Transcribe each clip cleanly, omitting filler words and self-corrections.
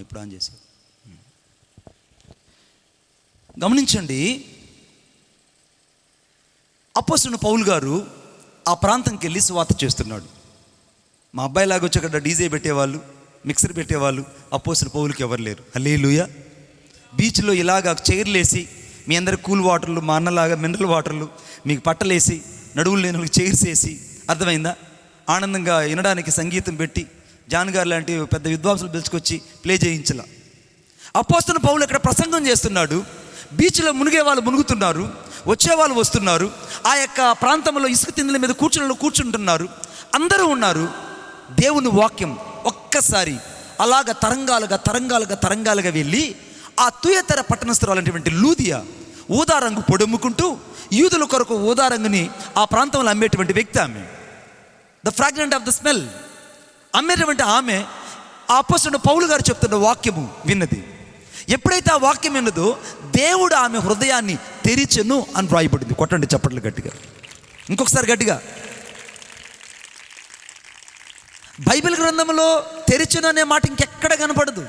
ఇప్పుడు ఆన్ చేశారు. గమనించండి, అపోస్తలుడైన పౌలు గారు ఆ ప్రాంతంకి వెళ్ళి సువార్త చేస్తున్నాడు. మా అబ్బాయిలాగా వచ్చి అక్కడ డీజే పెట్టేవాళ్ళు, మిక్సర్ పెట్టేవాళ్ళు అపోస్తలుడైన పౌలుకి ఎవరు లేరు. హల్లెలూయా. బీచ్లో ఇలాగా చైర్లేసి, మీ అందరి కూల్ వాటర్లు, మా అన్నలాగా మినరల్ వాటర్లు మీకు పట్టలేసి, నడువులు లేని వాళ్ళకి చైర్స్ వేసి, అర్థమైందా, ఆనందంగా వినడానికి సంగీతం పెట్టి, జాన్ గారు లాంటి పెద్ద విద్వాంసులు పిలుచుకొచ్చి ప్లే చేయించలా. అపోస్తలుడైన పౌలు ఇక్కడ ప్రసంగం చేస్తున్నాడు. బీచ్లో మునిగే వాళ్ళు మునుగుతున్నారు, వచ్చేవాళ్ళు వస్తున్నారు. ఆ యొక్క ప్రాంతంలో ఇసుక తిందుల మీద కూర్చుంటున్నారు, అందరూ ఉన్నారు. దేవుని వాక్యం ఒక్కసారి అలాగ తరంగాలుగా వెళ్ళి ఆ తుయతెర పట్టణస్థురాలైనటువంటి లూదియా ఊదా రంగు పొడమ్ముకుంటూ యూదుల కొరకు ఊదా రంగుని ఆ ప్రాంతంలో అమ్మేటువంటి వ్యక్తి ఆమె, the fragrant of the smell అమ్మేటువంటి ఆమె ఆ అపోస్తలుడైన పౌలు గారు చెప్తున్న వాక్యము విన్నది. ఎప్పుడైతే ఆ వాక్యం విన్నదో దేవుడు ఆమె హృదయాన్ని తెరిచెను అని వ్రాయబడింది. కొట్టండి చప్పట్లు గట్టిగా, ఇంకొకసారి గట్టిగా. బైబిల్ గ్రంథంలో తెరిచెను అనే మాట ఇంకెక్కడ కనపడదు.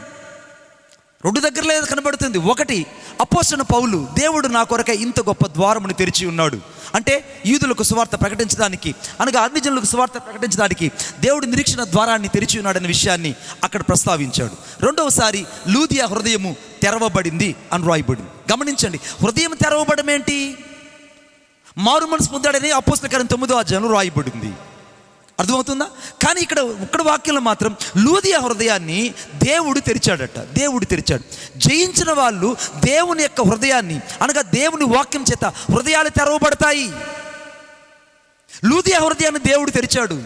2 దగ్గరలో కనబడుతుంది. ఒకటి, అపోస్తలుడైన పౌలు దేవుడు నా కొరకై ఇంత గొప్ప ద్వారమును తెరిచి ఉన్నాడు అంటే యూదులకు సువార్త ప్రకటించడానికి, అనగా అన్ని జనులకు సువార్త ప్రకటించడానికి దేవుడు నిరీక్షణ ద్వారాన్ని తెరిచి ఉన్నాడనే విషయాన్ని అక్కడ ప్రస్తావించాడు. రెండవసారి లూదియా హృదయము తెరవబడింది అని రాయబడింది. గమనించండి, హృదయం తెరవబడం ఏంటి? మారు మనసు పొందాడని అపోస్తల కార్యం 9వ అధ్యాయంలో రాయబడింది. అర్థమవుతుందా? కానీ ఇక్కడ వాక్యంలో మాత్రం లూదియా హృదయాన్ని దేవుడు తెరిచాడట. దేవుడు తెరిచాడు. జయించిన వాళ్ళు దేవుని యొక్క హృదయాన్ని, అనగా దేవుని వాక్యం చేత హృదయాలు తెరవబడతాయి. లూదియా హృదయాన్ని దేవుడు తెరిచాడు.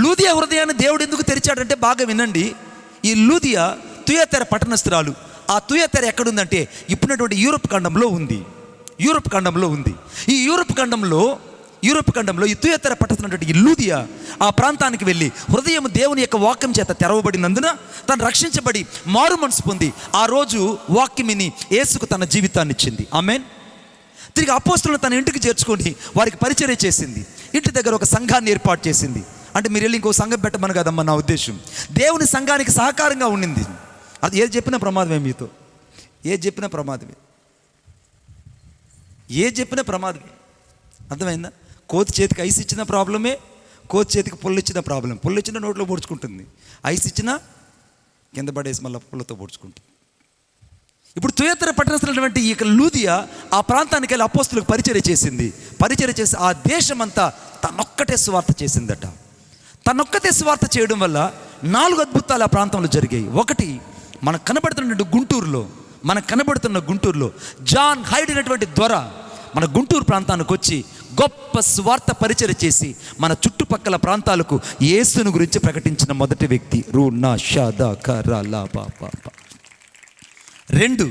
లూదియా హృదయాన్ని దేవుడు ఎందుకు తెరిచాడంటే, బాగా వినండి, ఈ లూదియా తుయతెర పట్టణస్థురాలు. ఆ తుయతెర ఎక్కడుందంటే ఇప్పుడున్నటువంటి యూరోప్ ఖండంలో ఉంది. ఈ యూరోప్ ఖండంలో ఈ తుయతెర పట్టణటువంటి ఈ లూదియా ఆ ప్రాంతానికి వెళ్ళి హృదయం దేవుని యొక్క వాక్యం చేత తెరవబడినందున తను రక్షించబడి మారు మనసు పొంది ఆ రోజు వాక్యమిని యేసుకు తన జీవితాన్ని ఇచ్చింది. ఆమేన్. తిరిగి అపోస్తలులను తన ఇంటికి చేర్చుకొని వారికి పరిచర్య చేసింది. ఇంటి దగ్గర ఒక సంఘాన్ని ఏర్పాటు చేసింది. అంటే మీరు వెళ్ళి ఇంకో సంఘం పెట్టమని కదమ్మా నా ఉద్దేశం. దేవుని సంఘానికి సహకారంగా ఉండింది. అది ఏది చెప్పిన ప్రమాదమే, మీతో ఏది చెప్పిన ప్రమాదమే, అర్థమైందా? కోతి చేతికి ఐస్ ఇచ్చిన ప్రాబ్లమే, కోతి చేతికి పుల్ల ఇచ్చిన ప్రాబ్లం. పుల్ల ఇచ్చిన నోట్లో పొడుచుకుంటుంది, ఐస్ ఇచ్చినా కింద పడేసి మళ్ళీ పుల్లతో పొడుచుకుంటుంది. ఇప్పుడు తుయతెర పట్టణస్థులైనటువంటి ఈ లూదియా ఆ ప్రాంతానికి వెళ్ళి అపోస్తలులకు పరిచర్య చేసి ఆ దేశమంతా తనొక్కటే సువార్త చేసిందట. తనొక్కతే సువార్త చేయడం వల్ల 4 అద్భుతాలు ఆ ప్రాంతంలో జరిగాయి. ఒకటి, మనకు కనబడుతున్న గుంటూరులో జాన్ హైడ్ అయినటువంటి దొర మన గుంటూరు ప్రాంతానికి వచ్చి గొప్ప స్వార్థ పరిచర్య చేసి మన చుట్టుపక్కల ప్రాంతాలకు యేసును గురించి ప్రకటించిన మొదటి వ్యక్తి. 2,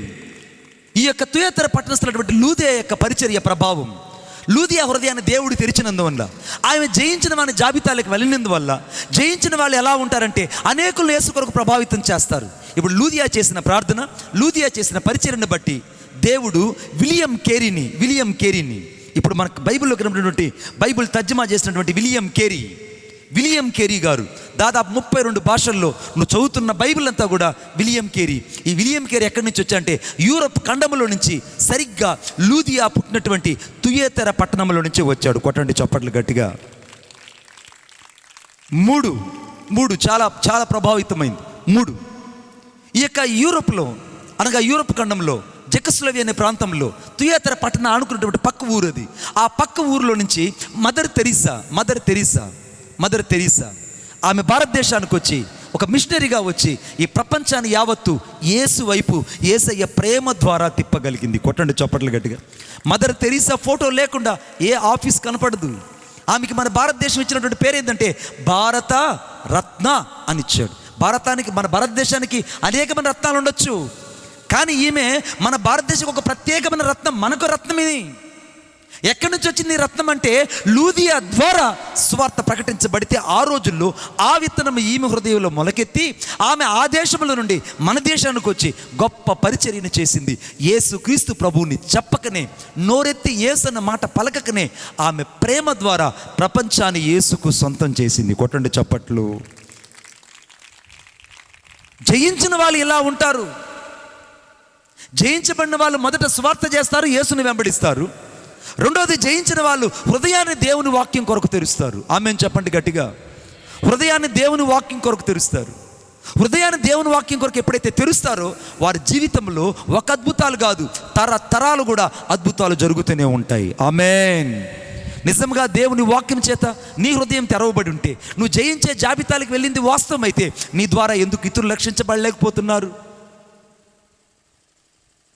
ఈ యొక్క తుయతెర పట్టణస్థులైనటువంటి లూదియా యొక్క పరిచర్య ప్రభావం, లూదియా హృదయాన్ని దేవుడు తెరిచినందువల్ల, ఆమె జయించిన వాని జాబితాలకు వెళ్ళినందువల్ల, జయించిన వాళ్ళు ఎలా ఉంటారంటే అనేకులు యేసు కొరకు ప్రభావితం చేస్తారు. ఇప్పుడు లూదియా చేసిన ప్రార్థన, లూదియా చేసిన పరిచర్యను బట్టి దేవుడు విలియం కేరీని ఇప్పుడు మనకు బైబిల్లో కనబడినటువంటి బైబిల్ తర్జుమా చేసినటువంటి విలియం కేరీ గారు దాదాపు 32 భాషల్లో నువ్వు చదువుతున్న బైబిల్ అంతా కూడా విలియం కేరీ. ఈ విలియం కేరీ ఎక్కడి నుంచి వచ్చాయంటే యూరోప్ ఖండంలో నుంచి, సరిగ్గా లూదియా పుట్టినటువంటి తుయతెర పట్టణంలో నుంచి వచ్చాడు. కొట్టండి చప్పట్లు గట్టిగా. 3 చాలా చాలా ప్రభావితమైంది. 3 ఈ యొక్క యూరోప్లో, అనగా యూరోప్ ఖండంలో జెకోస్లోవేకియా అనే ప్రాంతంలో తుయతెర పట్టణం ఆనుకున్నటువంటి పక్క ఊరు అది. ఆ పక్క ఊరిలో నుంచి మదర్ తెరీసా ఆమె భారతదేశానికి వచ్చి ఒక మిషనరీగా వచ్చి ఈ ప్రపంచాన్ని యావత్తు యేసు వైపు, యేసయ్య ప్రేమ ద్వారా తిప్పగలిగింది. కొట్టండి చప్పట్లు గట్టిగా. మదర్ తెరీసా ఫోటో లేకుండా ఏ ఆఫీస్ కనపడదు. ఆమెకి మన భారతదేశం ఇచ్చినటువంటి పేరు ఏంటంటే భారత రత్న అని ఇచ్చాడు. మన భారతదేశానికి అనేకమైన రత్నాలు ఉండొచ్చు, కానీ ఈమె మన భారతదేశం ఒక ప్రత్యేకమైన రత్నం. మనకు రత్నం ఇది. ఎక్కడి నుంచి వచ్చింది రత్నం అంటే లూదియా ద్వారా సువార్త ప్రకటించబడితే ఆ రోజుల్లో ఆ విత్తనం ఈమె హృదయంలో మొలకెత్తి ఆమె ఆ దేశంలో నుండి మన దేశానికి వచ్చి గొప్ప పరిచర్యను చేసింది. యేసు క్రీస్తు ప్రభువుని చెప్పకనే, నోరెత్తి యేసు అన్న మాట పలకకనే ఆమె ప్రేమ ద్వారా ప్రపంచాన్ని యేసుకు సొంతం చేసింది. కొట్టండి చప్పట్లు. జయించిన వాళ్ళు ఇలా ఉంటారు. జయించబడిన వాళ్ళు మొదట సువార్త చేస్తారు, యేసుని వెంబడిస్తారు. రెండోది, జయించిన వాళ్ళు హృదయాన్ని దేవుని వాక్యం కొరకు తెరుస్తారు. ఆమేన్ చెప్పండి గట్టిగా. హృదయాన్ని దేవుని వాక్యం కొరకు తెరుస్తారు. హృదయాన్ని దేవుని వాక్యం కొరకు ఎప్పుడైతే తెరుస్తారో వారి జీవితంలో ఒక అద్భుతాలు కాదు, తరాలు కూడా అద్భుతాలు జరుగుతూనే ఉంటాయి. ఆమేన్. నిజంగా దేవుని వాక్యం చేత నీ హృదయం తెరవబడి ఉంటే, నువ్వు జయించే జాబితాలకు వెళ్ళింది వాస్తవం అయితే, నీ ద్వారా ఎందుకు ఇతరులు రక్షించబడలేకపోతున్నారు?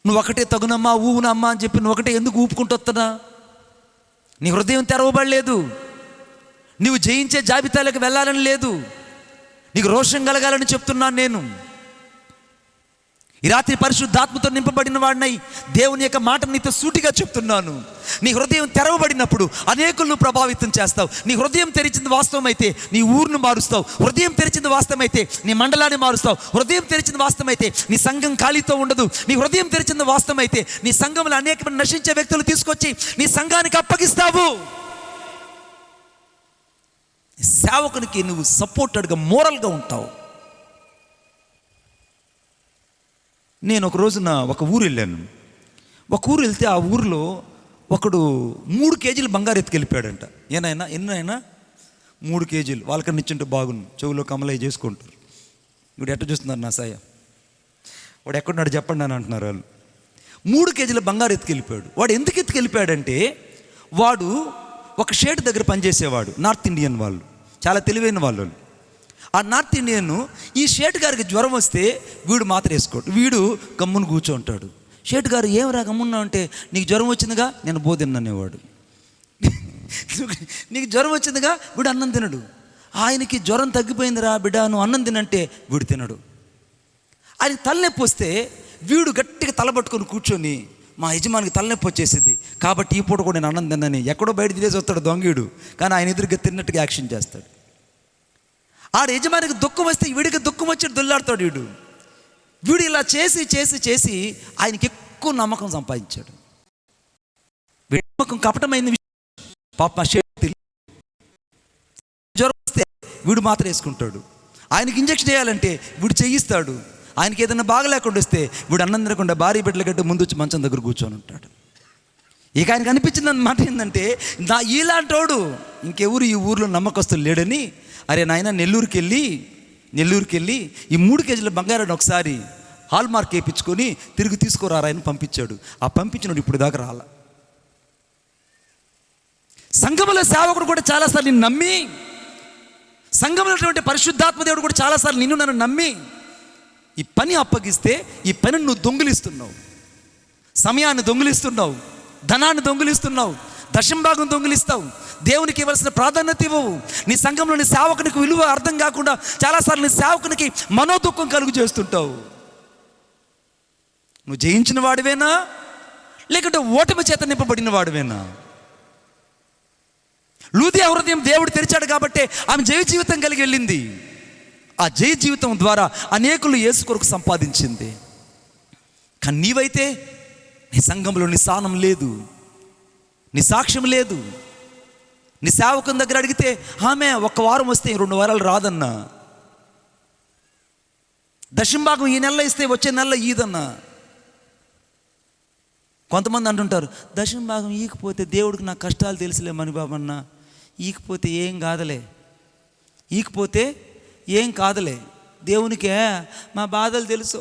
నువ్వు ఒకటే తగునమ్మా ఊవునమ్మా అని చెప్పి నువ్వు ఒకటే ఎందుకు ఊపుకుంటూ వస్తున్నా? నీ హృదయం తెరవబడలేదు. నువ్వు జయించే జాబితాలకు వెళ్ళాలని లేదు. నీకు రోషం కలగాలని చెప్తున్నాను నేను. ఈ రాత్రి పరిశుద్ధాత్మతో నింపబడిన వాడినై దేవుని యొక్క మాట నీతో సూటిగా చెప్తున్నాను. నీ హృదయం తెరవబడినప్పుడు అనేకులను ప్రభావితం చేస్తావు. నీ హృదయం తెరిచింది వాస్తవం అయితే నీ ఊరును మారుస్తావు. హృదయం తెరిచింది వాస్తవం అయితే నీ మండలాన్ని మారుస్తావు. హృదయం తెరిచింది వాస్తవం అయితే నీ సంఘం ఖాళీతో ఉండదు. నీ హృదయం తెరిచింది వాస్తవం అయితే నీ సంఘంలో అనేక నశించే వ్యక్తులు తీసుకొచ్చి నీ సంఘానికి అప్పగిస్తావు. సేవకునికి నువ్వు సపోర్టెడ్గా, మోరల్గా ఉంటావు. నేను ఒక రోజున ఒక ఊరు వెళ్ళాను. ఒక ఊరు వెళ్తే ఆ ఊరిలో ఒకడు 3 కేజీలు బంగారు ఎత్తుకెళ్ళిపోయాడంట. ఎన్నైనా 3 కేజీలు. వాళ్ళకన్నా ఇచ్చుంటే బాగుండు, చెవులో కమలయ్య చేసుకుంటారు. ఇప్పుడు ఎట్ట చూస్తున్నారు నా సాయ, వాడు ఎక్కడున్నాడు చెప్పండి అని అంటున్నారు వాళ్ళు. 3 కేజీల బంగారు ఎత్తుకెళ్ళిపోయాడు. వాడు ఎందుకు ఎత్తుకెళ్ళిపోయాడంటే, వాడు ఒక షేట్ దగ్గర పనిచేసేవాడు. నార్త్ ఇండియన్ వాళ్ళు, చాలా తెలివైన వాళ్ళు. ఆ నార్త్ ఇండియన్ ఈ షేట్ గారికి జ్వరం వస్తే వీడు మాత్రం వేసుకోడు. వీడు గమ్మును కూర్చోంటాడు. షేట్ గారు ఏమరా గమ్మున్నా అంటే, నీకు జ్వరం వచ్చిందిగా నేను బోధిన్ననేవాడు. నీకు జ్వరం వచ్చిందిగా వీడు అన్నం తినడు. ఆయనకి జ్వరం తగ్గిపోయిందిరా బిడ్డ నువ్వు అన్నం తినంటే వీడు తినడు. ఆయనకి తలనొప్పి వస్తే వీడు గట్టిగా తలబట్టుకొని కూర్చొని, మా యజమానికి తలనొప్పి వచ్చేసింది కాబట్టి ఈ పూట కూడా నేను అన్నం తిన్నని ఎక్కడో బయట తినేసి వస్తాడు దొంగీడు. కానీ ఆయన ఎదురుగా తిన్నట్టుగా యాక్షన్ చేస్తాడు. ఆడ యజమానికి దుఃఖం వస్తే వీడికి దుఃఖం వచ్చి దొల్లాడుతాడు. వీడు ఇలా చేసి చేసి చేసి ఆయనకి ఎక్కువ నమ్మకం సంపాదించాడు. నమ్మకం కపటమైన పాప జ్వరం వస్తే వీడు మాత్రం వేసుకుంటాడు. ఆయనకి ఇంజక్షన్ వేయాలంటే వీడు చేయిస్తాడు. ఆయనకి ఏదైనా బాగా లేకుండా వస్తే వీడు అన్నం తినకుండా భార్య బిడ్డల గట్టు ముందు వచ్చి మంచం దగ్గర కూర్చొని ఉంటాడు. ఇక ఆయనకు అనిపించిన మాట ఏంటంటే, ఇలాంటోడు ఇంకెవరు ఈ ఊర్లో నమ్మకస్తులు లేడని, అరే నాయన నెల్లూరుకి వెళ్ళి ఈ 3 కేజీల బంగారాన్ని ఒకసారి హాల్ మార్క్ వేయించుకొని తిరిగి తీసుకురారా అని పంపించాడు. ఆ పంపించినోడు ఇప్పుడు దాకా రాల. సంఘముల సేవకుడు కూడా చాలాసార్లు నిన్ను నమ్మి, సంఘములటువంటి పరిశుద్ధాత్మ దేవుడు కూడా చాలాసార్లు నన్ను నమ్మి ఈ పని అప్పగిస్తే ఈ పనిని నువ్వు దొంగిలిస్తున్నావు. సమయాన్ని దొంగిలిస్తున్నావు, ధనాన్ని దొంగిలిస్తున్నావు, దశంభాగం దొంగిలిస్తావు, దేవునికి ఇవ్వాల్సిన ప్రాధాన్యత ఇవ్వవు. నీ సంఘంలోని సేవకునికి విలువ అర్థం కాకుండా చాలాసార్లు నీ సేవకునికి మనోదుఖం కలుగు చేస్తుంటావు. నువ్వు జయించిన వాడివేనా లేకుంటే ఓటమి చేత నింపబడిన వాడివేనా? లూదియా హృదయం దేవుడు తెరిచాడు కాబట్టి ఆమె జయ జీవితం కలిగి వెళ్ళింది. ఆ జయ జీవితం ద్వారా అనేకులు యేసు కొరకు సంపాదించింది. కానీ నీవైతే నీ సంఘంలో నీ స్థానం లేదు, నీ సాక్ష్యం లేదు. నీ సేవకుని దగ్గర అడిగితే ఆమె 1 వారం వస్తే 2 వారాలు రాదన్నా, దశంభాగం ఈ నెలలో ఇస్తే వచ్చే నెలలో ఈదన్నా. కొంతమంది అంటుంటారు, దశంభాగం ఈకపోతే దేవుడికి నా కష్టాలు తెలుసులే మని బాబన్నా, ఈకపోతే ఏం కాదులే దేవునికే మా బాధలు తెలుసు,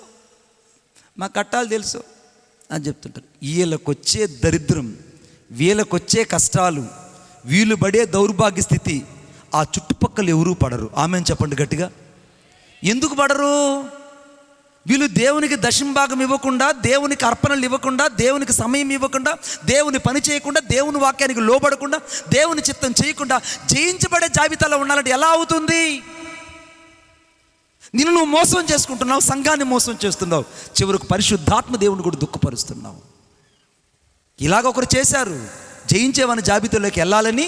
మా కట్టాలు తెలుసు అని చెప్తుంటారు. వీళ్ళకొచ్చే దరిద్రం, వీళ్ళకొచ్చే కష్టాలు, వీళ్ళు పడే దౌర్భాగ్య స్థితి ఆ చుట్టుపక్కల ఎవరూ పడరు. ఆమెను చెప్పండి గట్టిగా. ఎందుకు పడరు? వీళ్ళు దేవునికి దశంభాగం ఇవ్వకుండా, దేవునికి అర్పణలు ఇవ్వకుండా, దేవునికి సమయం ఇవ్వకుండా, దేవుని పని చేయకుండా, దేవుని వాక్యానికి లోబడకుండా, దేవుని చిత్తం చేయకుండా జయించబడే జాబితాలో ఉండాలంటే ఎలా అవుతుంది? నిన్ను నువ్వు మోసం చేసుకుంటున్నావు, సంఘాన్ని మోసం చేస్తున్నావు, చివరికి పరిశుద్ధాత్మ దేవుని కూడా దుఃఖపరుస్తున్నావు. ఇలాగ ఒకరు చేశారు. జయించేవని జాబితాలోకి వెళ్ళాలని,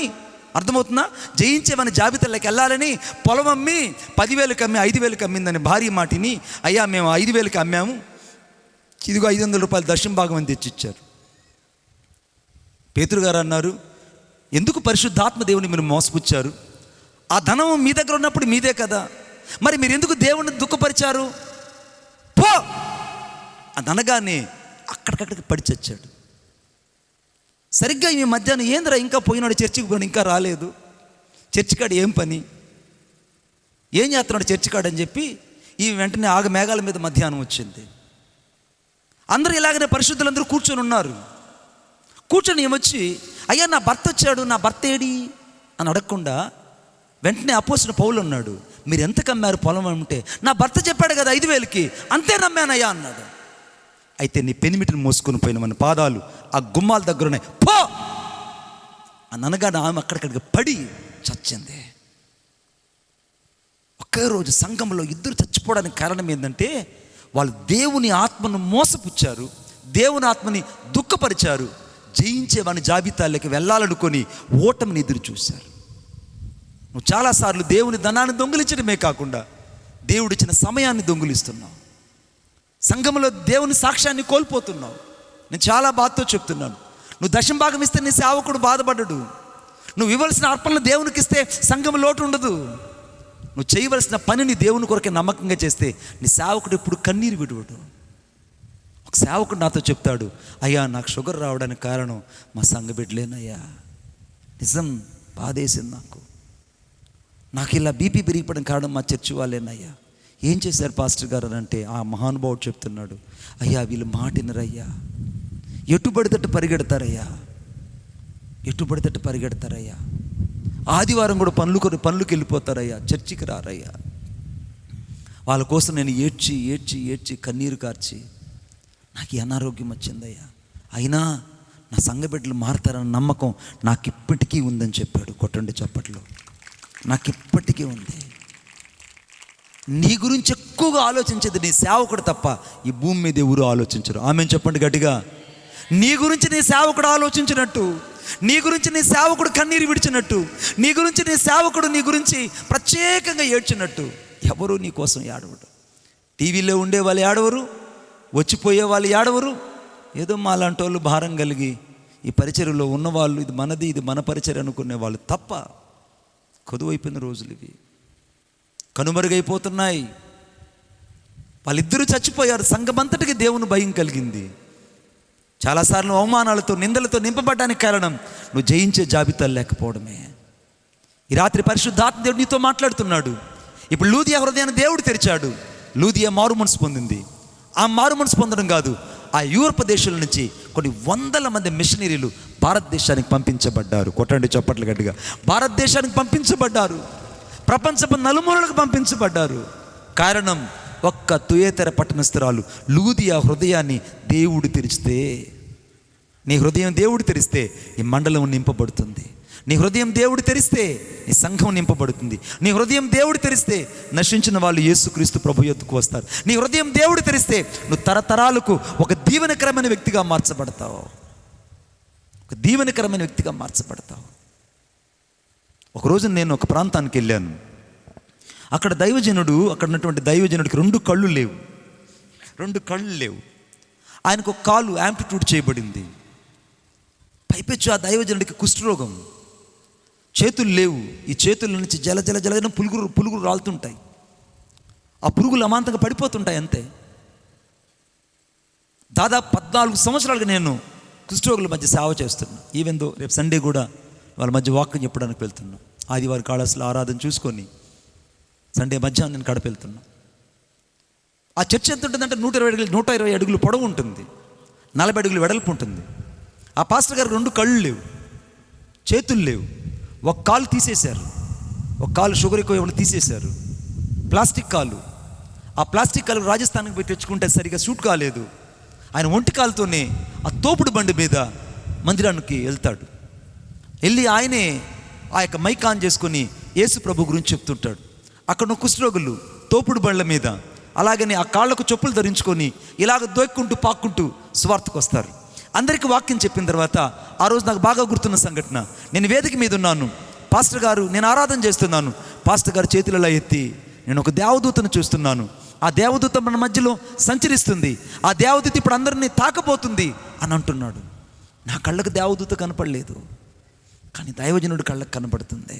అర్థమవుతుందా? జయించేవని జాబితాలోకి వెళ్ళాలని పొలం అమ్మి 10,000కి అమ్మి 5,000కి అమ్మిందని భారీ మాటిని, అయ్యా మేము 5,000కి అమ్మాము, ఇదిగో 500 రూపాయలు దశంభాగం అని తెచ్చిచ్చారు. పేతురు గారు అన్నారు, ఎందుకు పరిశుద్ధాత్మ దేవుని మీరు మోసపుచ్చారు? ఆ ధనం మీ దగ్గర ఉన్నప్పుడు మీదే కదా, మరి మీరు ఎందుకు దేవుని దుఃఖపరిచారు? అది అనగానే అక్కడికక్కడికి పడి చచ్చాడు. సరిగ్గా ఈ మధ్యాహ్నం ఏందిరా ఇంకా పోయినాడు, చర్చికి పోయినాడు, ఇంకా రాలేదు, చర్చికాడు ఏం పని, ఏం చేస్తున్నాడు చర్చికాడు అని చెప్పి ఈ వెంటనే ఆగ మేఘాల మీద మధ్యాహ్నం వచ్చింది. అందరూ ఇలాగనే పరిశుద్ధులందరూ కూర్చొని ఉన్నారు. కూర్చొని ఏమొచ్చి, అయ్యా నా భర్త వచ్చాడు, నా భర్త ఏడి అని అడగకుండా వెంటనే అపోస్తలుడైన పౌలు అన్నాడు, మీరు ఎంత కమ్మారు పొలం అంటే, నా భర్త చెప్పాడు కదా 5,000కి, అంతే నమ్మానయ్యా అన్నాడు. అయితే నీ పెనిమిటిని మోసుకొని పోయిన మన పాదాలు ఆ గుమ్మాల దగ్గర ఉన్నాయి, పో అని అనగానే ఆమె అక్కడిక్కడికి పడి చచ్చింది. ఒకే రోజు సంఘంలో ఇద్దరు చచ్చిపోవడానికి కారణం ఏంటంటే, వాళ్ళు దేవుని ఆత్మను మోసపుచ్చారు, దేవుని ఆత్మని దుఃఖపరిచారు, జయించే వాని జాబితాలోకి వెళ్ళాలనుకొని ఓటమిని ఎదురు చూశారు. నువ్వు చాలాసార్లు దేవుని ధనాన్ని దొంగిలించడమే కాకుండా దేవుడిచ్చిన సమయాన్ని దొంగిలిస్తున్నావు. సంఘంలో దేవుని సాక్ష్యాన్ని కోల్పోతున్నావు. నేను చాలా బాధతో చెప్తున్నాను. నువ్వు దశమ భాగం ఇస్తే నీ సేవకుడు బాధపడ్డాడు. నువ్వు ఇవ్వాల్సిన అర్పణలు దేవునికి ఇస్తే సంఘం లోటు ఉండదు. నువ్వు చేయవలసిన పనిని దేవుని కొరకే నమ్మకంగా చేస్తే నీ సేవకుడు ఎప్పుడు కన్నీరు విడువడు. ఒక సేవకుడు నాతో చెప్తాడు, అయ్యా నాకు షుగర్ రావడానికి కారణం మా సంఘ బిడ్డలేనయ్యా. నిజం, బాధేసింది నాకు ఇలా బీపీ పెరిగిపోవడం కారణం మా చర్చి వాళ్ళేనయ్యా. ఏం చేశారు పాస్టర్ గారు అని అంటే, ఆ మహానుభావుడు చెప్తున్నాడు, అయ్యా వీళ్ళు మాటినరయ్యా, ఎటుబడితట్టు పరిగెడతారయ్యా, ఆదివారం కూడా పనులకు వెళ్ళిపోతారయ్యా, చర్చికి రారయ్యా. వాళ్ళ కోసం నేను ఏడ్చి కన్నీరు కార్చి నాకు ఈ అనారోగ్యం వచ్చిందయ్యా, అయినా నా సంఘ బిడ్డలు మారతారన్న నమ్మకం నాకు ఇప్పటికీ ఉందని చెప్పాడు. కొట్టండి చప్పట్లో. నాకు ఇప్పటికీ ఉంది. నీ గురించి ఎక్కువగా ఆలోచించేది నీ సేవకుడు తప్ప ఈ భూమి మీద ఎవరు ఆలోచించరు. ఆమెను చెప్పండి గట్టిగా. నీ గురించి నీ సేవకుడు ఆలోచించినట్టు, నీ గురించి నీ సేవకుడు కన్నీరు విడిచినట్టు, నీ గురించి నీ సేవకుడు నీ గురించి ప్రత్యేకంగా ఏడ్చినట్టు ఎవరు నీ కోసం ఏడవడు. టీవీలో ఉండే వాళ్ళు ఏడవరు, వచ్చిపోయే వాళ్ళు ఏడవరు. ఏదో మాలాంటి వాళ్ళు భారం కలిగి ఈ పరిచర్యలో ఉన్నవాళ్ళు ఇది మనది, ఇది మన పరిచర్య అనుకునే వాళ్ళు తప్ప. కొదువైపోయిన రోజులు ఇవి, కనుమరుగైపోతున్నాయి. వాళ్ళిద్దరూ చచ్చిపోయారు. సంఘమంతటికి దేవుని భయం కలిగింది. చాలాసార్లు అవమానాలతో నిందలతో నింపబడ్డానికి కారణం నువ్వు జయించే జాబితాలు లేకపోవడమే. ఈ రాత్రి పరిశుద్ధాత్మ దేవుడు నీతో మాట్లాడుతున్నాడు. ఇప్పుడు లూదియా హృదయాన్ని దేవుడు తెరిచాడు. లూదియా మారు మనసు పొందింది. ఆ మారు మనసు పొందడం కాదు, ఆ యూరోప్ దేశాల నుంచి కొన్ని 100 మంది మిషనరీలు భారతదేశానికి పంపించబడ్డారు. కొట్టండి చప్పట్లు గట్టిగా. భారతదేశానికి పంపించబడ్డారు, ప్రపంచపు నలుమూలలకు పంపించబడ్డారు. కారణం ఒక్క తుయేతర పట్టణస్థురాలు లూదియా హృదయాన్ని దేవుడు తెరిస్తే. నీ హృదయం దేవుడు తెరిస్తే ఈ మండలం నింపబడుతుంది. నీ హృదయం దేవుడు తెరిస్తే నీ సంఘం నింపబడుతుంది. నీ హృదయం దేవుడు తెరిస్తే నశించిన వాళ్ళు యేసుక్రీస్తు ప్రభు యొద్దకు వస్తారు. నీ హృదయం దేవుడు తెరిస్తే నువ్వు తరతరాలకు ఒక దీవెనకరమైన వ్యక్తిగా మార్చబడతావు. ఒకరోజు నేను ఒక ప్రాంతానికి వెళ్ళాను. అక్కడ ఉన్నటువంటి దైవజనుడికి 2 కళ్ళు లేవు. ఆయనకు ఒక కాలు యాంప్లిట్యూడ్ చేయబడింది. పైపెచ్చు ఆ దైవజనుడికి కుష్ఠరోగం, చేతులు లేవు. ఈ చేతుల నుంచి జల పులుగురు రాలుతుంటాయి. ఆ పురుగులు అమాంతంగా పడిపోతుంటాయి అంతే. దాదాపు 14 సంవత్సరాలుగా నేను కుష్ఠరోగుల మధ్య సేవ చేస్తున్నా. ఈవెన్ దో రేపు సండే కూడా వాళ్ళ మధ్య వాక్యం చెప్పడానికి వెళ్తున్నా. ఆదివారం కాళాసులో ఆరాధన చూసుకొని సండే మధ్యాహ్నం నేను కడప వెళ్తున్నా. ఆ చర్చ్ ఎంత ఉంటుందంటే 120 అడుగులు పొడవు ఉంటుంది, 40 అడుగులు వెడల్పు ఉంటుంది. ఆ పాస్టర్ గారికి 2 కళ్ళు లేవు, చేతులు లేవు, ఒక కాలు తీసేశారు. ఒక కాలు షుగర్ ఎక్కువ ఏమైనా తీసేశారు, ప్లాస్టిక్ కాలు. ఆ ప్లాస్టిక్ కాలు రాజస్థాన్కి పోయి తెచ్చుకుంటే సరిగా సూట్ కాలేదు. ఆయన ఒంటి కాలుతోనే ఆ తోపుడు బండి మీద మందిరానికి వెళ్ళి ఆయనే ఆ యొక్క మైక్ ఆన్ చేసుకొని యేసు ప్రభు గురించి చెప్తుంటాడు. అక్కడ కుష్ఠరోగులు తోపుడు బండ్ల మీద అలాగనే ఆ కాళ్ళకు చెప్పులు ధరించుకొని ఇలాగ దొక్కుంటూ పాక్కుంటూ స్వార్థకు వస్తారు. అందరికీ వాక్యం చెప్పిన తర్వాత ఆ రోజు నాకు బాగా గుర్తున్న సంఘటన, నేను వేదిక మీద ఉన్నాను, పాస్టర్ గారు నేను ఆరాధన చేస్తున్నాను, పాస్టర్ గారు చేతులలో ఎత్తి నేను ఒక దేవదూతను చూస్తున్నాను, ఆ దేవదూత మన మధ్యలో సంచరిస్తుంది, ఆ దేవదూత ఇప్పుడు అందరినీ తాకబోతుంది అని అంటున్నాడు. నా కళ్ళకు దేవదూత కనపడలేదు, కానీ దైవజనుడు కళ్ళకు కనపడుతుంది.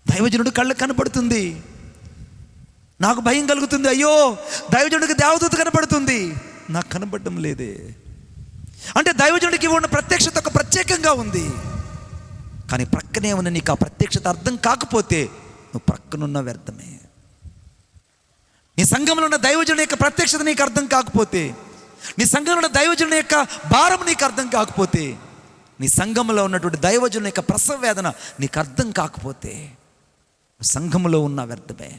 దైవజనుడు కళ్ళకు కనపడుతుంది. నాకు భయం కలుగుతుంది, అయ్యో దైవజనుడికి దేవదూత కనపడుతుంది, నాకు కనబడడం లేదే. అంటే దైవజనుడికి ఉన్న ప్రత్యక్షత ఒక ప్రత్యేకంగా ఉంది, కానీ ప్రక్కనే ఉన్న నీకు ఆ ప్రత్యక్షత అర్థం కాకపోతే నువ్వు ప్రక్కనున్న వ్యర్థమే. నీ సంఘంలో ఉన్న దైవజనుడి యొక్క ప్రత్యక్షత నీకు అర్థం కాకపోతే, నీ సంఘంలో ఉన్న దైవజనుడి యొక్క భారం నీకు అర్థం కాకపోతే, నీ సంఘంలో ఉన్నటువంటి దైవజనుడి యొక్క ప్రసవ వేదన నీకు అర్థం కాకపోతే సంఘంలో ఉన్న వ్యర్థమే.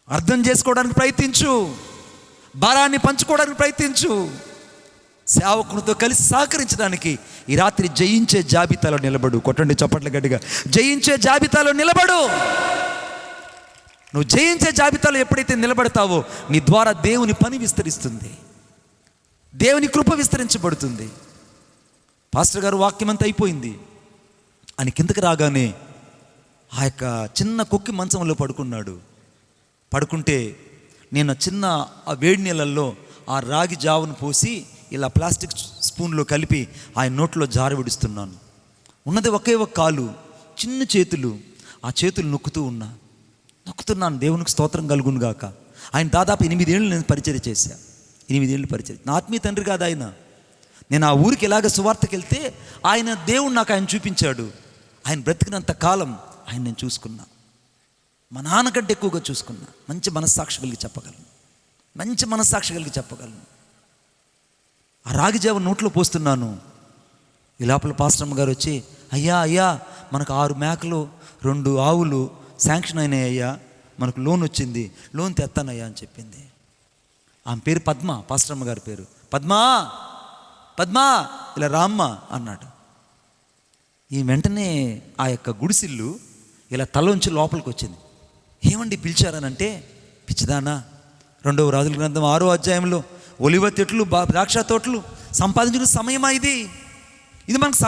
అర్థం చేసుకోవడానికి ప్రయత్నించు, భారాన్ని పంచుకోవడానికి ప్రయత్నించు, సేవకునితో కలిసి సహకరించడానికి ఈ రాత్రి జయించే జాబితాలో నిలబడు. కొట్టండి చప్పట్ల గట్టిగా, జయించే జాబితాలో నిలబడు. నువ్వు జయించే జాబితాలో ఎప్పుడైతే నిలబడతావో నీ ద్వారా దేవుని పని విస్తరిస్తుంది, దేవుని కృప విస్తరించబడుతుంది. పాస్టర్ గారు వాక్యం అంతా అయిపోయింది అని కిందకి రాగానే ఆ యొక్క చిన్న కుక్కి మంచంలో పడుకున్నాడు. పడుకుంటే నేను చిన్న ఆ వేడి నీళ్ళల్లో ఆ రాగి జావును పోసి ఇలా ప్లాస్టిక్ స్పూన్లో కలిపి ఆయన నోట్లో జార విడుస్తున్నాను. ఉన్నది ఒకే ఒక కాలు, చిన్న చేతులు. ఆ చేతులు నొక్కుతున్నాను. దేవునికి స్తోత్రం కలుగును గాక. ఆయన దాదాపు 8 ఏళ్ళు నేను పరిచర్య చేశా. 8 ఏళ్ళు పరిచర్య. నా ఆత్మీయ తండ్రి కాదు ఆయన. నేను ఆ ఊరికి ఎలాగ సువార్తకి వెళ్తే దేవుడు నాకు ఆయన చూపించాడు. ఆయన బ్రతికినంత కాలం ఆయన నేను చూసుకున్నా, మా నాన్నకంటే ఎక్కువగా చూసుకున్నా. మంచి మనస్సాక్షి కలిగి చెప్పగలను. ఆ రాగి జావ నోట్లో పోస్తున్నాను. ఈ లోపల పాస్టమ్మ గారు వచ్చి, అయ్యా మనకు 6 మేకలు 2 ఆవులు శాంక్షన్ అయినాయి అయ్యా, మనకు లోన్ వచ్చింది, లోన్ తెస్తానయ్యా అని చెప్పింది. ఆమె పేరు పద్మ, పాస్టమ్మ గారి పేరు. పద్మా ఇలా రామ్మ అన్నాడు. ఈ వెంటనే ఆ యొక్క గుడిసిల్లు ఇలా తలోంచి లోపలికి వచ్చింది. ఏమండి పిలిచారనంటే, పిచ్చిదానా, 2వ రాజుల గ్రంథం 6వ అధ్యాయంలో ఒలివ చెట్లు ద్రాక్ష తోటలు సంపాదించిన సమయమా? ఇది మనకు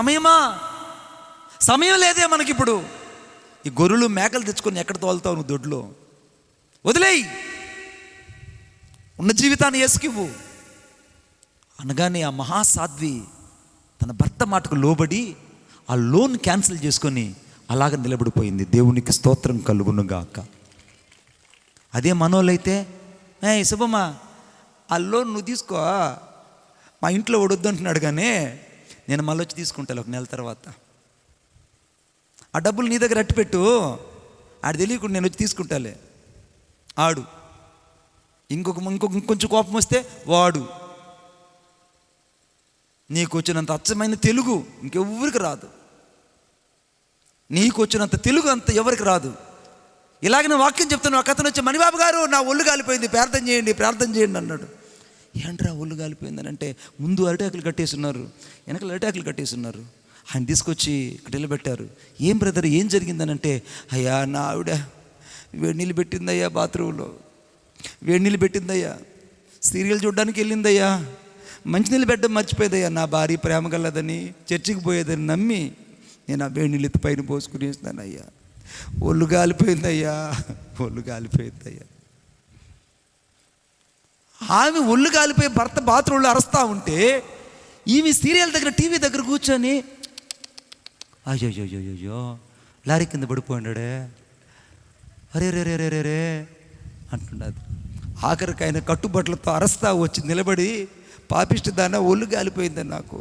సమయం లేదే మనకిప్పుడు. ఈ గొర్రెలు మేకలు తెచ్చుకొని ఎక్కడ తోలుతావు నువ్వు? దొడ్లో వదిలేయి, ఉన్న జీవితాన్ని యేసుకివ్వు అనగానే ఆ మహాసాధ్వి తన భర్త మాటకు లోబడి ఆ లోన్ క్యాన్సిల్ చేసుకొని అలాగ నిలబడిపోయింది. దేవునికి స్తోత్రం కలుగును గాక. అదే మనోళ్ళైతే, శుభమ్మ ఆ లోన్ నువ్వు తీసుకో, మా ఇంట్లో వడొద్దు అంటున్నాడు, కానీ నేను మళ్ళీ వచ్చి తీసుకుంటాను 1 నెల తర్వాత. ఆ డబ్బులు నీ దగ్గర అట్టిపెట్టు, ఆడు తెలియకుండా నేను వచ్చి తీసుకుంటాలే. ఆడు ఇంకొంచెం కోపం వస్తే వాడు. నీకు వచ్చినంత అచ్చమైన తెలుగు ఇంకెవ్వరికి రాదు. నీకు వచ్చినంత తెలుగు అంత ఎవరికి రాదు. ఇలాగ నేను వాక్యం చెప్తాను. ఒక అతను వచ్చి, మణిబాబు గారు నా ఒళ్ళు కాలిపోయింది, ప్రార్థన చేయండి అన్నాడు. ఏంట్రా ఒళ్ళు కాలిపోయిందని అంటే, ముందు అరిటాకులు కట్టేస్తున్నారు, వెనకాల అరిటాకులు కట్టేస్తున్నారు. ఆయన తీసుకొచ్చి ఇక్కడ నిలబెట్టారు. ఏం బ్రదర్ ఏం జరిగిందనంటే, అయ్యా నా ఆవిడ వేడి నీళ్ళు పెట్టిందయ్యా, బాత్రూంలో వేడి నీళ్ళు పెట్టిందయ్యా, సీరియల్ చూడడానికి వెళ్ళిందయ్యా, మంచినీళ్ళు పెట్టడం మర్చిపోయేదయ్యా, నా భార్య ప్రేమ కలదని చర్చికి పోయేదని నమ్మి నేను ఆ వేడి నీళ్ళు ఎత్తి పైన పోసుకుని వేస్తానయ్యా, ఒళ్ళు కాలిపోయిందయ్యా. ఆమె ఒళ్ళు కాలిపోయి భర్త బాత్రూంలో అరుస్తూ ఉంటే ఈమె సీరియల్ దగ్గర టీవీ దగ్గర కూర్చొని, అయ్యో లారీ కింద పడిపోయినాడే, అరే అంటున్నది. ఆఖరికి ఆయన కట్టుబట్టలతో అరస్తా వచ్చి నిలబడి, పాపిష్టి దాన్న ఒళ్ళు కాలిపోయిందని నాకు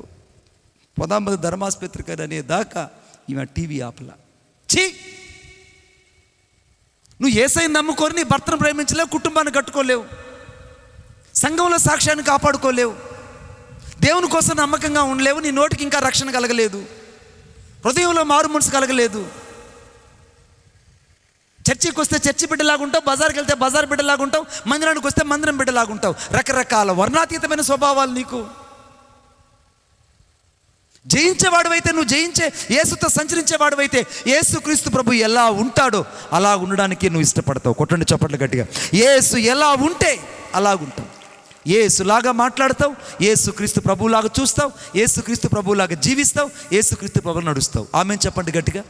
పొదాంబది ధర్మాస్పత్రికి అనే దాకా ఈమె టీవీ ఆపల. ఛీ, నువ్వు యేసయ్యని నమ్ముకొని నీ భర్తను ప్రేమించలేవు, కుటుంబాన్ని కట్టుకోలేవు, సంఘంలో సాక్ష్యాన్ని కాపాడుకోలేవు, దేవుని కోసం నమ్మకంగా ఉండలేవు, నీ నోటికి ఇంకా రక్షణ కలగలేదు, హృదయంలో మారు మనసు కలగలేదు. చర్చికి వస్తే చర్చి బిడ్డలాగుంటావు, బజార్కి వెళ్తే బజార్ బిడ్డలాగుంటావు, మందిరానికి వస్తే మందిరం బిడ్డలాగుంటావు. రకరకాల వర్ణాతీతమైన స్వభావాలు నీకు. జయించేవాడువైతే, నువ్వు జయించే యేసుతో సంచరించేవాడువైతే, యేసుక్రీస్తు ప్రభు ఎలా ఉంటాడో అలా ఉండడానికి నువ్వు ఇష్టపడతావు. కొట్టండి చప్పట్లు గట్టిగా. యేసు ఎలా ఉంటే అలాగుంటావు. యేసులాగా మాట్లాడతావు, యేసుక్రీస్తు ప్రభువులాగా చూస్తావు, యేసుక్రీస్తు ప్రభువులాగా జీవిస్తావు, యేసుక్రీస్తు ప్రభువు నడుస్తావు. ఆమేన్ చెప్పండి గట్టిగా.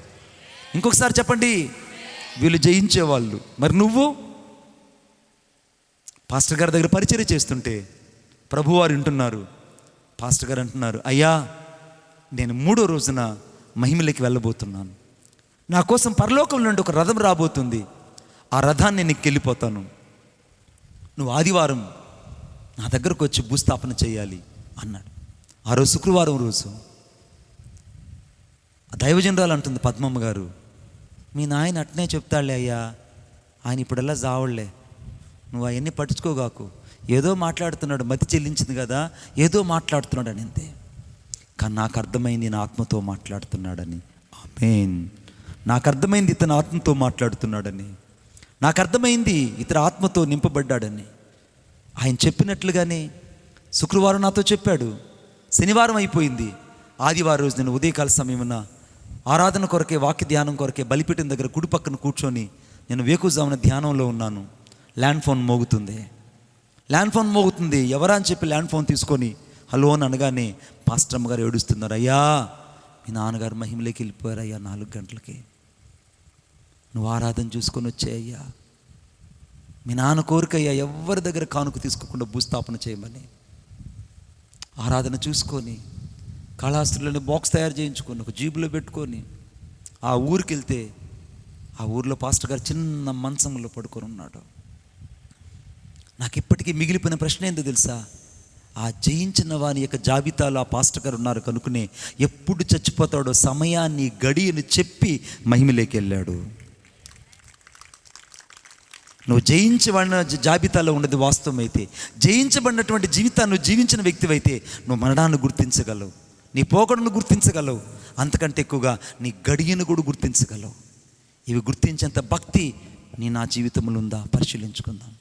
ఇంకొకసారి చెప్పండి. వీళ్ళు జయించేవాళ్ళు. మరి నువ్వు? పాస్టర్ గారి దగ్గర పరిచర్య చేస్తుంటే ప్రభువారు వింటున్నారు. పాస్టర్ గారు అంటున్నారు, అయ్యా నేను 3వ రోజున మహిమలోకి వెళ్ళబోతున్నాను, నా కోసం పరలోకం నుండి ఒక రథం రాబోతుంది, ఆ రథాన్ని నేను వెళ్ళిపోతాను, నువ్వు ఆదివారం నా దగ్గరకు వచ్చి భూస్థాపన చేయాలి అన్నాడు. ఆ రోజు శుక్రవారం రోజు ఆ దైవజనరాలు అంటుంది, పద్మమ్మ గారు, మీ నాయన అట్నే చెప్తాడులే అయ్యా, ఆయన ఇప్పుడల్లా జావళ్లే, నువ్వు అవన్నీ పట్టించుకోగాకు, ఏదో మాట్లాడుతున్నాడు, మతి చెల్లించింది కదా, ఏదో మాట్లాడుతున్నాడు అని. అంతే. కానీ నాకు అర్థమైంది నా ఆత్మతో మాట్లాడుతున్నాడని. ఆమేన్. నాకు అర్థమైంది ఇతను ఆత్మతో మాట్లాడుతున్నాడని. నాకు అర్థమైంది ఇతను ఆత్మతో నింపబడ్డాడని. ఆయన చెప్పినట్లుగానే శుక్రవారం నాతో చెప్పాడు. శనివారం అయిపోయింది. ఆదివారం రోజు నేను ఉదయకాల సమయమున ఆరాధన కొరకే, వాక్య ధ్యానం కొరకే బలిపీఠం దగ్గర కుడి పక్కన కూర్చొని నేను వేకుజామున ధ్యానంలో ఉన్నాను. ల్యాండ్ ఫోన్ మోగుతుంది. ఎవరా అని చెప్పి ల్యాండ్ ఫోన్ తీసుకొని హలో అని అనగానే పాస్టర్ అమ్మగారు ఏడుస్తున్నారు. అయ్యా, మీ నాన్నగారు మహిమలోకి వెళ్ళిపోయారు అయ్యా, 4 గంటలకి. నువ్వు ఆరాధన చూసుకొని వచ్చాయ్యా. మీ నాన్న కోరికయ్యా, ఎవరి దగ్గర కానుక తీసుకోకుండా భూస్థాపన చేయమని. ఆరాధన చూసుకొని కళాస్తులని బాక్స్ తయారు చేయించుకొని ఒక జీబులో పెట్టుకొని ఆ ఊరికి వెళ్తే ఆ ఊరిలో పాస్టర్ గారు చిన్న మంచంలో పడుకొని ఉన్నాడు. నాకు ఇప్పటికీ మిగిలిపోయిన ప్రశ్న ఏందో తెలుసా? ఆ జయించిన వాని యొక్క జాబితాలో ఆ పాస్టర్ గారు ఉన్నారు కనుకనే ఎప్పుడు చచ్చిపోతాడో సమయాన్ని, గడియని చెప్పి మహిమలోకి వెళ్ళాడు. నువ్వు జయించబడిన జాబితాలో ఉన్నది వాస్తవమైతే, జయించబడినటువంటి జీవితాన్ని నువ్వు జీవించిన వ్యక్తివైతే నువ్వు మరణాన్ని గుర్తించగలవు, నీ పోకడను గుర్తించగలవు, అంతకంటే ఎక్కువగా నీ గడియను కూడా గుర్తించగలవు. ఇవి గుర్తించేంత భక్తి నా జీవితంలో ఉందా? పరిశీలించుకుందాం.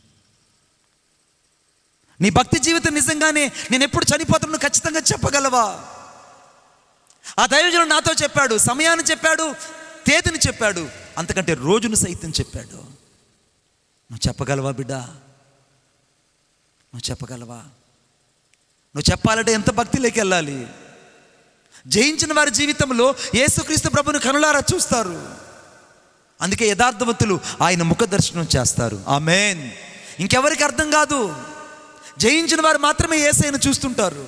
నీ భక్తి జీవితం నిజంగానే నేను ఎప్పుడు చనిపోతాను ఖచ్చితంగా చెప్పగలవా? ఆ దైవజనుడు నాతో చెప్పాడు, సమయాన్ని చెప్పాడు, తేదీని చెప్పాడు, అంతకంటే రోజును సైతం చెప్పాడు. నువ్వు చెప్పగలవా బిడ్డ? నువ్వు చెప్పగలవా? నువ్వు చెప్పాలంటే ఎంత భక్తిలోకి వెళ్ళాలి? జయించిన వారి జీవితంలో యేసుక్రీస్తు ప్రభుని కనులారా చూస్తారు. అందుకే యథార్థవంతులు ఆయన ముఖ దర్శనం చేస్తారు. ఆమేన్. ఇంకెవరికి అర్థం కాదు. జయించిన వారు మాత్రమే యేసయ్యను చూస్తుంటారు.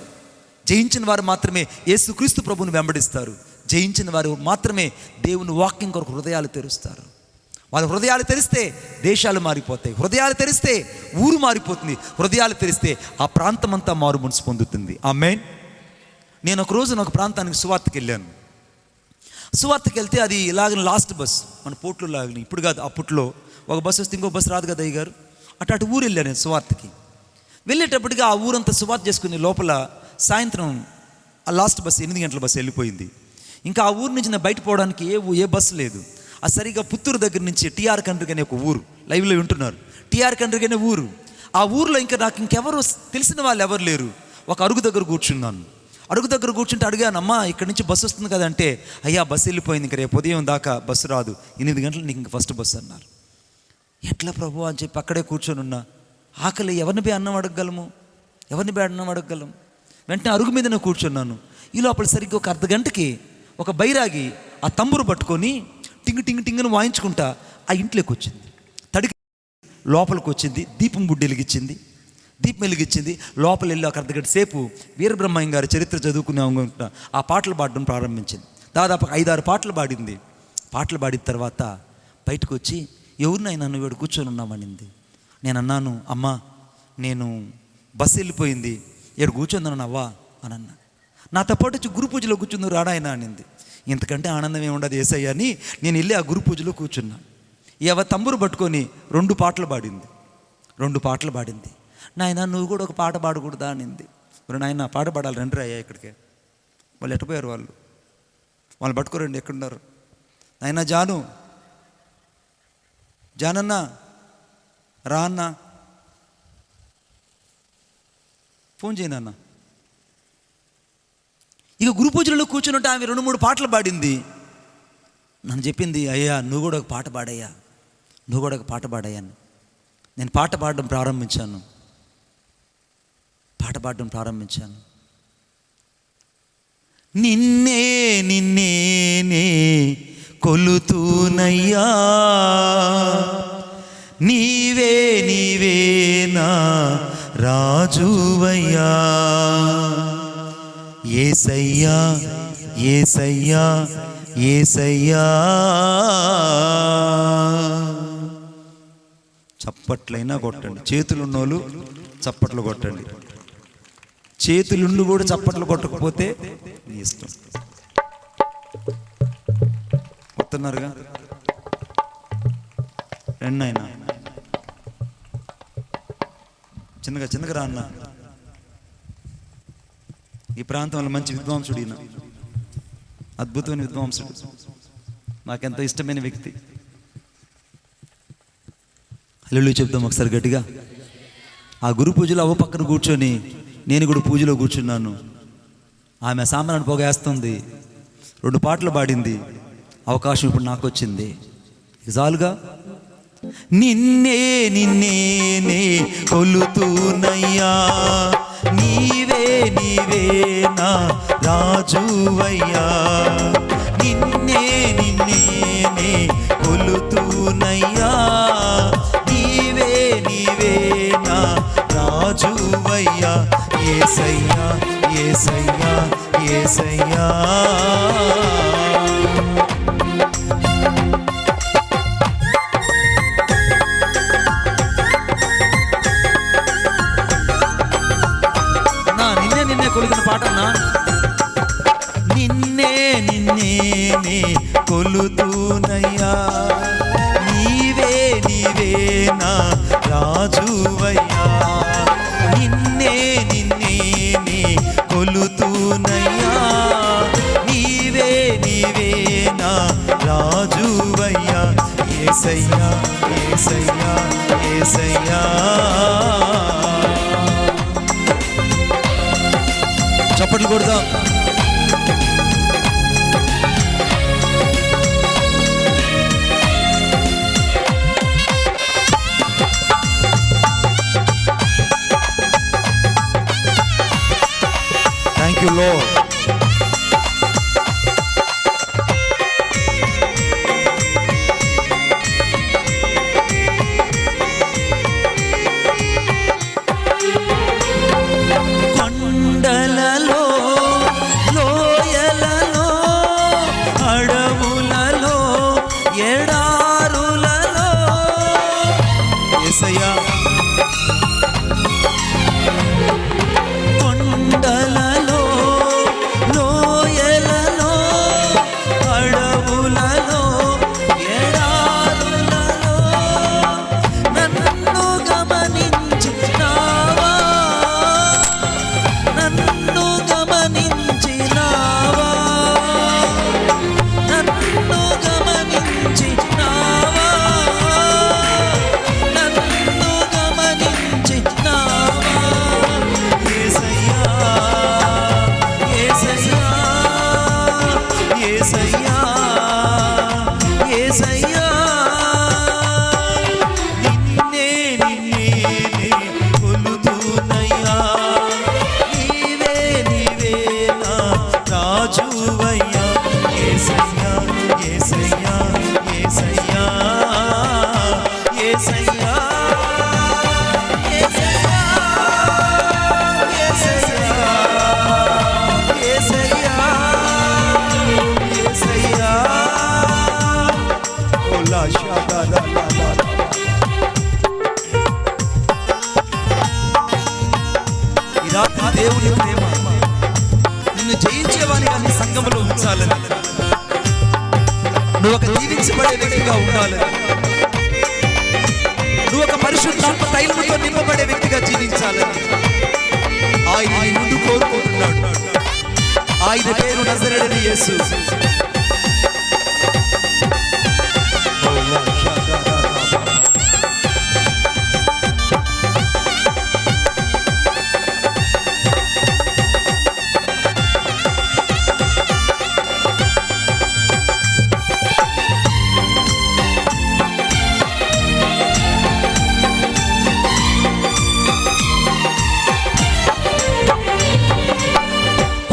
జయించిన వారు మాత్రమే యేసుక్రీస్తు ప్రభుని వెంబడిస్తారు. జయించిన వారు మాత్రమే దేవుని వాక్యం కొరకు హృదయాలు తెరుస్తారు. వాళ్ళ హృదయాలు తెరిస్తే దేశాలు మారిపోతాయి. హృదయాలు తెరిస్తే ఊరు మారిపోతుంది. హృదయాలు తెరిస్తే ఆ ప్రాంతం అంతా మారు మనసు పొందుతుంది. ఆమేన్. నేను ఒక రోజు ఒక ప్రాంతానికి సువార్తకి వెళ్ళాను. సువార్తకి వెళ్తే అది ఇలాగ లాస్ట్ బస్, మన పోర్ట్లో లాగని, ఇప్పుడు కాదు, అప్పట్లో ఒక బస్సు వస్తే ఇంకో బస్సు రాదు కదా అయ్య గారు. అటు ఊరు వెళ్ళాను నేను సువార్తకి. వెళ్ళేటప్పటికి ఆ ఊరంతా సువార్త చేసుకునే లోపల సాయంత్రం ఆ లాస్ట్ బస్సు 8 గంటల బస్సు వెళ్ళిపోయింది. ఇంకా ఆ ఊరు నుంచి నేను బయట పోవడానికి ఏ బస్సు లేదు. ఆ సరిగా పుత్తూరు దగ్గర నుంచి టీఆర్ కండ్రిగ్ అనే ఒక ఊరు, లైవ్లో వింటున్నారు, టీఆర్ కండ్రిగ్ అనే ఊరు. ఆ ఊరిలో ఇంకా నాకు ఇంకెవరు తెలిసిన వాళ్ళు ఎవరు లేరు. ఒక అరుగు దగ్గర కూర్చున్నాను. అరుగు దగ్గర కూర్చుంటే అడిగాను, అమ్మా ఇక్కడి నుంచి బస్సు వస్తుంది కదంటే, అయ్యా బస్సు వెళ్ళిపోయింది, ఇంకా రేపు ఉదయం దాకా బస్సు రాదు, 8 గంటలు నీకు ఇంక ఫస్ట్ బస్సు అన్నారు. ఎట్లా ప్రభు అని చెప్పి అక్కడే కూర్చొని ఉన్నా. ఆకలి, ఎవరిని పోయి అన్నం అడగగలము? వెంటనే అరుగు మీద నేను కూర్చున్నాను. ఈ లోపల సరిగ్గా ఒక అర్ధగంటకి ఒక బైరాగి ఆ తంబురు పట్టుకొని టింగ్ టింగ్ టింగ్ను వాయించుకుంటా ఆ ఇంట్లోకి వచ్చింది. తడికి లోపలికి వచ్చింది. దీపం బుడ్డి వెలిగించింది. లోపల వెళ్ళి ఒక అర్ధగంట సేపు వీరబ్రహ్మయ్య గారి చరిత్ర చదువుకునే ఆ పాటలు పాడడం ప్రారంభించింది. దాదాపు 5-6 పాటలు పాడింది. పాటలు పాడిన తర్వాత బయటకు వచ్చి, ఎవరినైనా నువ్వు ఇక్కడ కూర్చొని ఉన్నామనింది. నేను అన్నాను, అమ్మా నేను బస్సు వెళ్ళిపోయింది, ఇక్కడ కూర్చొందను అవ్వా అని అన్నా. నాతో పాటు వచ్చి గురు పూజలో కూర్చుంది రాడాయన అనింది. ఇంతకంటే ఆనందం ఏముండదు యేసయ్య అని నేను వెళ్ళి ఆ గురు పూజలో కూర్చున్నా. ఎవ తంబురు పట్టుకొని 2 పాటలు పాడింది. నాయన నువ్వు కూడా ఒక పాట పాడకూడదా అనింది. మరి నాయన పాట పాడాలి, రండి అయ్యా ఇక్కడికే. వాళ్ళు ఎట్టపోయారు, వాళ్ళు పట్టుకోరండి, ఎక్కడున్నారు నాయన? జానన్న రా అన్న, ఫోన్ చేయనన్న. ఇక గురు పూజలలో కూర్చున్నట్టు ఆమె 2-3 పాటలు పాడింది. నన్ను చెప్పింది, అయ్యా నువ్వు కూడా ఒక పాట పాడయ్యా అని. నేను పాట పాడడం ప్రారంభించాను. నిన్నే కొలుతూనయ్యా, నీవే నా రాజువయ్యా, యేసయ్యా. చప్పట్లైనా కొట్టండి. చేతులున్నోళ్ళు చప్పట్లు కొట్టండి. చేతులుండి కూడా చప్పట్లు కొట్టకపోతే నీ ఇష్టం. కొడుతున్నారుగా రెండైనా చిన్నగా రా అన్న. ఈ ప్రాంతంలో మంచి విద్వాంసుడు, ఈయన అద్భుతమైన విద్వాంసుడు, నాకెంతో ఇష్టమైన వ్యక్తి. హల్లెలూయా చెప్తాం ఒకసారి గట్టిగా. ఆ గురు పూజలో అవ్వ పక్కన కూర్చొని నేను కూడా పూజలో కూర్చున్నాను. ఆమె సాంబ్రాణి పొగ వేస్తుంది, 2 పాటలు పాడింది. అవకాశం ఇప్పుడు నాకు వచ్చింది. చాలుగా. నిన్నే నిన్నే కొలుతూనయ్యా, నీవే నా రాజువయ్యా. నిన్నే నిన్నే కొలుతూనయ్యా, నీవే నా రాజువయ్యా. యేసయ్యా యేసయ్యా యేసయ్యా. కొలిగిన పాట అన్నా. నిన్నే కొలుతూనయ్యా, నీవే నా రాజువయ్యా. నిన్నే కొలుతూనయ్యా, నీవే నా రాజువయ్యా. యేసయ్యా యేసయ్యా యేసయ్యా. చప్పట్లు కొడదాం. Thank you lord. కొండలలో లోయలలో అడవులలో ఎడారులలో యేసయ్యా. కొండలలో లోయలలో అడవులలో ఎడారులలో నన్ను గమనించినావా, నన్ను గమనించినావా, నన్ను గమనించినావా, నన్ను గమనించినావా. యేసయ్యా యేసయ్యా యేసయ్యా యేసయ్యా. నిన్నే కొలుతూనయ్యా, నీవే నా రాజువయ్యా. యేసయ్యా యేసయ్యా యేసయ్యా యేసయ్యా యేసయ్యా యేసయ్యా యేసయ్యా యేసయ్యా. ఓలా షాదా లా లా లా. ఈ రాత్రి దేవుని ప్రేమ నిన్ను జయించేవానిగా నీ సంఘములో ఉంచాలని, నువ్వు ఒక దీవించబడే వ్యక్తిగా ఉండాలని, నువ్వు ఒక పరిశుద్ధాత్మ తైలముతో నింపబడే వ్యక్తిగా జీవించాలని ఆయన నీ ముందు కోరుకుంటున్నాడు. ఆయన పేరు నజరేయుడైన యేసు.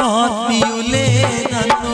ఆత్మీయులే నన్ను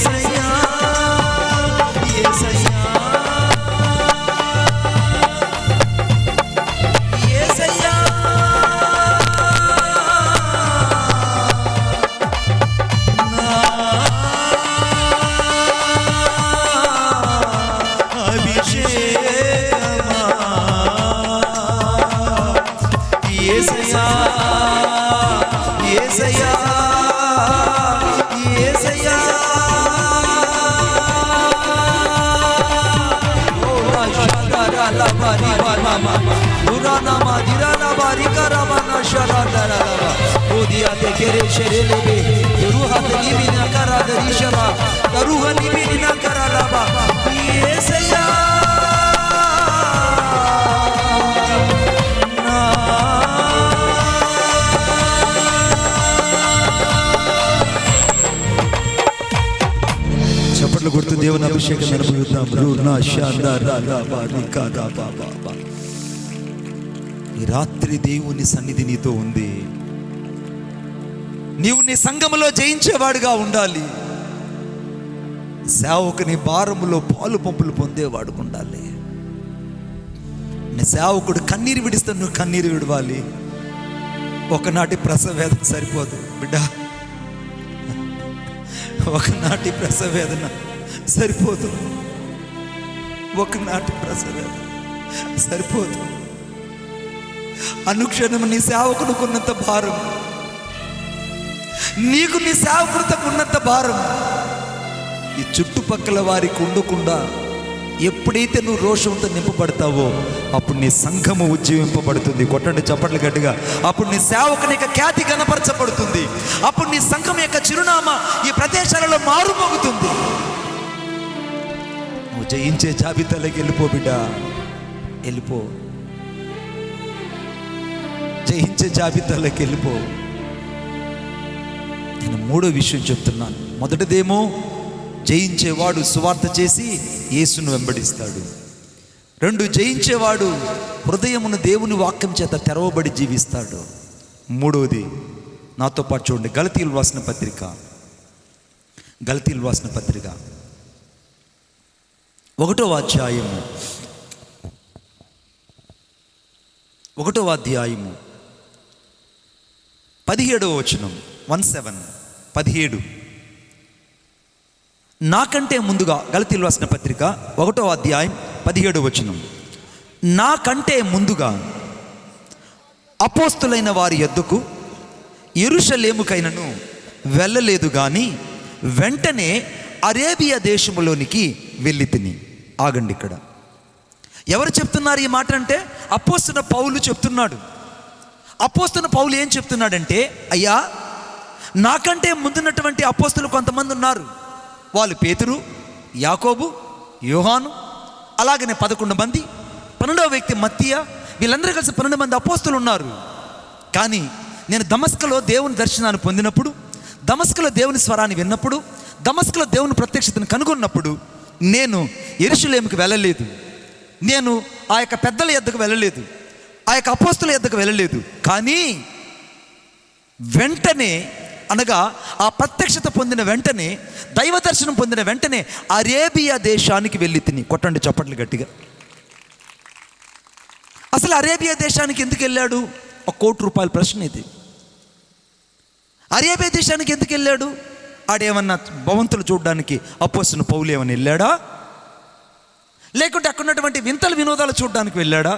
యేసయ్యా యేసయ్యా యేసయ్యా నా అభిషేకమా యేసయ్యా యేసయ్యా యేసయ్యా ఓ షాదారా లబరి మామా నురానా మాదిరానా బారి కరమనా షరాదారా ఓదియా తెకెరే షెరెలెబే రుహా తనిమినా కరాదరి షరా రుహా నిమినా కరాలబా యేసయ్యా చప్పట్లు కొడుతూ దేవుని అభిషేకం అనుభవిద్దాం. ఈ రాత్రి దేవుని సన్నిధి నీతో ఉంది. నీవు నీ సంఘములో జయించేవాడుగా ఉండాలి. సేవకుని భారములో పాలు పంపులు పొందేవాడుగా ఉండాలి. నీ సేవకుడు కన్నీరు విడిస్తే నువ్వు కన్నీరు విడవాలి. ఒకనాటి ప్రసవేదన సరిపోదు బిడ్డ, ఒకనాటి ప్రసవేదన సరిపోదు, ఒకనాటి ప్రసవేదన సరిపోదు. అనుక్షణం నీ సేవకునికున్నంత భారం, నీకు నీ సేవకుడితో ఉన్నంత భారం ఈ చుట్టుపక్కల వారికి ఉండకుండా ఎప్పుడైతే నువ్వు రోషంతో నింపబడతావో అప్పుడు నీ సంఘము ఉజ్జీవింపబడుతుంది. కొట్టండి చప్పట్లు గట్టిగా. అప్పుడు నీ సేవకుని యొక్క ఖ్యాతి గణపరచబడుతుంది. అప్పుడు నీ సంఘం యొక్క చిరునామా ఈ ప్రదేశాలలో మారుమోగుతుంది. నువ్వు జయించే జాబితాలోకి వెళ్ళిపో బిడ్డ, వెళ్ళిపో. జయించే జాబితాలోకి వెళ్ళిపో. నేను మూడో విషయం చెప్తున్నాను. మొదటిదేమో జయించేవాడు సువార్త చేసి యేసును వెంబడిస్తాడు. రెండు, జయించేవాడు హృదయమును దేవుని వాక్యం చేత తెరవబడి జీవిస్తాడు. మూడవది నాతో పాటు చూడండి, గలతీయులు రాసిన పత్రిక, గలతీయులు రాసిన పత్రిక 1వ అధ్యాయము 1వ అధ్యాయము 17వ వచనం 17 నాకంటే ముందుగా, గలతీయులు రాసిన పత్రిక 1వ అధ్యాయం 17వ వచనం, నాకంటే ముందుగా అపోస్తులైన వారి యొద్దకు యెరూషలేముకైనను వెళ్ళలేదు కానీ వెంటనే అరేబియా దేశములోనికి వెళ్ళి తిని. ఆగండి, ఇక్కడ ఎవరు చెప్తున్నారు ఈ మాట అంటే అపోస్తలుడైన పౌలు చెప్తున్నాడు. అపోస్తలుడైన పౌలు ఏం చెప్తున్నాడంటే, అయ్యా నాకంటే ముందున్నటువంటి అపోస్తలు కొంతమంది ఉన్నారు. వాళ్ళు పేతురు, యాకోబు, యోహాను, అలాగనే 11 మంది, 12వ వ్యక్తి మత్తీయ, వీళ్ళందరూ కలిసి 12 మంది అపోస్తలు ఉన్నారు. కానీ నేను దమస్కులో దేవుని దర్శనాన్ని పొందినప్పుడు, దమస్కులో దేవుని స్వరాన్ని విన్నప్పుడు, దమస్కులో దేవుని ప్రత్యక్షతను కనుగొన్నప్పుడు నేను యెరూషలేముకి వెళ్ళలేదు. నేను ఆ యొక్క పెద్దల యొద్దకు వెళ్ళలేదు, ఆ యొక్క అపోస్తల యొద్దకు వెళ్ళలేదు. కానీ వెంటనే, అనగా ఆ ప్రత్యక్షత పొందిన వెంటనే, దైవ దర్శనం పొందిన వెంటనే అరేబియా దేశానికి వెళ్ళి తిని. కొట్టండి చప్పట్లు గట్టిగా. అసలు అరేబియా దేశానికి ఎందుకు వెళ్ళాడు? ₹1 కోటి ప్రశ్న ఇది. అరేబియా దేశానికి ఎందుకు వెళ్ళాడు? ఆడేమన్నా భవంతులు చూడడానికి అపోస్తలుడైన పౌలు ఏమన్నా వెళ్ళాడా? లేకుంటే అక్కడ ఉన్నటువంటి వింతలు వినోదాలు చూడడానికి వెళ్ళాడా?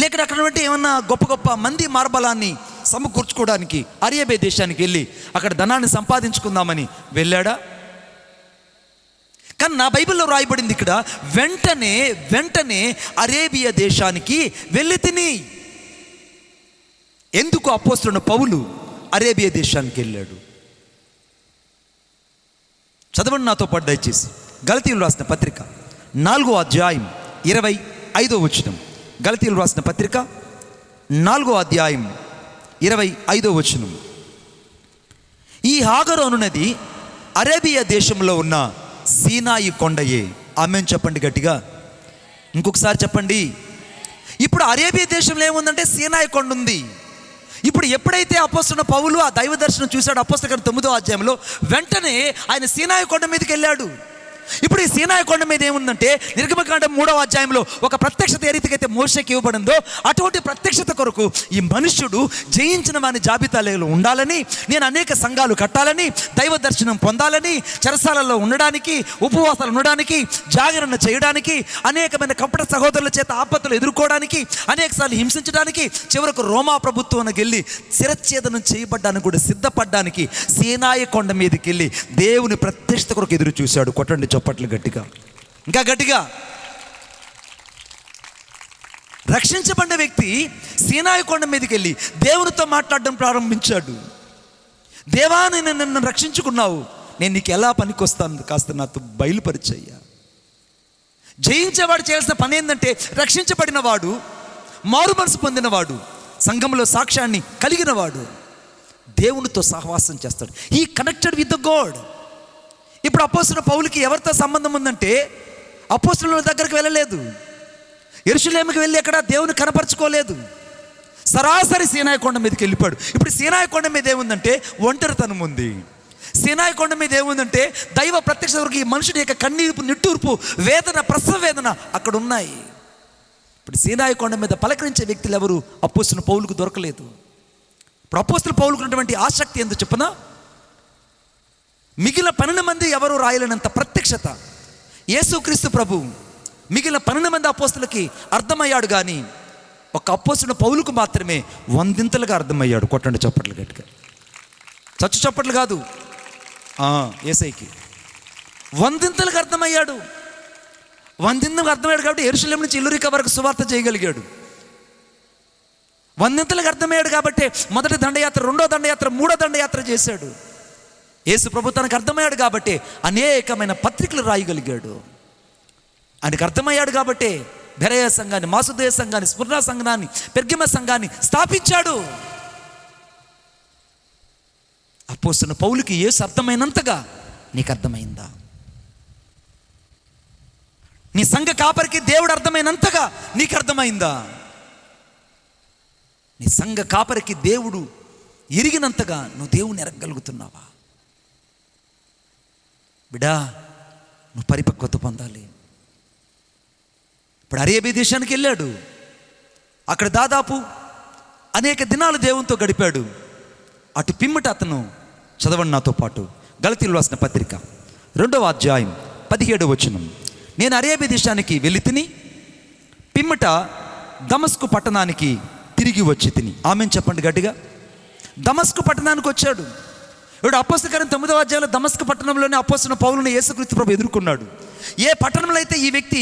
లేక అక్కడ ఏమన్నా గొప్ప గొప్ప మంది మార్బలాన్ని సమకూర్చుకోవడానికి అరేబియా దేశానికి వెళ్ళి అక్కడ ధనాన్ని సంపాదించుకుందామని వెళ్ళాడా? కానీ నా బైబిల్లో రాయబడింది ఇక్కడ, వెంటనే అరేబియా దేశానికి వెళ్ళి తిని. ఎందుకు అపోస్తలుడైన పౌలు అరేబియా దేశానికి వెళ్ళాడు? చదవండి నాతో పాటు దయచేసి. గలతీయులు రాసిన పత్రిక 4వ అధ్యాయం 25వ వచనం. గలతీయులు రాసిన పత్రిక 4వ అధ్యాయం 25వ వచనం. ఈ హాగరు అనున్నది అరేబియా దేశంలో ఉన్న సీనాయి కొండయే. ఆమేన్ చెప్పండి గట్టిగా. ఇంకొకసారి చెప్పండి. ఇప్పుడు అరేబియా దేశంలో ఏముందంటే సీనాయి కొండ ఉంది. ఇప్పుడు ఎప్పుడైతే అపోస్తలుడైన పౌలు ఆ దైవ దర్శనం చూశాడు, అపోస్తల కార్యం 9వ అధ్యాయంలో, వెంటనే ఆయన సీనాయి కొండ మీదకి వెళ్ళాడు. ఇప్పుడు ఈ సీనాయి కొండ మీద ఏముందంటే, నిర్గమకాండం 3వ అధ్యాయంలో ఒక ప్రత్యక్షత ఏ రీతికైతే మోషేకి ఇవ్వబడిందో, అటువంటి ప్రత్యక్షత కొరకు ఈ మనుష్యుడు జయించిన వాని జాబితాలో ఉండాలని, నేను అనేక సంఘాలు కట్టాలని, దైవ దర్శనం పొందాలని, చెరసాలలో ఉండడానికి, ఉపవాసాలు ఉండడానికి, జాగరణ చేయడానికి, అనేకమైన కపట సహోదరుల చేత ఆపత్తులు ఎదుర్కోవడానికి, అనేకసార్లు హింసించడానికి, చివరకు రోమా ప్రభుత్వానికి వెళ్ళి శిరచ్ఛేదనం చేయబడ్డానికి కూడా సిద్ధపడ్డానికి సీనాయి కొండ మీదకి వెళ్ళి దేవుని ప్రత్యక్షత కొరకు ఎదురు చూశాడు. కొట్టండి చప్పట్లు గట్టిగా, ఇంకా గట్టిగా. రక్షించబడిన వ్యక్తి సీనాయి కొండ మీదకి వెళ్ళి దేవునితో మాట్లాడడం ప్రారంభించాడు. దేవా, నేను నన్ను రక్షించుకున్నావు, నేను నీకు ఎలా పనికొస్తాను, కాస్త నాతో బయలుపరిచయ్యా. జయించేవాడు చేయాల్సిన పని ఏంటంటే, రక్షించబడిన వాడు, మారు మనసు పొందినవాడు, సంఘంలో సాక్ష్యాన్ని కలిగినవాడు దేవునితో సహవాసం చేస్తాడు. ఈ కనెక్టెడ్ విత్ ద గాడ్. ఇప్పుడు అపోస్తలుడైన పౌలుకి ఎవరితో సంబంధం ఉందంటే, అపోస్తలుల దగ్గరికి వెళ్ళలేదు, యెరూషలేముకి వెళ్ళి ఎక్కడ దేవుని కనపరుచుకోలేదు, సరాసరి సీనాయి కొండ మీదకి వెళ్ళిపోయాడు. ఇప్పుడు సీనాయి కొండ మీద ఏముందంటే ఒంటరితనం ఉంది. సీనాయి కొండ మీద ఏముందంటే దైవ ప్రత్యక్షత వరకు ఈ మనుషుడి యొక్క కన్నీరు, నిట్టూర్పు, వేదన, ప్రసవ వేదన అక్కడ ఉన్నాయి. ఇప్పుడు సీనాయి కొండ మీద పలకరించే వ్యక్తులు ఎవరు అపోస్తలుడైన పౌలుకు దొరకలేదు. ఇప్పుడు అపోస్తలుడైన పౌలుకు ఉన్నటువంటి ఆసక్తి ఎందుకు చెప్పనా, మిగిలిన 12 మంది ఎవరు రాయలేనంత ప్రత్యక్షత యేసుక్రీస్తు ప్రభు మిగిలిన 12 మంది అపోస్తలులకి అర్థమయ్యాడు, కానీ ఒక అపోస్తలుడైన పౌలుకు మాత్రమే 100ంతలుగా అర్థమయ్యాడు. కొట్టండి చప్పట్లు గట్టిగా, చచ్చు చప్పట్లు కాదు, యేసయ్యకి 100ంతలుగా అర్థమయ్యాడు. 100ంతలుగా అర్థమయ్యాడు కాబట్టి యెరూషలేము నుంచి ఇల్లరికా వరకు సువార్త చేయగలిగాడు. 100ంతలుగా అర్థమయ్యాడు కాబట్టి మొదటి దండయాత్ర, రెండో దండయాత్ర, మూడో దండయాత్ర చేశాడు. యేసు ప్రభు తనకు అర్థమయ్యాడు కాబట్టి అనేకమైన పత్రికలు రాయగలిగాడు. ఆయనకు అర్థమయ్యాడు కాబట్టి బెరయ సంఘాన్ని, మాసుదేయ సంఘాన్ని, స్ఫుర్ణ సంఘాన్ని, పెర్గమ సంఘాన్ని స్థాపించాడు. అపోస్తలుడైన పౌలుకి యేసు అర్థమైనంతగా నీకు అర్థమైందా? నీ సంఘ కాపరికి దేవుడు అర్థమైనంతగా నీకు అర్థమైందా? నీ సంఘ కాపరికి దేవుడు ఎరిగినంతగా నువ్వు దేవుని ఎరగగలుగుతున్నావా? బిడా, నువ్వు పరిపక్వత పొందాలి. ఇప్పుడు అరేబియా దేశానికి వెళ్ళాడు, అక్కడ దాదాపు అనేక దినాలు దేవునితో గడిపాడు. అటు పిమ్మట అతను, చదవండి నాతో పాటు, గలతీయులకు రాసిన పత్రిక 2వ అధ్యాయం 17వ వచనం, నేను అరేబియా దేశానికి వెళ్ళి తిని పిమ్మట దమస్కు పట్టణానికి తిరిగి వచ్చి తిని. ఆమెను చెప్పండి గట్టిగా. దమస్కు పట్టణానికి వచ్చాడు. ఇప్పుడు అపోస్తల కార్యం 9వ అధ్యాయంలో దమస్కు పట్టణంలోనే అపోస్తలుడైన పౌలుని యేసుక్రీస్తు ప్రభు ఎదుర్కొన్నాడు. ఏ పట్టణంలో అయితే ఈ వ్యక్తి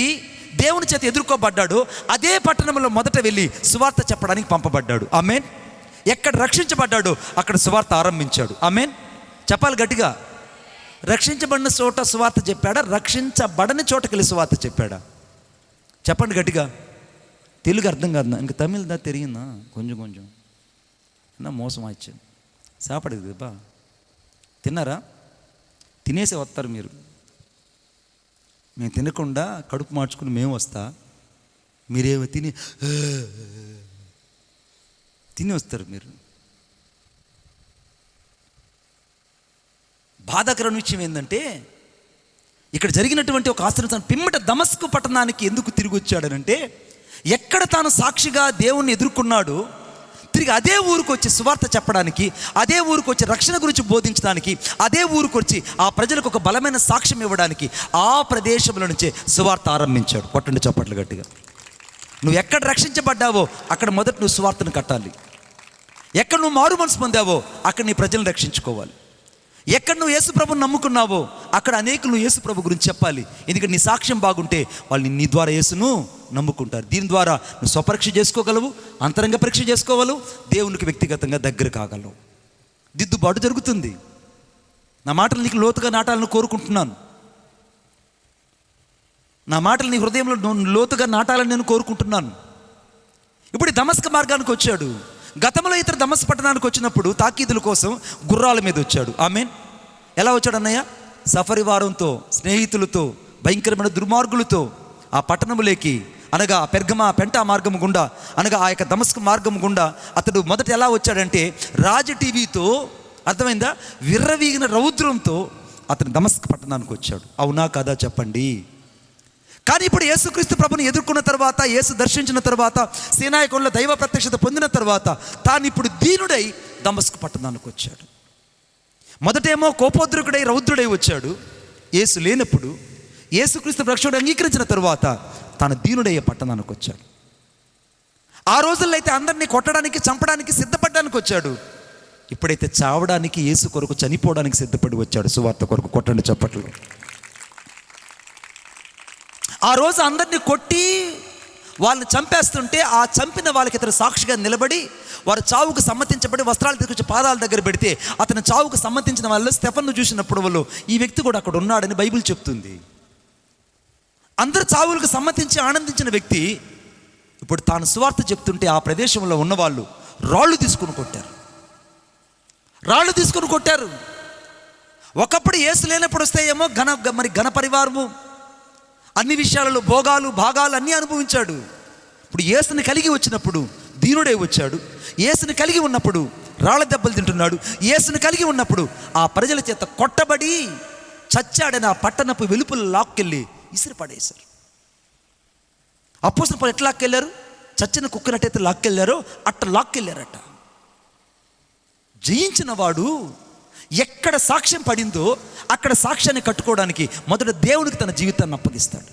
దేవుని చేత ఎదుర్కోబడ్డాడో అదే పట్టణంలో మొదట వెళ్ళి సువార్త చెప్పడానికి పంపబడ్డాడు. ఆమేన్. ఎక్కడ రక్షించబడ్డాడో అక్కడ సువార్త ఆరంభించాడు. ఆమేన్. చెప్పాలి గట్టిగా. రక్షించబడిన చోట సువార్త చెప్పాడా, రక్షించబడని చోటకి వెళ్ళి సువార్త చెప్పాడా? చెప్పండి గట్టిగా. తెలుగు అర్థం కాదు, ఇంకా తమిళదా తెలియదా కొంచెం కొంచెం నా మోసం ఆయిచ్చాను. సాపడదు బా, తిన్నారా? తినేసి వస్తారు మీరు. మేము తినకుండా కడుపు మార్చుకుని మేము వస్తా, మీరేమో తిని వస్తారు మీరు. బాధాకరమైన విషయం ఏంటంటే, ఇక్కడ జరిగినటువంటి ఒక ఆశ్చర్యం, పిమ్మట దమస్కు పట్టణానికి ఎందుకు తిరిగి వచ్చాడనంటే, ఎక్కడ తాను సాక్షిగా దేవుణ్ణి ఎదుర్కొన్నాడు, తిరిగి అదే ఊరికి వచ్చి సువార్త చెప్పడానికి, అదే ఊరికి వచ్చి రక్షణ గురించి బోధించడానికి, అదే ఊరికి వచ్చి ఆ ప్రజలకు ఒక బలమైన సాక్ష్యం ఇవ్వడానికి ఆ ప్రదేశంలో నుంచే సువార్త ఆరంభించాడు. కొట్టండి చప్పట్లు గట్టిగా. నువ్వు ఎక్కడ రక్షించబడ్డావో అక్కడ మొదట నువ్వు సువార్తను కట్టాలి. ఎక్కడ నువ్వు మారు మనసు పొందావో అక్కడ నీ ప్రజలను రక్షించుకోవాలి. ఎక్కడ నువ్వు యేసు ప్రభుని నమ్ముకున్నావో అక్కడ అనేకులు నువ్వు యేసు ప్రభు గురించి చెప్పాలి. ఎందుకంటే నీ సాక్ష్యం బాగుంటే వాళ్ళు నీ ద్వారా యేసును నమ్ముకుంటారు. దీని ద్వారా నువ్వు స్వపరీక్ష చేసుకోగలవు, అంతరంగ పరీక్ష చేసుకోగలవు, దేవునికి వ్యక్తిగతంగా దగ్గర కాగలవు. దిద్దుబాటు జరుగుతుంది. నా మాటలు నీకు లోతుగా నాటాలని కోరుకుంటున్నాను. నా మాటలు నీ హృదయంలో లోతుగా నాటాలని నేను కోరుకుంటున్నాను. ఇప్పుడు దమస్క మార్గానికి వచ్చాడు. గతంలో ఇతర దమస్క పట్టణానికి వచ్చినప్పుడు తాకీదుల కోసం గుర్రాల మీద వచ్చాడు. ఆమేన్. ఎలా వచ్చాడు అన్నయ్య? సఫరివారంతో, స్నేహితులతో, భయంకరమైన దుర్మార్గులతో ఆ పట్టణములోకి, అనగా పెంటా మార్గం గుండా, అనగా ఆ యొక్క దమస్కు మార్గం గుండా అతడు మొదట ఎలా వచ్చాడంటే టీవీతో, అర్థమైందా, విర్రవీగిన రౌద్రంతో అతను దమస్కు పట్టణానికి వచ్చాడు. అవునా కాదా చెప్పండి? కానీ ఇప్పుడు యేసుక్రీస్తు ప్రభుని ఎదుర్కొన్న తర్వాత, యేసు దర్శించిన తర్వాత, సీనాయి కొండలో దైవ ప్రత్యక్షత పొందిన తర్వాత తాను ఇప్పుడు దీనుడై దమస్కు పట్టణానికి వచ్చాడు. మొదటేమో కోపోద్రుకుడై రౌద్రుడై వచ్చాడు. యేసు లేనప్పుడు యేసుక్రీస్తు రక్షకుడు అంగీకరించిన తర్వాత తాను దీనుడయ్యే పట్టణానికి వచ్చాడు. ఆ రోజుల్లో అయితే అందరినీ కొట్టడానికి, చంపడానికి సిద్ధపడడానికి వచ్చాడు. ఇప్పుడైతే చావడానికి, యేసు కొరకు చనిపోవడానికి సిద్ధపడి వచ్చాడు. సువార్త కొరకు. కొట్టండి చప్పట్లు. ఆ రోజు అందరినీ కొట్టి వాళ్ళని చంపేస్తుంటే ఆ చంపిన వాళ్ళకి ఇతను సాక్షిగా నిలబడి వారు చావుకు సమ్మతించబడి వస్త్రాలు తీసుకొచ్చి పాదాల దగ్గర పెడితే అతను చావుకు సమ్మతించిన వాళ్ళు స్టెఫన్ను చూసినప్పుడు వాళ్ళు ఈ వ్యక్తి కూడా అక్కడ ఉన్నాడని బైబిల్ చెప్తుంది. అందరు చావులకు సమ్మతించి ఆనందించిన వ్యక్తి ఇప్పుడు తాను సువార్త చెప్తుంటే ఆ ప్రదేశంలో ఉన్నవాళ్ళు రాళ్ళు తీసుకుని కొట్టారు. ఒకప్పుడు యేసు లేనప్పుడు వస్తాయేమో ఘన పరివారము, అన్ని విషయాలలో భోగాలు భాగాలు అన్నీ అనుభవించాడు. ఇప్పుడు యేసుని కలిగి వచ్చినప్పుడు దీనుడై వచ్చాడు. యేసుని కలిగి ఉన్నప్పుడు రాళ్ళ దెబ్బలు తింటున్నాడు. యేసుని కలిగి ఉన్నప్పుడు ఆ ప్రజల చేత కొట్టబడి చచ్చాడని ఆ పట్టణపు వెలుపల లాక్కెళ్ళి ఇసిరి పడేశారు. అపోస్తలుల పనులు ఎట్లా లాక్కెళ్ళారు? చచ్చిన కుక్కనట్టయితే లాక్కెళ్ళారో అట్ట లాక్కెళ్ళారట. జయించిన వాడు ఎక్కడ సాక్ష్యం పడిందో అక్కడ సాక్ష్యాన్ని కట్టుకోవడానికి మొదట దేవునికి తన జీవితాన్ని అప్పగిస్తాడు.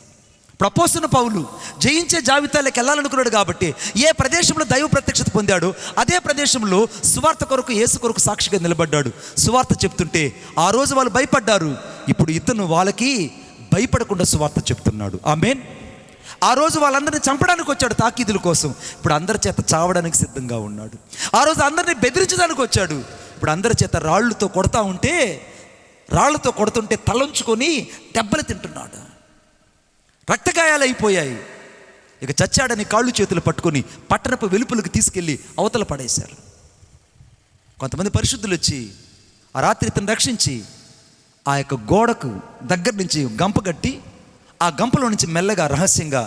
ఇప్పుడు అపోస్తలుల పౌలు జయించే జాబితాలోకి వెళ్ళాలనుకున్నాడు కాబట్టి ఏ ప్రదేశంలో దైవ ప్రత్యక్షత పొందాడో అదే ప్రదేశంలో సువార్త కొరకు, యేసు కొరకు సాక్షిగా నిలబడ్డాడు. సువార్త చెప్తుంటే ఆ రోజు వాళ్ళు భయపడ్డారు. ఇప్పుడు ఇతను వాళ్ళకి భయపడకుండా సువార్త చెప్తున్నాడు. ఆమేన్. ఆ రోజు వాళ్ళందరినీ చంపడానికి వచ్చాడు తాకీదుల కోసం. ఇప్పుడు అందరి చేత చావడానికి సిద్ధంగా ఉన్నాడు. ఆ రోజు అందరినీ బెదిరించడానికి వచ్చాడు. ఇప్పుడు అందరి చేత రాళ్లతో కొడుతుంటే తలంచుకొని దెబ్బలు తింటున్నాడు. రక్తగాయాలు అయిపోయాయి. ఇక చచ్చాడని కాళ్ళు చేతులు పట్టుకొని పట్టణపు వెలుపులకు తీసుకెళ్ళి అవతల పడేశారు. కొంతమంది పరిశుద్ధులు వచ్చి ఆ రాత్రి ఇతను రక్షించి ఆ యొక్క గోడకు దగ్గర నుంచి గంప కట్టి ఆ గంపలో నుంచి మెల్లగా రహస్యంగా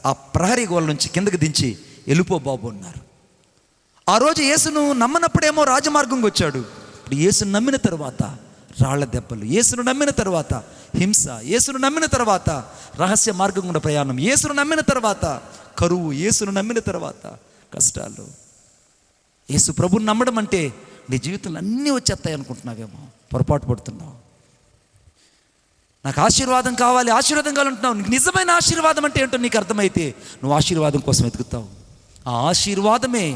ఆ ప్రహరీ గోడ నుంచి కిందకి దించి వెళ్ళిపో బాబు అన్నారు. ఆ రోజు యేసును నమ్మనప్పుడేమో రాజమార్గంగా వచ్చాడు. ఇప్పుడు యేసును నమ్మిన తర్వాత రాళ్ల దెబ్బలు, యేసును నమ్మిన తర్వాత హింస, యేసును నమ్మిన తర్వాత రహస్య మార్గం గుండా ప్రయాణం, యేసును నమ్మిన తర్వాత కరువు, యేసును నమ్మిన తర్వాత కష్టాలు. యేసు ప్రభుని నమ్మడం అంటే నీ జీవితంలో అన్నీ వచ్చేస్తాయి అనుకుంటున్నావేమో, పొరపాటు పడుతున్నావు. నాకు ఆశీర్వాదం కావాలంటున్నావు. నీకు నిజమైన ఆశీర్వాదం అంటే ఏంటో నీకు అర్థమైతే నువ్వు ఆశీర్వాదం కోసం వెతుకుతావు. ఆ ఆశీర్వాదమే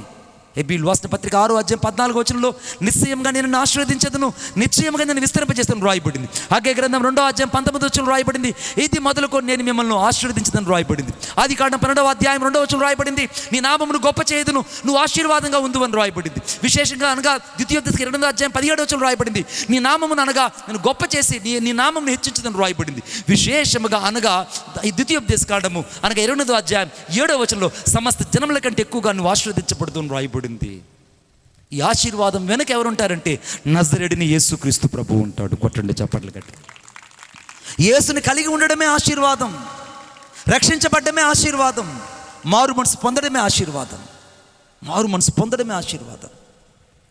హెబ్రీయులకు రాసిన పత్రిక 6:14 నిశ్చయంగా నేను ఆశీర్వదించదును, నిశ్చయంగా నేను విస్తరింపజేస్తాను రాయబడింది. హగ్గై గ్రంథం 2:19 రాయబడింది. ఇది మొదలుకొని నేను మిమ్మల్ని ఆశీర్వదించదని రాయబడింది. ఆదికాండం 12:2 రాయబడింది. నీ నామమును గొప్ప చేయదును, నువ్వు ఆశీర్వాదంగా ఉండు అని రాయబడింది. విశేషంగా అనగా ద్వితీయోపదేశ 2:17 రాయబడింది. నీ నామమును అనగా నేను గొప్ప చేసి నీ నామమును హెచ్చించదని రాయబడింది. విశేషముగా అనగా ఈ ద్వితీయోపదేశ కాండము అనగా 2:7 సమస్త జనముల కంటే ఎక్కువగా నువ్వు ఆశీర్వదించబడుతుంది రాయబడింది. ఈ ఆశీర్వాదం వెనక ఎవరుంటారంటే నజరేయుడైన యేసుక్రీస్తు ప్రభువు ఉంటాడు. కొట్టండి చప్పట్లు గట్టి. యేసుని కలిగి ఉండడమే ఆశీర్వాదం, రక్షించబడ్డమే ఆశీర్వాదం, మారు మనసు పొందడమే ఆశీర్వాదం.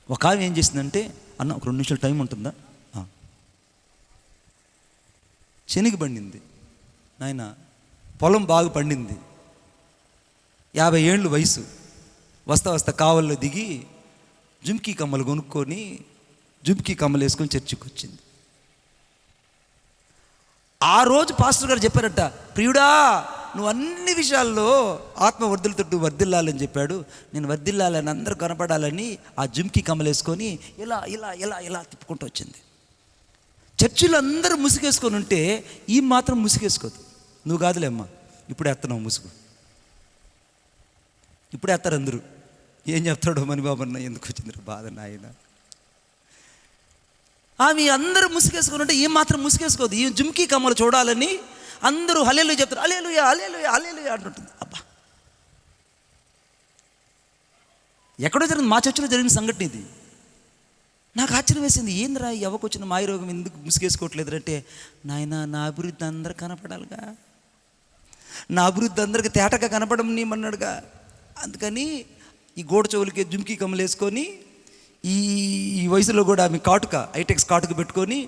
ఒక ఆమె ఏం చేసిందంటే, అన్న ఒక 2 నిమిషాలు టైం ఉంటుందా? శనగ పండింది నాయన, పొలం బాగా పండింది, 50 ఏళ్ళు వయసు. వస్తా కావల్లో దిగి జుమ్కీ కమ్మలు కొనుక్కొని జుమ్కీ కమ్మలు వేసుకొని చర్చికి వచ్చింది. ఆ రోజు పాస్టర్ గారు చెప్పారట, ప్రియుడా నువ్వు అన్ని విషయాల్లో ఆత్మ వర్ధిల్లుతూ వర్ధిల్లాలని చెప్పాడు. నేను వర్ధిల్లాలని, అందరూ కనపడాలని ఆ జుమ్కీ కమ్మలు వేసుకొని ఇలా ఇలా ఇలా ఇలా తిప్పుకుంటూ వచ్చింది. చర్చిలో అందరూ ముసుగేసుకొని ఉంటే ఈ మాత్రం ముసుగేసుకోదు. నువ్వు కాదులే అమ్మా, ఇప్పుడు ఎత్తనావు ముసుగు, ఇప్పుడే ఎత్తారు అందరూ. ఏం చెప్తాడో మని బాబు అన్న, ఎందుకు వచ్చింది బాధ నాయన. ఆమె అందరూ ముసుగేసుకుని ఉంటే ఈ మాత్రం ముసుగేసుకోదు. ఈ జుమ్కీ కమ్మలు చూడాలని అందరూ హల్లెలూయా చెప్తారు, హల్లెలూయా హల్లెలూయా హల్లెలూయా అంటుంటుంది. అబ్బా, ఎక్కడో జరిగింది, మా చర్చిలో జరిగిన సంఘటన ఇది. నాకు ఆశ్చర్యం వేసింది, ఏందిరా ఎవరికి వచ్చిన మాయరోగం ఎందుకు ముసుగేసుకోవట్లేదు అంటే, నాయన నా అభివృద్ధి అందరూ కనపడాలిగా, నా అభివృద్ధి అందరికీ తేటగా కనపడమన్నాడుగా. అందుకని ఈ గోడ చెవులకి జుమ్కీ కమ్మలు వేసుకొని ఈ వయసులో కూడా ఆమె కాటుక ఐటెక్స్ కాటుక పెట్టుకొని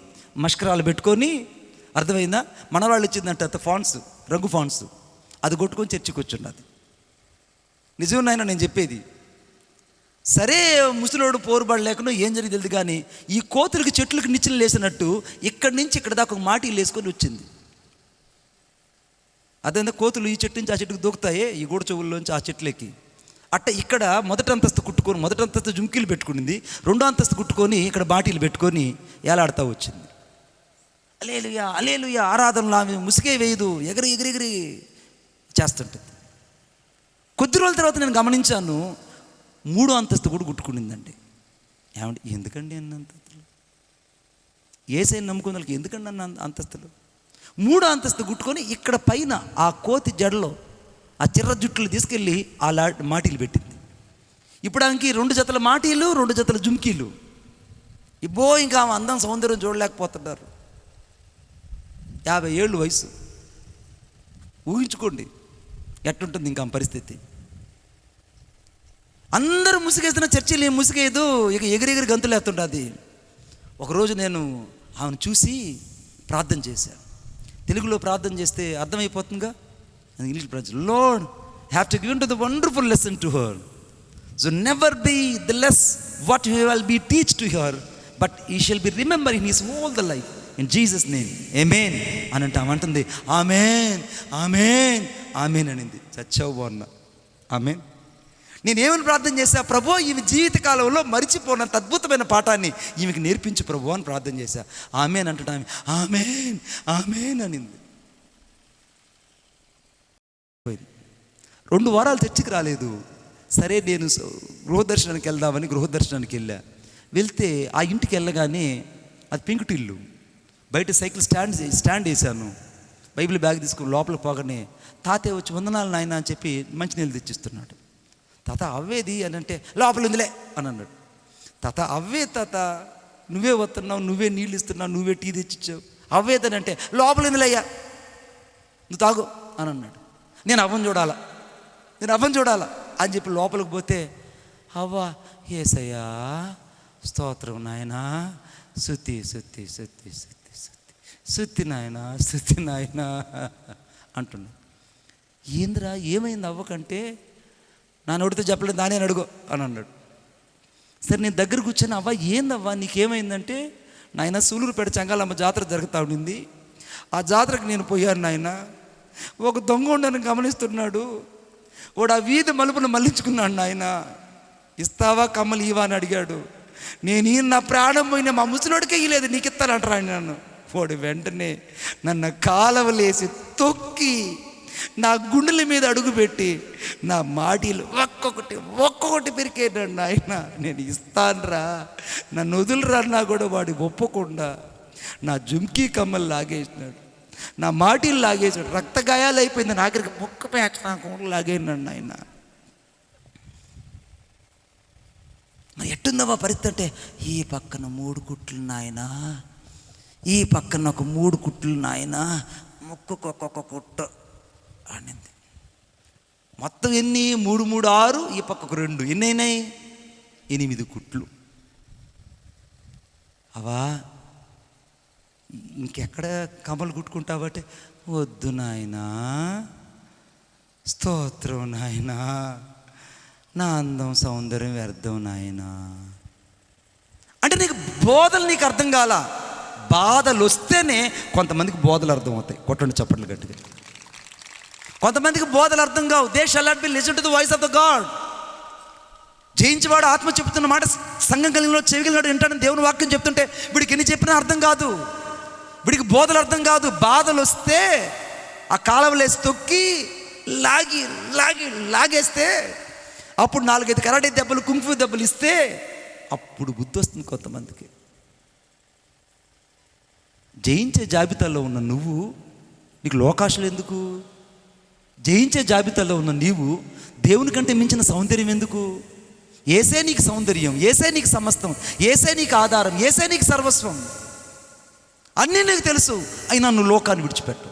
మష్కరాలు పెట్టుకొని, అర్థమైందా, మనవాళ్ళు ఇచ్చిందంట ఫాన్స్, రంగు ఫాన్స్, అది కొట్టుకొని చర్చికి వచ్చున్నది. నిజం నాయన నేను చెప్పేది. సరే ముసలోడు పోరుబాడు లేకుండా ఏం జరిగి తెలియదు, కానీ ఈ కోతులకి చెట్లకు నిచ్చెలు లేసినట్టు ఇక్కడి నుంచి ఇక్కడ దాకా ఒక మాటీలు వేసుకొని వచ్చింది. అదేందా కోతులు ఈ చెట్టు నుంచి ఆ చెట్టుకు దూకుతాయే, ఈ గూడ చెవుల్లోంచి ఆ చెట్లకి. అట్ట ఇక్కడ మొదటి అంతస్తు కుట్టుకొని, మొదటి అంతస్తు జుంకీలు పెట్టుకునింది, రెండో అంతస్తు కుట్టుకొని ఇక్కడ బాటీలు పెట్టుకొని ఏలాడుతూ వచ్చింది. అలేలుయా అలేలుయా ఆరాధనలు ఆమె ముసుగే వేయదు, ఎగిరి ఎగిరి ఎగిరి చేస్తుంటుంది. కొద్ది రోజుల తర్వాత నేను గమనించాను, మూడో అంతస్తు కూడా కుట్టుకునిందండి. ఏమంటే ఎందుకండి అన్న అంతస్తులు? ఏసైని నమ్ముకున్న వాళ్ళకి ఎందుకండి అన్న అంతస్తులు? మూడో అంతస్తు కుట్టుకొని ఇక్కడ పైన ఆ కోతి జడలో ఆ చిర్ర జుట్టులు తీసుకెళ్ళి ఆ మాటీలు పెట్టింది. ఇప్పుడు ఆమెకి 2 జతల మాటీలు, 2 జతల జుమ్కీలు. ఇబ్బో ఇంకా ఆమె అందం సౌందర్యం చూడలేకపోతున్నారు. 50 ఏళ్ళు వయసు. ఊహించుకోండి ఎట్టుంటుంది ఇంకా పరిస్థితి. అందరూ ముసుగేస్తున్న చర్చిలు ఏం ముసుగేదు, ఇక ఎగిరెగిరి గంతులు వేస్తుంటుంది. ఒకరోజు నేను ఆమెను చూసి ప్రార్థన చేశాను. తెలుగులో ప్రార్థన చేస్తే అర్థమైపోతుందిగా. ఇంగ్లీష్ ప్రార్థన, lord have to given to the wonderful lesson to her, so never be the less what you will be teach to her, but he shall be remember in his all the life in Jesus name amen అని అంటే ఆమంటుంది ఆమేన్ ఆమేన్ ఆమేన్ అనింది. చచ్చావు బాగున్నా ఆమేన్. నేనేమని ప్రార్థన చేశా, ప్రభు ఈమె జీవితకాలంలో మరిచిపోయినంత అద్భుతమైన పాఠాన్ని ఈమెకి నేర్పించు ప్రభు అని ప్రార్థన చేశా. ఆమేన్ అంటున్నా, ఆమేన్ ఆమేన్ అనింది. 2 వారాలు చర్చికి రాలేదు. సరే నేను గృహదర్శనానికి వెళ్దామని గృహదర్శనానికి వెళ్తే ఆ ఇంటికి వెళ్ళగానే అది పెంకుటిల్లు, బయట సైకిల్ స్టాండ్ వేసాను, బైబిల్ బ్యాగ్ తీసుకుని లోపలికి పోగానే తాతయ్య వచ్చి వందనాలు నాయన అని చెప్పి మంచినీళ్ళు తెచ్చిస్తున్నాడు. తాత అవ్వేది అని అంటే లోపల ఉందిలే అని అన్నాడు. తాత అవ్వే తాత, నువ్వే వస్తున్నావు, నువ్వే నీళ్ళు ఇస్తున్నావు, నువ్వే టీ తెచ్చిచ్చావు, అవ్వేదని అంటే లోపల ఉందిలేయ్యా నువ్వు తాగు అని అన్నాడు. నేను అవ్వను చూడాలా అని చెప్పి లోపలికి పోతే, అవ్వ యేసయ్యా స్తోత్రం నాయనా, శుద్ధి శుద్ధి శుద్ధి శుద్ధి శుద్ధి శుద్ధి నాయనా శుద్ధి నాయనా అంటున్నా. ఏందిరా ఏమైంది అవ్వకంటే, నా నోటితో చెప్పలేదు నానే అడుగు అని అన్నాడు. సరే నేను దగ్గర కూర్చొని, అవ్వ ఏందవ్వ నీకేమైందంటే, నాయన సూలూరుపేట చెంగాలమ్మ జాతర జరుగుతూ ఉండింది, ఆ జాతరకు నేను పోయాను నాయన, ఒక దొంగ ఉండని గమనిస్తున్నాడు, వాడు ఆ వీధి మలుపును మళ్ళించుకున్నాడు నాయన, ఇస్తావా కమ్మలు ఇవా అని అడిగాడు. నేను నా ప్రాణం పోయిన మా ముసలోడికే ఇయ్యలేదు, నీకు ఇస్తానంటారా నన్ను. వాడు వెంటనే నన్ను కాలవలేసి తొక్కి నా గుండెల మీద అడుగుపెట్టి నా మాటీలు ఒక్కొక్కటి పెరికేనాడు నాయన. నేను ఇస్తానురా, నన్ను వదులురన్నా కూడా వాడు ఒప్పకుండా నా జుమ్కీ కమ్మలు లాగేసినాడు, నా మాటీలు లాగేసాడు, రక్త గాయాలు అయిపోయింది, నాగరికి మొక్క పేట లాగేనాడు నాయన. మరి ఎట్టుందమ్మా పరిస్థితి అంటే, ఈ పక్కన 3 కుట్లు నాయన, ఈ పక్కన ఒక 3 కుట్లు నాయన, ముక్కుకు ఒక్కొక్క కుట్టు అనింది. మొత్తం ఎన్ని? 3 3 6, ఈ పక్కకు 2, ఎన్ని అయినాయి? 8 కుట్లు. అవా ఇంకెక్కడ కమ్మలు కుట్టుకుంటావంటే, వద్దు నాయనా, స్తోత్రం నాయనా, నా అందం సౌందర్యం వ్యర్థం నాయనా అంటే నీకు బోధలు నీకు అర్థం కాల. బాధలు వస్తేనే కొంతమందికి బోధలు అర్థం అవుతాయి. కొట్టండి చప్పట్లు గట్టిగా. కొంతమందికి బోధలు అర్థం కావు. They shall not be listen to the voice of the god. జయించేవాడు ఆత్మ చెప్తున్న మాట సంఘం కలిగిన చెవిగలిగినాడు వింటాడని దేవుని వాక్యం చెప్తుంటే వీడికి ఎన్ని చెప్పినా అర్థం కాదు, వీడికి బోధలు అర్థం కాదు. బాధలు వస్తే ఆ కాలవలేసి తొక్కి లాగి లాగి లాగేస్తే, అప్పుడు 4-5 కరాటే దెబ్బలు, కుంఫు దెబ్బలు ఇస్తే అప్పుడు బుద్ధి వస్తుంది కొంతమందికి. జయించే జాబితాలో ఉన్న నువ్వు, నీకు లోకాశలు ఎందుకు? జయించే జాబితాలో ఉన్న నీవు దేవుని కంటే మించిన సౌందర్యం ఎందుకు? ఏసే నీకు సౌందర్యం, ఏసే నీకు సమస్తం, ఏసే నీకు ఆధారం, ఏసే నీకు సర్వస్వం. అన్నీ నీకు తెలుసు, అయినా నువ్వు లోకాన్ని విడిచిపెట్టు.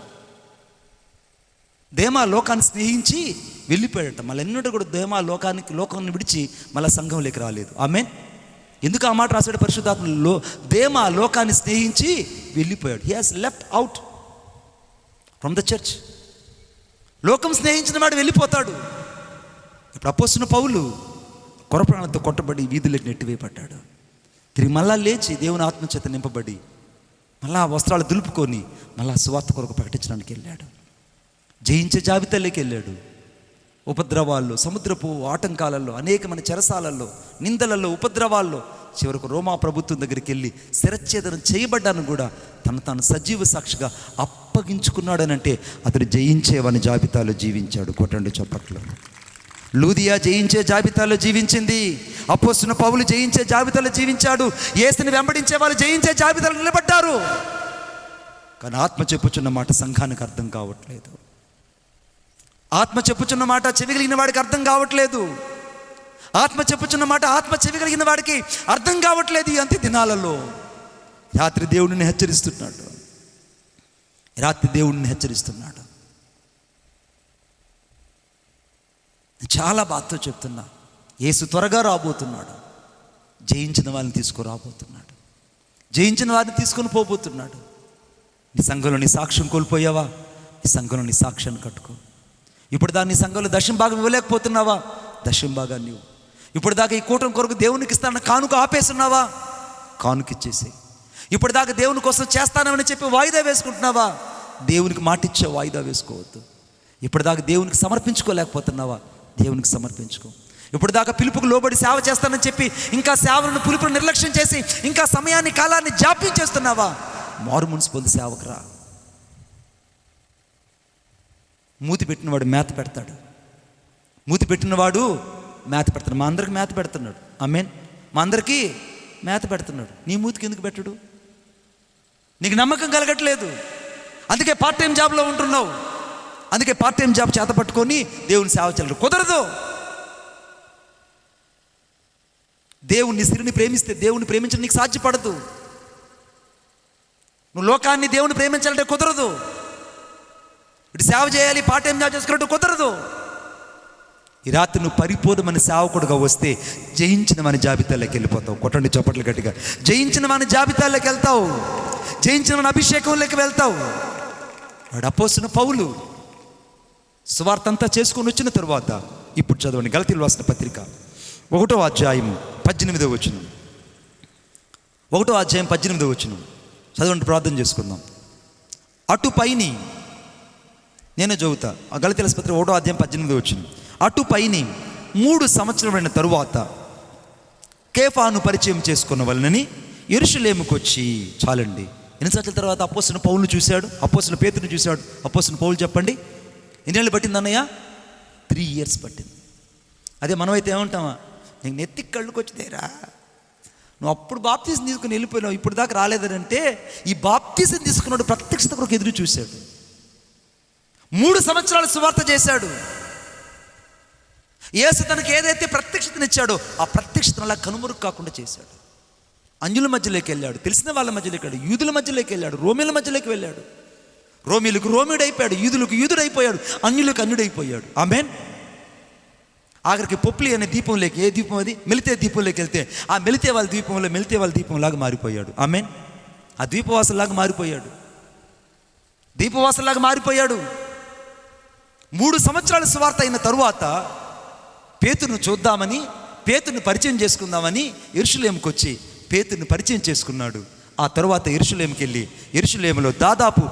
దేమా లోకాన్ని స్నేహించి వెళ్ళిపోయాడట. మళ్ళీ ఎన్నడూ కూడా దేమా లోకాన్ని విడిచి మళ్ళీ సంఘంలోకి రాలేదు. ఆమేన్. ఎందుకు ఆ మాట రాశాడు పరిశుద్ధాత్మలో? దేమా లోకాన్ని స్నేహించి వెళ్ళిపోయాడు. He has left out from the church. లోకం స్నేహించిన వాడు వెళ్ళిపోతాడు. ఇప్పుడు అపోస్తలుడైన పౌలు కొరప్రాణంతో కొట్టబడి వీధులకు నెట్టివేయబడ్డాడు. తిరిగి మళ్ళా లేచి దేవుని ఆత్మచేత నింపబడి మళ్ళా వస్త్రాలు దులుపుకొని మళ్ళా సువార్త కొరకు ప్రకటించడానికి వెళ్ళాడు. జయించే జాబితాలోకి వెళ్ళాడు. ఉపద్రవాల్లో, సముద్రపు ఆటంకాలలో, అనేకమైన చెరసాలల్లో, నిందలలో, ఉపద్రవాల్లో చివరకు రోమా ప్రభుత్వం దగ్గరికి వెళ్ళి శిరచ్ఛేదనం చేయబడ్డాను కూడా తాను సజీవ సాక్షిగా అప్పగించుకున్నాడనంటే అతడు జయించేవాని జాబితాలో జీవించాడు. కొట్టండి చప్పట్లు. లూదియా జయించే జాబితాలో జీవించింది. అపోస్తలుడైన పౌలు జయించే జాబితాలో జీవించాడు. యేసుని వెంబడించే వాళ్ళు జయించే జాబితాలో నిలబడ్డారు. కానీ ఆత్మ చెప్పుచున్న మాట సంఘానికి అర్థం కావట్లేదు. ఆత్మ చెప్పుచున్న మాట చెవిగలిగిన వాడికి అర్థం కావట్లేదు. ఆత్మ చెప్పుచున్న మాట ఆత్మ చెవిగలిగిన వాడికి అర్థం కావట్లేదు. ఈ అంత్య దినాలలో రాత్రి దేవుడిని హెచ్చరిస్తున్నాడు. చాలా బాధతో చెప్తున్నా, యేసు త్వరగా రాబోతున్నాడు. జయించిన వారిని తీసుకురాబోతున్నాడు. జయించిన వారిని తీసుకొని పోబోతున్నాడు. నీ సంఘంలో నీ సాక్ష్యం కోల్పోయావా? నీ సంఘంలో నీ సాక్ష్యాన్ని కట్టుకో. ఇప్పుడు దాకా నీ సంఘంలో దశమ భాగం ఇవ్వలేకపోతున్నావా? దశమ భాగాన్ని ఇవ్వు. ఇప్పుడు దాకా ఈ కూటమి కొరకు దేవునికి ఇస్తానన్న కానుక ఆపేస్తున్నావా? కానుక ఇచ్చేసి. ఇప్పుడు దాకా దేవుని కోసం చేస్తానని చెప్పి వాయిదా వేసుకుంటున్నావా? దేవునికి మాటిచ్చే వాయిదా వేసుకోవద్దు. ఇప్పుడు దాకా దేవునికి సమర్పించుకోలేకపోతున్నావా? దేవునికి సమర్పించుకో. ఇప్పుడు దాకా పిలుపుకు లోబడి సేవ చేస్తానని చెప్పి ఇంకా సేవలను పిలుపును నిర్లక్ష్యం చేసి ఇంకా సమయాన్ని కాలాన్ని జాప్యం చేస్తున్నావా? మారు మనసు పొంది సేవకు రా. మూతి పెట్టినవాడు మేత పెడతాడు. మూతి పెట్టినవాడు మేత పెడతాడు. మా అందరికి మేత పెడుతున్నాడు. ఆమేన్. మా అందరికీ మేత పెడుతున్నాడు. నీ మూతికి ఎందుకు పెట్టడు? నీకు నమ్మకం కలగట్లేదు. అందుకే పార్ట్ టైం జాబ్లో ఉంటున్నావు. అందుకే పార్ట్ టైం జాబ్ చేత పట్టుకొని దేవుని సేవ చేయలేరు. కుదరదు. దేవుని స్త్రీని ప్రేమిస్తే దేవుని ప్రేమించడం నీకు సాధ్యపడదు. నువ్వు లోకాన్ని దేవుని ప్రేమించాలంటే కుదరదు. ఇటు సేవ చేయాలి, పార్ట్ టైం జాబ్ చేసుకున్నట్టు కుదరదు. ఈ రాత్రి నువ్వు పరిపూర్ణమైన సేవకుడుగా వస్తే జయించిన వాని జాబితాలోకి వెళ్ళిపోతావు. కొట్టండి చప్పట్లు గట్టిగా. జయించిన వాని జాబితాలోకి వెళ్తావు. జయించిన వాని అభిషేకంలోకి వెళ్తావు. వాడు అపోస్తలుడైన పౌలు సువార్త అంతా చేసుకొని వచ్చిన తరువాత ఇప్పుడు చదవండి గలతీయులకు రాసిన పత్రిక 1వ అధ్యాయం 18వ వచనం. 1వ అధ్యాయం 18వ వచనం చదవండి. ప్రార్థన చేసుకుందాం. అటు పైని నేనే చదువుతా. ఆ గలతీయుల పత్రిక 1వ అధ్యాయం 18వ వచనం. అటు పైని 3 సంవత్సరమైన తరువాత కేఫాను పరిచయం చేసుకున్న వాళ్ళని యెరూషలేముకు వచ్చి. చాలండి. ఎన్ని సంవత్సరాల తర్వాత అపోస్తలుడైన పౌలును చూశాడు? అపోస్తలుడైన పేతురును చూశాడు. అపోస్తలుడైన పౌలు చెప్పండి ఎన్నేళ్ళు పట్టింది అన్నయ్య? 3 years పట్టింది. అదే మనమైతే ఏమంటామా? నీకు నెత్తికి కళ్ళుకి వచ్చిదేరా, నువ్వు అప్పుడు బాప్తీసం తీసుకుని వెళ్ళిపోయినావు, ఇప్పుడు దాకా రాలేదంటే ఈ బాప్తీసం తీసుకున్నాడు ప్రత్యక్షత కొరకు ఎదురు చూశాడు. 3 సంవత్సరాలు సువార్త చేశాడు. యేసు తనకి ఏదైతే ప్రత్యక్షతనిచ్చాడో ఆ ప్రత్యక్షతను అలా కనుమరుగు కాకుండా చేశాడు. అన్యుల మధ్యలోకి వెళ్ళాడు, తెలిసిన వాళ్ళ మధ్యలోకి వెళ్ళాడు, యూదుల మధ్యలోకి వెళ్ళాడు, రోమిల మధ్యలోకి వెళ్ళాడు. రోమిలకు రోమిడు అయిపోయాడు, యూదులకు యూదుడు అయిపోయాడు, అన్యులకు అన్యుడైపోయాడు. ఆమేన్. ఆఖరికి పొప్లి అనే దీపంలోకి, ఏ దీపం అది? మెలితే దీపంలోకి వెళ్తే ఆ మెలితే వాళ్ళ దీపంలో మెలితే వాళ్ళ దీపంలాగా మారిపోయాడు. ఆమేన్. ఆ దీపవాసంలాగా మారిపోయాడు. దీపవాసంలాగా మారిపోయాడు. 3 సంవత్సరాల సువార్త అయిన తరువాత పేతురును చూద్దామని, పేతురుని పరిచయం చేసుకుందామని యెరూషలేముకు వచ్చి పేతురుని పరిచయం చేసుకున్నాడు. ఆ తర్వాత యెరూషలేముకి వెళ్ళి యెరూషలేములో దాదాపు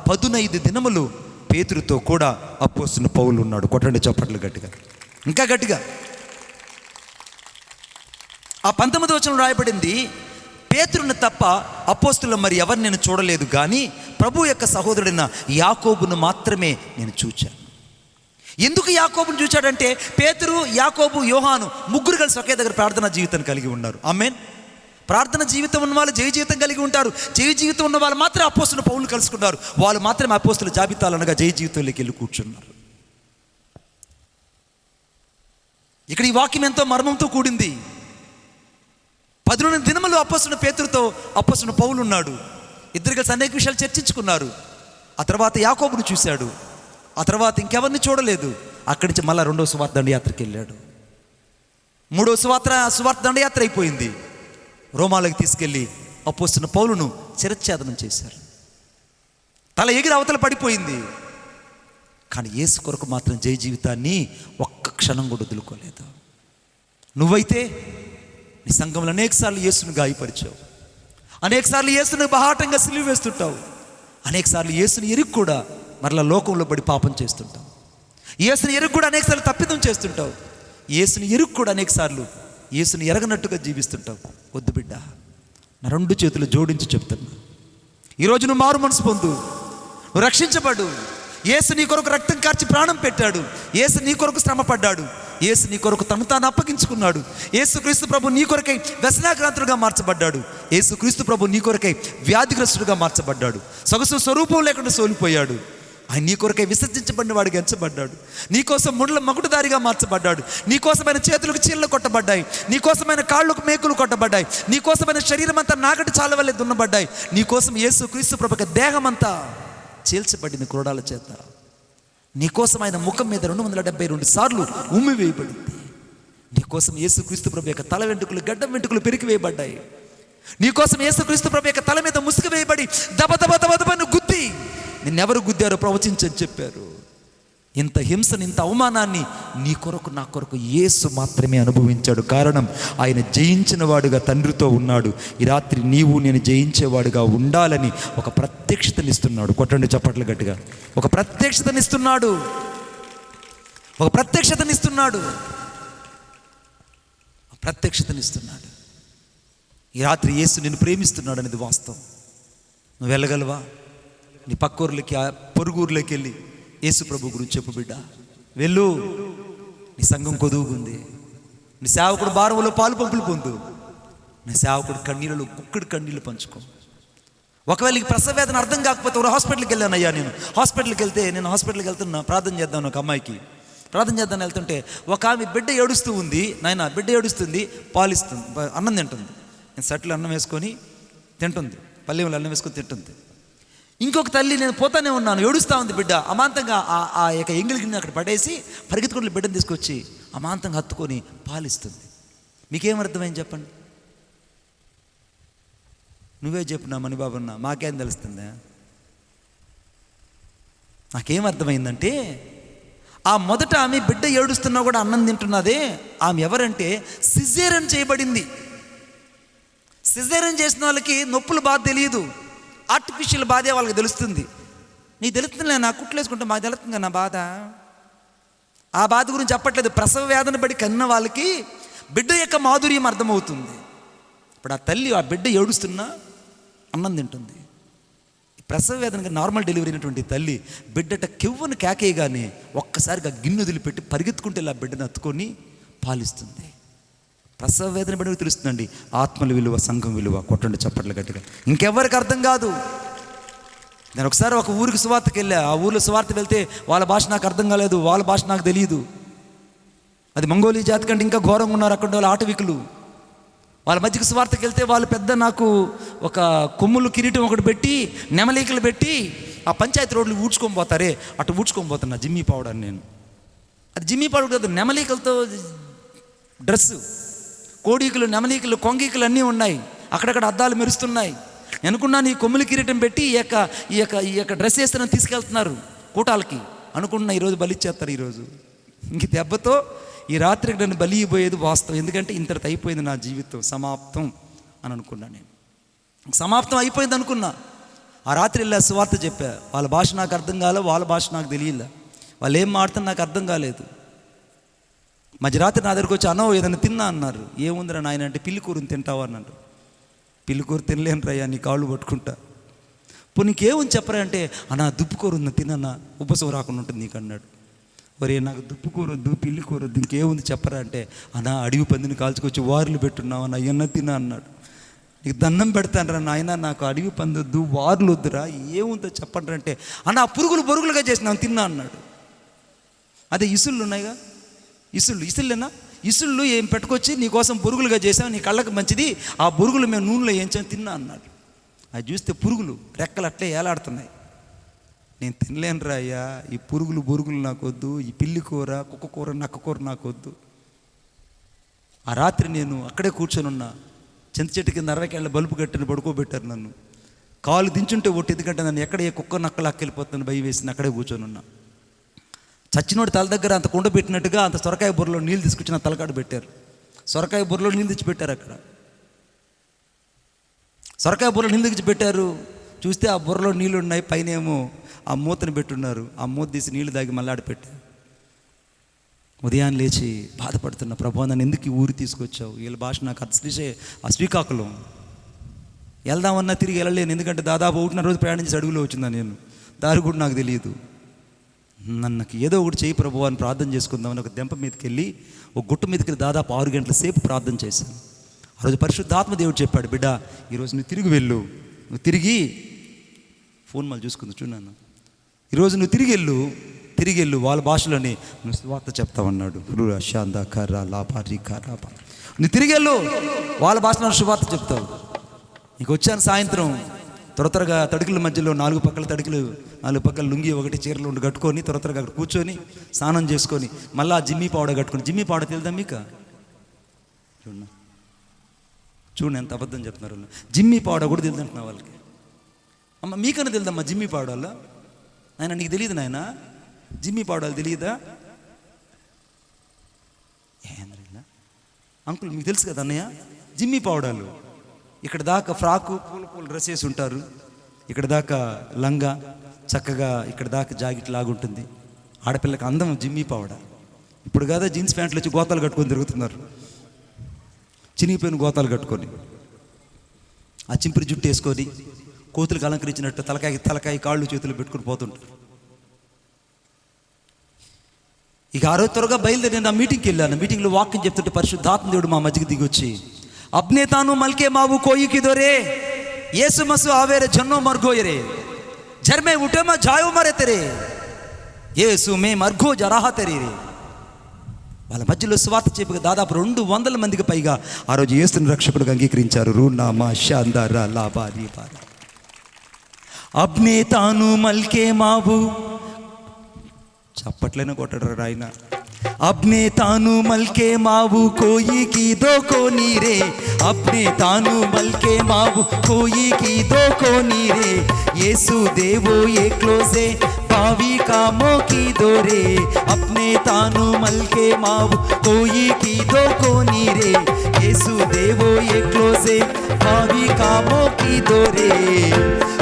15 దినములు పేతురుతో కూడా అపోస్తలుడైన పౌలు ఉన్నాడు. కొట్టండి చప్పట్లు గట్టిగా, ఇంకా గట్టిగా. ఆ 19వ వచనం రాయబడింది, పేతురుని తప్ప అపోస్తలులు మరి ఎవరిని నేను చూడలేదు, కానీ ప్రభు యొక్క సహోదరుడైన యాకోబును మాత్రమే నేను చూచాను. ఎందుకు యాకోబును చూచాడంటే పేతురు, యాకోబు, యోహాను ముగ్గురు కలిసి ఒకే దగ్గర ప్రార్థనా జీవితాన్ని కలిగి ఉన్నారు. ఆమేన్. ప్రార్థన జీవితం ఉన్న వాళ్ళు జయ జీవితం కలిగి ఉంటారు. జయ జీవితం ఉన్న వాళ్ళు మాత్రమే అపోస్తలుడైన పౌలును కలుసుకున్నారు. వాళ్ళు మాత్రమే అపోస్తలుల జాబితాలు అనగా జయ జీవితంలోకి వెళ్ళి కూర్చున్నారు. ఇక్కడ ఈ వాక్యం ఎంతో మర్మంతో కూడింది. 18 దినములు అపోస్తలుడైన పేతురుతో అపోస్తలుడైన పౌలు ఉన్నాడు. ఇద్దరు కలిసి అనేక విషయాలు చర్చించుకున్నారు. ఆ తర్వాత యాకోబును చూశాడు. ఆ తర్వాత ఇంకెవరిని చూడలేదు. అక్కడి నుంచి మళ్ళీ రెండో సువార్త దండయాత్రకి వెళ్ళాడు. మూడో సువార్త దండయాత్ర అయిపోయింది. రోమాలకు తీసుకెళ్ళి అపోస్తలుడైన పౌలును శిరచ్ఛేదనం చేశారు. తల ఎగిరి అవతల పడిపోయింది. కానీ యేసు కొరకు మాత్రం జయ జీవితాన్ని ఒక్క క్షణం కూడా వదులుకోలేదు. నువ్వైతే నీ సంఘంలో అనేకసార్లు యేసును గాయపరిచావు, అనేకసార్లు యేసును బహాటంగా సిలువ వేస్తుంటావు, అనేకసార్లు యేసుని ఎరుగు కూడా మరలా లోకంలో పడి పాపం చేస్తుంటావు, యేసుని ఎరుగు కూడా అనేకసార్లు తప్పిదం చేస్తుంటావు, యేసుని ఎరుగు కూడా అనేకసార్లు యేసుని ఎరగనట్టుగా జీవిస్తుంటావు. వద్దు బిడ్డ, నా రెండు చేతులు జోడించి చెప్తున్నా, ఈరోజు నువ్వు మారు మనసు పొందు, నువ్వు రక్షించబడు. యేసు నీ కొరకు రక్తం కార్చి ప్రాణం పెట్టాడు. యేసు నీ కొరకు శ్రమ పడ్డాడు. యేసు నీ కొరకు తను తాను అప్పగించుకున్నాడు. యేసుక్రీస్తు ప్రభు నీ కొరకై వ్యసనాక్రాంతుడుగా మార్చబడ్డాడు. యేసుక్రీస్తు ప్రభు నీ కొరకై వ్యాధిగ్రస్తుడుగా మార్చబడ్డాడు. సొగసు స్వరూపం లేకుండా సోలిపోయాడు. ఆయన నీ కొరకై విసర్జించబడిన వాడికి ఎంచబడ్డాడు. నీకోసం ముండ్ల మగుడుదారిగా మార్చబడ్డాడు. నీకోసమైన చేతులకు చీళ్ళు కొట్టబడ్డాయి, నీకోసమైన కాళ్ళకు మేకులు కొట్టబడ్డాయి, నీకోసమైన శరీరం అంతా నాగటి చాల వల్లే దున్నబడ్డాయి. నీకోసం యేసుక్రీస్తు ప్రభుకి దేహం అంతా చీల్చబడింది క్రోడాల చేత. నీకోసం ఆయన ముఖం మీద 272 సార్లు ఉమ్మి వేయబడింది. నీకోసం యేసుక్రీస్తు ప్రభు యొక్క తల వెంట్రుకలు, గడ్డం వెంట్రుకలు పెరికి వేయబడ్డాయి. నీకోసం యేసుక్రీస్తు ప్రభు యొక్క తల మీద ముసుగు వేయబడి దబదబను గుద్ది నిన్నెవరు గుద్దారో ప్రవచించని చెప్పారు. ఇంత హింసని, ఇంత అవమానాన్ని నీ కొరకు నా కొరకు యేసు మాత్రమే అనుభవించాడు. కారణం, ఆయన జయించిన వాడుగా తండ్రితో ఉన్నాడు. ఈ రాత్రి నీవు నేను జయించేవాడుగా ఉండాలని ఒక ప్రత్యక్షతనిస్తున్నాడు. కొట్టండి చప్పట్లు గట్టిగా. ఒక ప్రత్యక్షతనిస్తున్నాడు, ఒక ప్రత్యక్షతనిస్తున్నాడు, ప్రత్యక్షతనిస్తున్నాడు. ఈ రాత్రి యేసు నిన్ను ప్రేమిస్తున్నాడు అనేది వాస్తవం. నువ్వు వెళ్ళగలవా? నీ పక్కూర్లకి, పొరుగుర్లోకి వెళ్ళి యేసు ప్రభు గురించి చెప్పు బిడ్డ. వెళ్ళు, నీ సంఘం కొదువుకుంది, నీ సేవకుడు భారంలో పాలు పంపులు పొందు, నీ సేవకుడు కన్నీళ్ళు కుక్కడి కన్నీళ్ళు పంచుకో. ఒకవేళ ఈ ప్రసవ వేదన అర్థం కాకపోతే ఒక హాస్పిటల్కి వెళ్ళాను అయ్యా. నేను హాస్పిటల్కి వెళ్తున్నా, ప్రార్థన చేద్దాను. ఒక అమ్మాయికి ప్రార్థన చేద్దాను వెళ్తుంటే ఒక ఆమె బిడ్డ ఏడుస్తూ ఉంది. నాయన బిడ్డ ఏడుస్తుంది, పాలిస్తుంది, అన్నం తింటుంది. నేను సట్లు అన్నం వేసుకొని తింటుంది, పల్లెంలో అన్నం వేసుకొని తింటుంది. ఇంకొక తల్లి, నేను పోతానే ఉన్నాను, ఏడుస్తూ ఉంది బిడ్డ. అమాంతంగా ఆ యొక్క ఎంగిలి గిన్నె అక్కడ పడేసి పరిగెత్తుకుని బిడ్డను తీసుకొచ్చి అమాంతంగా హత్తుకొని పాలిస్తుంది. మీకేమర్థమైంది చెప్పండి? నువ్వే చెప్పు నా మణిబాబున్నా, మాకేం తెలుస్తుందా? నాకేం అర్థమైందంటే, ఆ మొదట ఆమె బిడ్డ ఏడుస్తున్నా కూడా అన్నం తింటున్నదే, ఆమె ఎవరంటే సిజేరియన్ చేయబడింది. సిజేరియన్ చేసిన వాళ్ళకి నొప్పులు బాధ తెలియదు, ఆర్టిఫిషియల్ బాధే వాళ్ళకి తెలుస్తుంది. నీకు తెలుస్తుంది, నా కుట్లు వేసుకుంటే మాకు తెలుస్తుంది నా బాధ. ఆ బాధ గురించి చెప్పట్లేదు. ప్రసవ వేదన పడి కన్న వాళ్ళకి బిడ్డ యొక్క మాధుర్యం అర్థమవుతుంది. ఇప్పుడు ఆ తల్లి ఆ బిడ్డ ఏడుస్తున్నా అన్నం తింటుంది. ప్రసవ వేదనగా నార్మల్ డెలివరీ అయినటువంటి తల్లి బిడ్డట కెవ్వను కేకేయగానే ఒక్కసారిగా గిన్నె వదిలిపెట్టి పరిగెత్తుకుంటే ఇలా బిడ్డను అత్తుకొని పాలిస్తుంది. ప్రసవ వేదన పడి తెలుస్తుందండి ఆత్మల విలువ, సంఘం విలువ. కొట్టండి చప్పట్లు గట్టిగా. ఇంకెవరికి అర్థం కాదు. నేను ఒకసారి ఒక ఊరికి సువార్తకి వెళ్ళా. ఆ ఊరిలో సువార్త వెళ్తే వాళ్ళ భాష నాకు అర్థం కాలేదు, వాళ్ళ భాష నాకు తెలియదు. అది మంగోలీ జాతి కంటే ఇంకా ఘోరంగా ఉన్నారు అక్కడ వాళ్ళ ఆటవికులు. వాళ్ళ మధ్యకి సువార్తకి వెళ్తే వాళ్ళు పెద్ద నాకు ఒక కొమ్ములు కిరీటం ఒకటి పెట్టి నెమలీకలు పెట్టి ఆ పంచాయతీ రోడ్లు ఊడ్చుకొని పోతారే, అటు ఊడ్చుకొని పోతున్నా జిమ్మీ పౌడర్. నేను అది జిమ్మీ పౌడర్ కాదు, నెమలీకలతో డ్రెస్సు, కోడీకులు, నెమలీకులు, కొంగీకులు అన్నీ ఉన్నాయి. అక్కడక్కడ అద్దాలు మెరుస్తున్నాయి. నేను అనుకున్నాను ఈ కొమ్ములు కిరీటం పెట్టి ఈ యొక్క డ్రెస్ వేస్తే తీసుకెళ్తున్నారు కూటాలకి అనుకున్నా. ఈరోజు బలిచ్చేస్తారు. ఈరోజు ఇంక దెబ్బతో ఈ రాత్రికి నన్ను బలి ఇవ్వబోయేది వాస్తవం. ఎందుకంటే ఇంతటి అయిపోయింది నా జీవితం, సమాప్తం అని అనుకున్నా. నేను సమాప్తం అయిపోయింది అనుకున్నా. ఆ రాత్రి వెళ్ళా, సువార్త చెప్పా. వాళ్ళ భాష నాకు అర్థం కాలే, వాళ్ళ భాష నాకు తెలియలే, వాళ్ళు ఏం మాడుతున్నా నాకు అర్థం కాలేదు. మధ్యరాత్రి నా దగ్గరకు వచ్చి అనో ఏదైనా తిన్నా అన్నారు. ఏముందిరా నాయన అంటే పిల్లి కూరని తింటావా అన్నాడు. పిల్లి కూర తినలేను రయ్యా, నీ కాళ్ళు పట్టుకుంటా. ఇప్పుడు నీకేముంది చెప్పరా అంటే, అన్నా దుప్పుకూర ఉంది తినన్నా, ఉపసం రాకుండా ఉంటుంది నీకు అన్నాడు. ఒరే నాకు దుప్పుకూర వద్దు, పిల్లి కూర వద్దు, ఇంకేముంది చెప్పరా అంటే, అన్నా అడవి పందిని కాల్చుకొచ్చి వార్లు పెట్టున్నావు అన్న, అయ్యన్న తిన్నా అన్నాడు. నీకు దండం పెడతాను రా నాయన, నాకు అడవి పంది వద్దు, వార్లు వద్దురా, ఏముందో చెప్పండి అంటే, అన్న పురుగులుగా చేసినావు తిన్నా అన్నాడు. అదే ఇసుళ్ళు ఉన్నాయిగా, ఇసుళ్ళేనా, ఇసుళ్ళు ఏం పెట్టుకొచ్చి నీకోసం పురుగులుగా చేసావు, నీ కళ్ళకు మంచిది, ఆ పురుగులు మేము నూనెలో వేయించాము తిన్నా అన్నాడు. అది చూస్తే పురుగులు రెక్కలు అట్లే ఏలాడుతున్నాయి. నేను తినలేను రా అయ్యా, ఈ పురుగులు బురుగులు నాకు వద్దు, ఈ పిల్లి కూర, కుక్క కూర, నక్క కూర నాకు వద్దు. ఆ రాత్రి నేను అక్కడే కూర్చొని ఉన్నా. చింత చెట్టు కింద 60 కేళ్ళ బలుపు కట్టిన పడుకోబెట్టారు నన్ను. కాలు దించుంటే ఒట్టి, ఎందుకంటే నన్ను ఎక్కడ ఏ కుక్క నక్క లాక్కెళ్ళిపోతాను భయం వేసింది. అక్కడే కూర్చొని ఉన్నా. చచ్చినోడి తల దగ్గర అంత కుండ పెట్టినట్టుగా అంత సొరకాయ బుర్రలో నీళ్ళు తీసుకొచ్చి నా తలకాడు పెట్టారు. సొరకాయ బుర్రలో నీళ్ళు తెచ్చి పెట్టారు. అక్కడ సొరకాయ బుర్రలో నీళ్ళు తెచ్చి పెట్టారు. చూస్తే ఆ బుర్రలో నీళ్ళు ఉన్నాయి, పైన ఏమో ఆ మూతను పెట్టున్నారు. ఆ మూత తీసి నీళ్ళు దాగి మళ్ళీ ఆడపెట్టారు. ఉదయాన్ని లేచి బాధపడుతున్న, ప్రభు నన్ను ఎందుకు ఈ ఊరు తీసుకొచ్చావు? వీళ్ళ భాష నాకు అర్థిసే ఆ శ్రీకాకుళం వెళ్దామన్నా తిరిగి వెళ్ళలేను, ఎందుకంటే దాదాపు 1.5 రోజు ప్రయాణం చేసి అడుగులో వచ్చిందా నేను. దారి కూడా నాకు తెలియదు. నన్నకు ఏదో ఒకటి చేయి ప్రభు అని ప్రార్థన చేసుకుందామని ఒక దెంప మీదకి వెళ్ళి ఒక గుట్ట మీదకి వెళ్ళి దాదాపు 6 గంటల సేపు ప్రార్థన చేశాను. ఆ రోజు పరిశుద్ధాత్మ దేవుడు చెప్పాడు, బిడ్డ ఈరోజు నువ్వు తిరిగి వెళ్ళు, నువ్వు తిరిగి ఫోన్ మళ్ళీ చూసుకుంది చూడన్నాను, ఈరోజు నువ్వు తిరిగి వెళ్ళు వాళ్ళ భాషలోనే నువ్వు సువార్త చెప్తావన్నాడు. నువ్వు తిరిగి వెళ్ళు, వాళ్ళ భాషలో సువార్త చెప్తావు. నీకు వచ్చాను సాయంత్రం త్వరగా తడుకుల మధ్యలో 4 పక్కల తడుకులు, 4 పక్కల లుంగి ఒకటి చీరలు ఉండి కట్టుకొని త్వరగా అక్కడ కూర్చొని స్నానం చేసుకొని మళ్ళీ జిమ్మీ పౌడర్ కట్టుకొని. జిమ్మీ పౌడర్ తెలుదా మీకు? చూడండి ఎంత అబద్ధం చెప్తున్నారు. జిమ్మీ పౌడర్ కూడా తెలుదంటున్నా వాళ్ళకి. అమ్మ మీకన్నా తెలుదమ్మా జిమ్మీ పౌడర్లో? నాయన నీకు తెలియదు నాయన, జిమ్మీ పౌడర్లు తెలియదా? ఏంద్రా అంకుల్ మీకు తెలుసు కదా అన్నయ్య, జిమ్మీ పౌడర్లు ఇక్కడ దాకా ఫ్రాకు పూల డ్రెస్ వేసి ఉంటారు, ఇక్కడ దాకా లంగా చక్కగా, ఇక్కడ దాకా జాకెట్ లాగుంటుంది. ఆడపిల్లకి అందం జిమ్మీ పౌడర్. ఇప్పుడు కదా జీన్స్ ప్యాంట్లు వచ్చి గోతాలు కట్టుకొని తిరుగుతున్నారు, చినిగిపోయిన గోతాలు కట్టుకొని, ఆ చింపిరి జుట్టు వేసుకొని కోతులకు అలంకరించినట్టు తలకాయ కాళ్ళు చేతులు పెట్టుకుని పోతుంటారు. ఇక ఆ రోజు త్వరగా బయలుదేరి నేను ఆ మీటింగ్కి వెళ్ళాను. మీటింగ్లో వాక్యం చెప్తుంటే పరిశుద్ధాత్మ దేవుడు మా మధ్యకి దిగి వచ్చి, అప్నే తాను మల్కే మావు కోయి కిదోరే యేసు మసు ఆవేరే జన్నో మర్గోయరే జర్మే ఉటేమా జాయో మరే తెరే యేసు మే మర్గో జరాహ తెరీరే. వాళ్ళ మధ్యలో స్వార్థ చెప్పగా దాదాపు 200 మందికి పైగా ఆ రోజు యేసుని రక్షకుడిగా అంగీకరించారు. రూనామా షాందారా లాబారి బారా అప్నే తాను మల్కే మావు, చప్పట్లైనా కొట్టడరా ఆయన. अपने तानु मल के मावु कोई की दो को नीरे, अपने तानु मल के मावु कोई की दो को नीरे, येसु देवो एकलो से पावी कामों की दोरे, अपने तानु मल के मावु कोई की दो को नीरे, येसु देवो एकलो से पावी कामों की दोरे,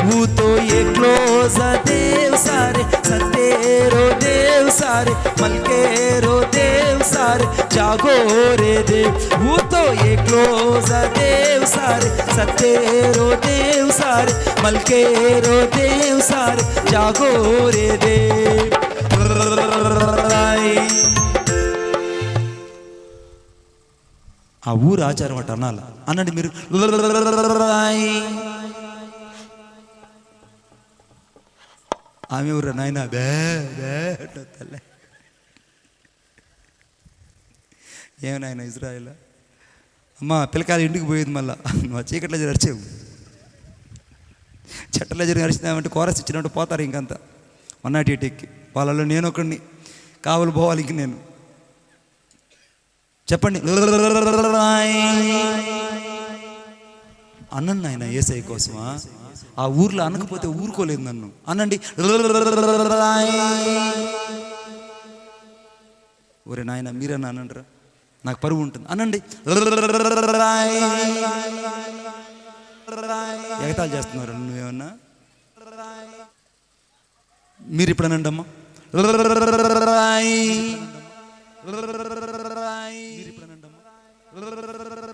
वो तो एकलो सा देव सारे सतेरो देव सारे मलकेरो देव सारे जागो रे देव, वो तो एकलो सा देव सारे सतेरो देव सारे मलकेरो देव सारे जागो रे देव. ఆ ఊరు ఆచారం అట అనాల అనండి మీరు. ఆమె ఊరు నాయన తల్లే ఏమనాయన ఇజ్రాయేల్ అమ్మ పిల్లకాయలు ఇంటికి పోయేది. మళ్ళా నువ్వు చీకట్లో జరిచావు, చెట్టలో జరిగి నడిచినామంటే కోరస్ ఇచ్చినట్టు పోతారు ఇంకంతా 108 ఎక్కి. వాళ్ళలో నేను ఒకడిని కావలి పోవాలి. ఇంక నేను చెప్పండి అన్నాను నాయన ఏసై కోసమా. ఆ ఊర్లో అనకపోతే ఊరుకోలేదు నన్ను. అనండి ఒరే నాయన మీరన్నా అనండిరా, నాకు పరువు ఉంటుంది. అనండి. ఎగతాలు చేస్తున్నారు నువ్వేమన్నా. మీరు ఇప్పుడు అనండి అమ్మా.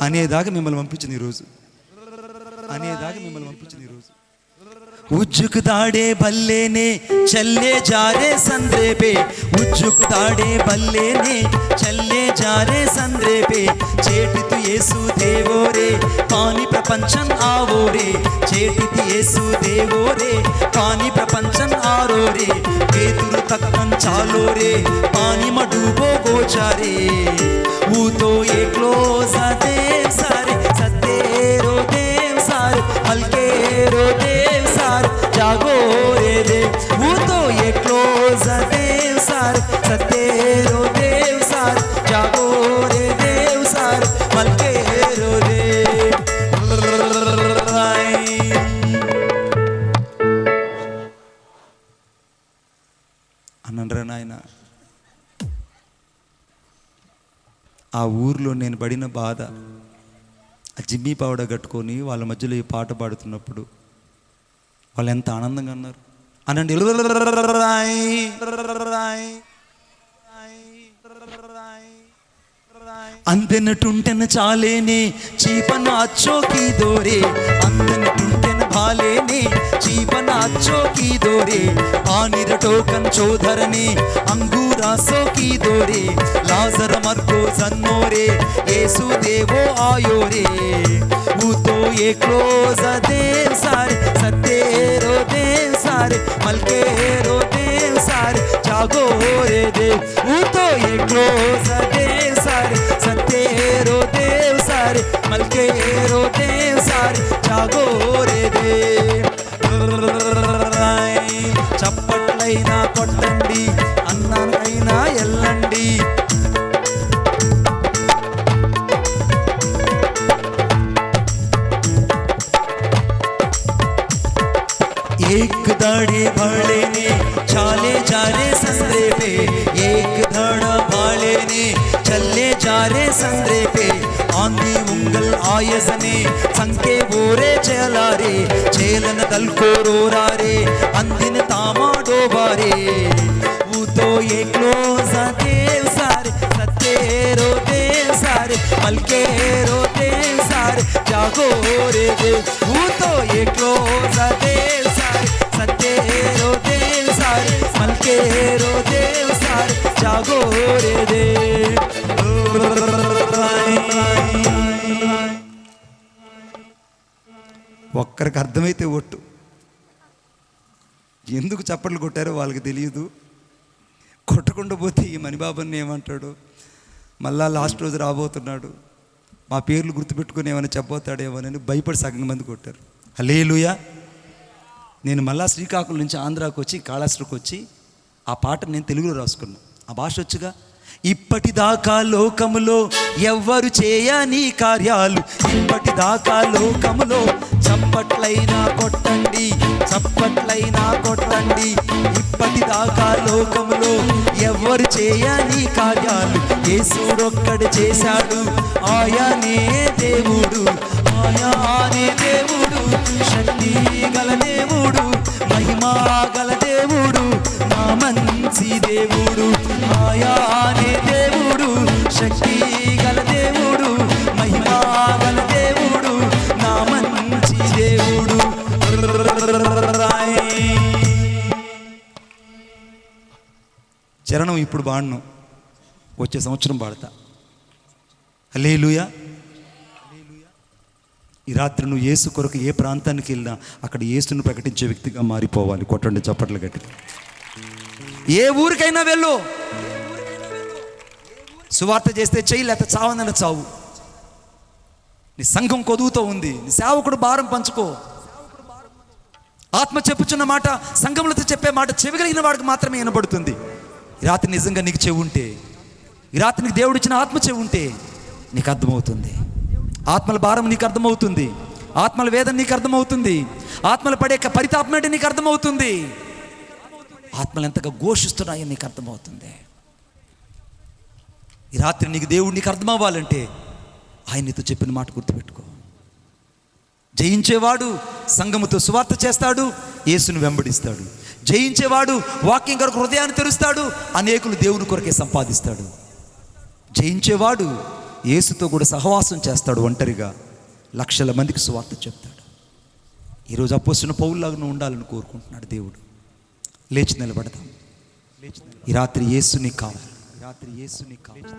అనేదాకా మిమ్మల్ని పంపించింది ఈరోజు, అనేదాకా మిమ్మల్ని పంపించింది ఈరోజు. उज्जुक दाड़े बल्ले ने चले जा रे संद्रे पे, उज्जुक दाड़े बल्ले ने चले जा रे संद्रे पे, चेटितु येसु देवो रे पानी प्रपंचन आवो रे, चेटितु येसु देवो रे पानी प्रपंचन आरो रे, पेतुरु तक्कन चालो रे पानी मडूबो गोचारे, वो तो एकलो सा देव सारे सतेरो देव सारे हल्केरो देव सारे जागो रे देव, वो तो ये क्लोज देव सार, सत्य रो देव सार, जागो रे देव सार, मलके रो देव అనండ్రా నాయన. ఆ ఊర్లో నేను పడిన బాధ, ఆ జిమ్మీ పౌడర్ కట్టుకొని వాళ్ళ మధ్యలో ఈ పాట పాడుతున్నప్పుడు వాళ్ళు ఎంత ఆనందంగా అన్నారు అనండి. అందనటుంటెన చాలేనే చీపన అచ్చోకి దోరే, అందనటుంటెన భాలేనే చీపన అచ్చోకి దోరే, ఆనిర టోకన్ చోధరనే अंगूरासो की दोरे, लाजर मर्को जन्नोरे, येसु देवो आयो रे, वो तो ये क्लोज देव सारे, सत्तेरो देव सारे, मलकेरो देव सारे, जागो रे देव, वो तो ये क्लोज देव सारे, सत्तेरो देव सारे, मलकेरो देव सारे, जागो रे देव. చప్పట్లైనా కొట్టండి, అన్నాకైనా ఎల్లండి. एक दाढ़े भाड़े ने चाले जा रे संदरे पे, एक दाढ़ा भाड़े ने चले जा रे संदरे पे, आंधी उंगल आयसने संके वोरे चलारे, चेलन दल को रोरा रे अंदिन तामा डोबारे, वो तो ये क्लोज देव सारे, सत्तेरो देव सारे, मलकेरो देव सारे, जागो रे देव, वो तो ये क्लोज देव सारे, सत्तेरो देव सारे, मलकेरो देव सारे, जागो रे देव. ఒక్కరికి అర్థమైతే ఒట్టు. ఎందుకు చప్పట్లు కొట్టారో వాళ్ళకి తెలియదు. కొట్టకుండా పోతే ఈ మణిబాబుని ఏమంటాడు, మళ్ళా లాస్ట్ రోజు రాబోతున్నాడు, మా పేర్లు గుర్తుపెట్టుకుని ఏమైనా చెప్పబోతాడేమోనని భయపడి సగం మంది కొట్టారు. హల్లెలూయా. నేను మళ్ళా శ్రీకాకుళం నుంచి ఆంధ్రాకి వచ్చి కాళహస్తికి వచ్చి ఆ పాట నేను తెలుగులో రాసుకున్నాను. ఆ భాష వచ్చుగా. ఇప్పటిదాకా లోకములో ఎవ్వరు చేయని కార్యాలు, ఇప్పటిదాకా లోకములో చప్పట్లైనా కొట్టండి, చప్పట్లైనా కొట్టండి. ఇప్పటిదాకా లోకములో ఎవ్వరు చేయని కార్యాలు యేసుడొక్కడు చేశాడు, ఆయనే దేవుడు, ఆయనే దేవుడు, శక్తి గల దేవుడు, మహిమా గల దేవుడు, నా మంచి దేవుడు, ఆయనే దేవుడు, శక్తి గల దేవుడు, మహిమా గల దేవుడు, నా మంచి దేవుడు. చరణం ఇప్పుడు పాడను, వచ్చే సంవత్సరం పాడతా. హల్లెలూయా. ఈ రాత్రి నువ్వు యేసు కొరకు ఏ ప్రాంతానికి వెళ్ళినా అక్కడ యేసును ప్రకటించే వ్యక్తిగా మారిపోవాలి. కొట్టండి చప్పట్లు గట్టి. ఏ ఊరికైనా వెళ్ళు, సువార్త చేస్తే చెయ్యి, లేకపోతే చావనన్న చావు. నీ సంఘం కొదువుతో ఉంది, నీ సేవకుడు భారం పంచుకో. ఆత్మ చెప్పుచున్న మాట, సంఘములతో చెప్పే మాట చెవిగలిగిన వాడికి మాత్రమే వినబడుతుంది. ఈ రాత్రి నిజంగా నీకు చెవి ఉంటే, ఈ రాత్రి నీకు దేవుడు ఇచ్చిన ఆత్మ చెవి ఉంటే నీకు అర్థమవుతుంది. ఆత్మల భారం నీకు అర్థమవుతుంది, ఆత్మల వేదన నీకు అర్థమవుతుంది, ఆత్మలు పడే పరితాపం అంటే నీకు అర్థమవుతుంది, ఆత్మలు ఎంతగా ఘోషిస్తున్నాయని నీకు అర్థమవుతుంది. ఈ రాత్రి నీకు దేవుడు నీకు అర్థమవ్వాలంటే ఆయన నీతో చెప్పిన మాట గుర్తుపెట్టుకో. జయించేవాడు సంఘముతో సువార్త చేస్తాడు, యేసును వెంబడిస్తాడు. జయించేవాడు వాక్యం కొరకు హృదయాన్ని తెరుస్తాడు, అనేకులు దేవుని కొరకే సంపాదిస్తాడు. జయించేవాడు యేసుతో కూడా సహవాసం చేస్తాడు, ఒంటరిగా లక్షల మందికి సువార్త చెప్తాడు. ఈరోజు అపోస్తున్న పౌలులాగా నువ్వు ఉండాలని కోరుకుంటున్నాడు దేవుడు. లేచి నిలబడతాం. ఈ రాత్రి యేసు నీకు కావాలి, రాత్రి యేసు నీకు కావాలి,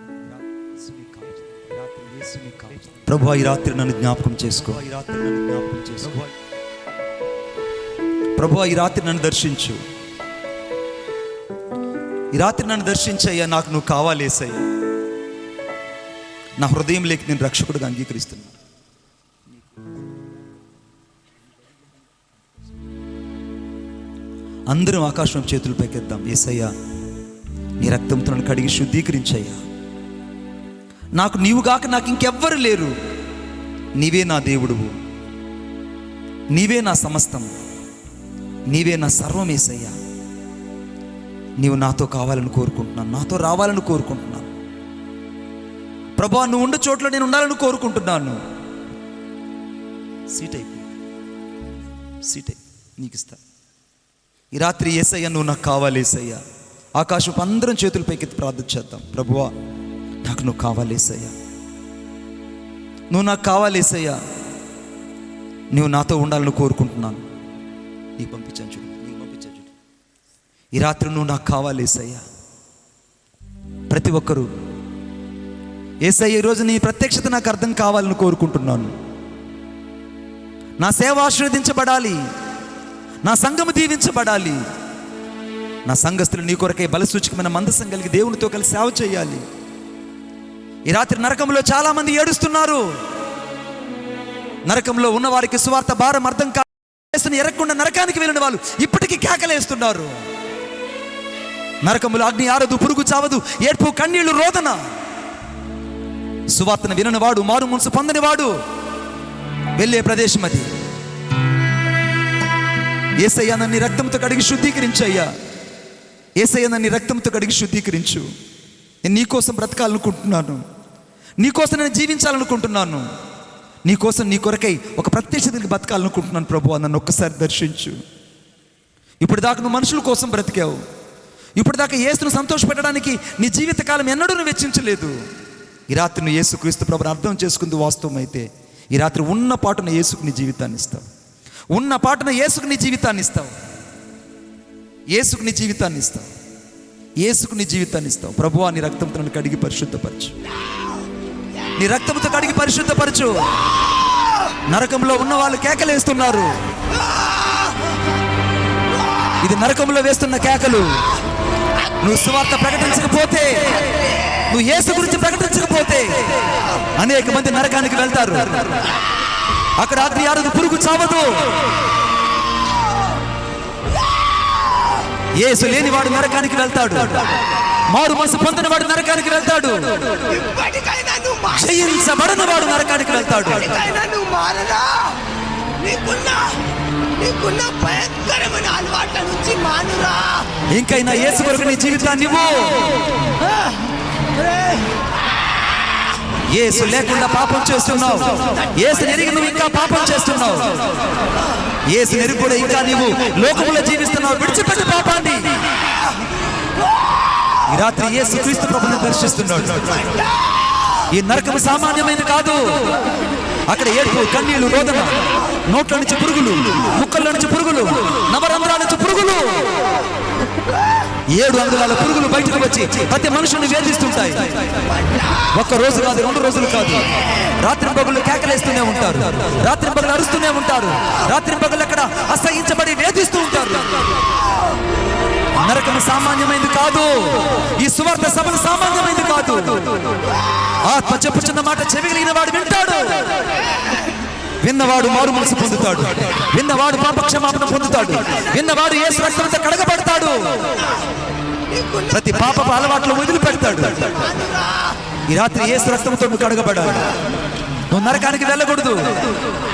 ప్రభువా ఈ రాత్రి నన్ను జ్ఞాపకం చేసుకో, ఈ రాత్రి నన్ను జ్ఞాపకం చేసుకో. ప్రభువా ఈ రాత్రి నన్ను దర్శించు, ఈ రాత్రి నన్ను దర్శించయ్యా. నాకు నువ్వు కావాలి యేసయ్యా. నా హృదయంలోకి నేను రక్షకుడిగా అంగీకరిస్తున్నాను. అందరం ఆకాశం చేతులు పైకెద్దాం. యేసయ్యా, నీ రక్తంతో నన్ను కడిగి శుద్ధీకరించయ్యా. నాకు నీవుగాక నాకు ఇంకెవ్వరు లేరు. నీవే నా దేవుడువు, నీవే నా సమస్తం, నీవే నా సర్వం. యేసయ్యా, నీవు నాతో కావాలని కోరుకుంటున్నాను, నాతో రావాలని కోరుకుంటున్నాను. ప్రభువా, నువ్వు ఉండే చోట్ల నేను ఉండాలని కోరుకుంటున్నాను. సీట్ నీకు ఇస్తా. ఈ రాత్రి యేసయ్యా, నువ్వు నాకు కావాలి. యేసయ్యా, ఆకాశపు అందరం చేతుల పైకెత్తి ప్రార్థన చేద్దాం. ప్రభువా, నాకు నువ్వు కావాలి. యేసయ్యా, నువ్వు నాకు కావాలి. యేసయ్యా, నువ్వు నాతో ఉండాలని కోరుకుంటున్నాను. నీకు పంపించాను చూడు. ఈ రాత్రి నువ్వు నాకు కావాలి. యేసయ్యా, ప్రతి ఒక్కరూ యేసయ్య ఈరోజు నీ ప్రత్యక్షత నాకు అర్థం కావాలని కోరుకుంటున్నాను. నా సేవ ఆశీర్వదించబడాలి, నా సంఘము దీవించబడాలి, నా సంఘస్థులు నీ కొరకై బలసూచకమైన మందసం కలిగి దేవునితో కలిసి సేవ చేయాలి. ఈ రాత్రి నరకంలో చాలామంది ఏడుస్తున్నారు. నరకంలో ఉన్న వారికి సువార్త భారం అర్థం కాని ఎరగకుండా నరకానికి వెళ్ళిన వాళ్ళు ఇప్పటికీ కేకలేస్తున్నారు. నరకములో అగ్ని ఆరదు, పురుగు చావదు, ఏడ్పు కన్నీళ్లు రోదన. సువార్తను విననివాడు, మారు మనసు పొందనివాడు వెళ్ళే ప్రదేశం అది. యేసయ్యా, నన్ను రక్తంతో కడిగి శుద్ధీకరించయ్యా. యేసయ్యా, నన్ను రక్తంతో కడిగి శుద్ధీకరించు. నేను నీకోసం బ్రతకాలనుకుంటున్నాను, నీకోసం నేను జీవించాలనుకుంటున్నాను, నీకోసం నీ కొరకై ఒక ప్రత్యక్షతకి బతకాలనుకుంటున్నాను. ప్రభువా, నన్ను ఒక్కసారి దర్శించు. ఇప్పుడు దాకా నువ్వు మనుషుల కోసం బ్రతికావు. ఇప్పుడు దాకా యేసును సంతోషపెట్టడానికి నీ జీవితకాలం ఎన్నడూ నువ్వు వెచ్చించలేదు. ఈ రాత్రి నువ్వు యేసుక్రీస్తు ప్రభువుని అర్థం చేసుకుంది వాస్తవం అయితే, ఈ రాత్రి ఉన్న పాటున యేసుకు నీ జీవితాన్ని ఇస్తావు. ఉన్న పాటున యేసుకు నీ జీవితాన్ని ఇస్తావు. యేసుకు నీ జీవితాన్ని ఇస్తావు. యేసుకు నీ జీవితాన్ని ఇస్తావు. ప్రభువా, నీ రక్తంతో నన్ను కడిగి పరిశుద్ధపరచు. నీ రక్తంతో కడిగి పరిశుద్ధపరచు. నరకంలో ఉన్న వాళ్ళు కేకలేస్తున్నారు. ఇది నరకంలో వేస్తున్న కేకలు. నువ్వు సువార్త ప్రకటించకపోతే, నువ్వు యేసు గురించి ప్రకటించకపోతే అనేక మంది నరకానికి వెళ్తారు. అక్కడ అగ్ని ఆరదు, పురుగు చావదు. యేసు లేనివాడు నరకానికి వెళ్తాడు. మారు మనసు పొందిన వాడు నరకానికి వెళ్తాడు. జయించబడిన వాడు నరకానికి వెళ్తాడు. ఇంకైనా యేసు కొరకు నీ జీవితాన్ని ఇవ్వు. యేసు లేకుండా పాపం చేస్తున్నావు. యేసు ఎరిగి నువ్వు ఇంకా పాపం చేస్తున్నావు. యేసు ఎరిగి కూడా ఇంకా నీవు లోకంలో జీవిస్తున్నావు. విడిచిపెట్టి పాపాన్ని. ఈ రాత్రి యేసు క్రీస్తు ప్రభువుని దర్శిస్తున్నాడు. ఈ నరకం సామాన్యమైనది కాదు. అక్కడ ఏడుపు, కన్నీళ్లు, రోదన, నోట్ల నుంచి పురుగులు, ముక్కల నుంచి పురుగులు, నవరంధ్రాల నుంచి పురుగులు, 7 అంగుళాల పురుగులు బయటకు వచ్చి ప్రతి మనుషుని వేధిస్తుంటాయి. ఒక్క రోజు కాదు, 2 రోజులు కాదు. రాత్రి పగలు కేకలేస్తూనే ఉంటారు. రాత్రి పగలు అరుస్తూనే ఉంటారు. రాత్రి పగలు అక్కడ అసహించబడి వేధిస్తూ ఉంటారు. నరకం సామాన్యమైనది కాదు. ఈ సువార్త సభలు సామాన్యమైనది కాదు. ఆత్మ చెప్పుచున్న మాట చెవిగలిగిన వాడు వింటాడు. విన్నవాడు మారు మనసు పొందుతాడు. విన్నవాడు పాపక్షమాపణ పొందుతాడు. విన్నవాడు యేసు రక్తంతో కడగబడతాడు. ప్రతి పాపపు అలవాట్లు వదిలిపెడతాడు. ఈ రాత్రి యేసు రక్తంతో నువ్వు కడగబడాలి. నువ్వు నరకానికి వెళ్ళకూడదు.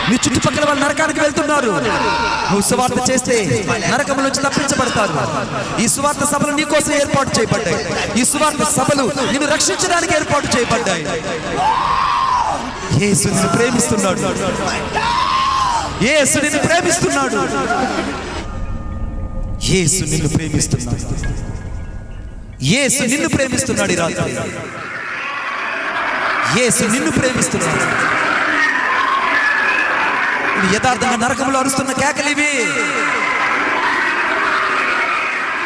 నీ చుట్టుపక్కల వాళ్ళు నరకానికి వెళ్తున్నారు. నువ్వు సువార్త చేస్తే నరకం నుంచి తప్పించబడతారు. ఈ సువార్త సభలు నీ కోసం ఏర్పాటు చేయబడ్డాయి. ఈ సువార్త సభలు నిన్ను రక్షించడానికి ఏర్పాటు చేయబడ్డాయి. యేసు నిన్ను ప్రేమిస్తున్నాడు. యేసు నిన్ను ప్రేమిస్తున్నాడు. యేసు నిన్ను ప్రేమిస్తున్నాడు. యేసు నిన్ను ప్రేమిస్తున్నాడు. ఈ రాత్రి యేసు నిన్ను ప్రేమిస్తున్నాడు. యథార్థంగా నరకంలో అరుస్తున్న కేకలివి.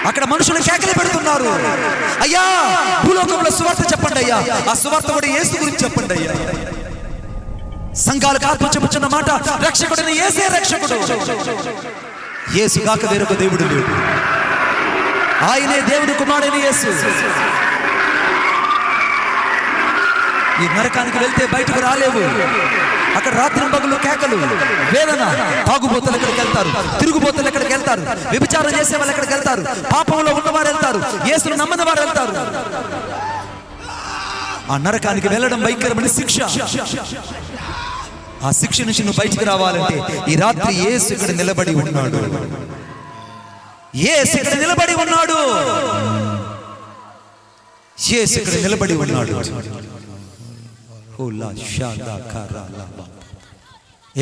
అక్కడ మనుషులు కేకలు పెడుతున్నారు. అయ్యా, భూలోకంలో సువార్త చెప్పండి అయ్యా. ఆ సువార్త కూడా యేసు గురించి చెప్పండి అయ్యా. సంఘాలకు ఆత్మ చెప్పుచున్న మాట, రక్షకుడిని యేసే రక్షకుడు. యేసు కాక వేరొక దేవుడు లేడు. ఆయనే దేవుని కుమారుడైన యేసు. ఈ నరకానికి వెళ్తే బయటకు రాలేవు. అక్కడ రాత్రి పగలు కేకలు, వేదన. తాగుబోతులు ఎక్కడికి వెళ్తారు, తిరుగుబోతులు ఎక్కడికి వెళ్తారు. వెళ్తారు, వ్యభిచారం చేసే వాళ్ళు ఎక్కడికి వెళ్తారు, పాపంలో ఉన్నవారు వెళ్తారు, యేసును నమ్మని వారు వెళ్తారు. ఆ నరకానికి వెళ్ళడం భయంకరమైన శిక్ష. ఆ శిక్ష నుంచి నువ్వు బయటికి రావాలంటే ఈ రాత్రి యేసు ఇక్కడ నిలబడి ఉన్నాడు. యేసు ఇక్కడ నిలబడి ఉన్నాడు. యేసు ఇక్కడ నిలబడి ఉన్నాడు.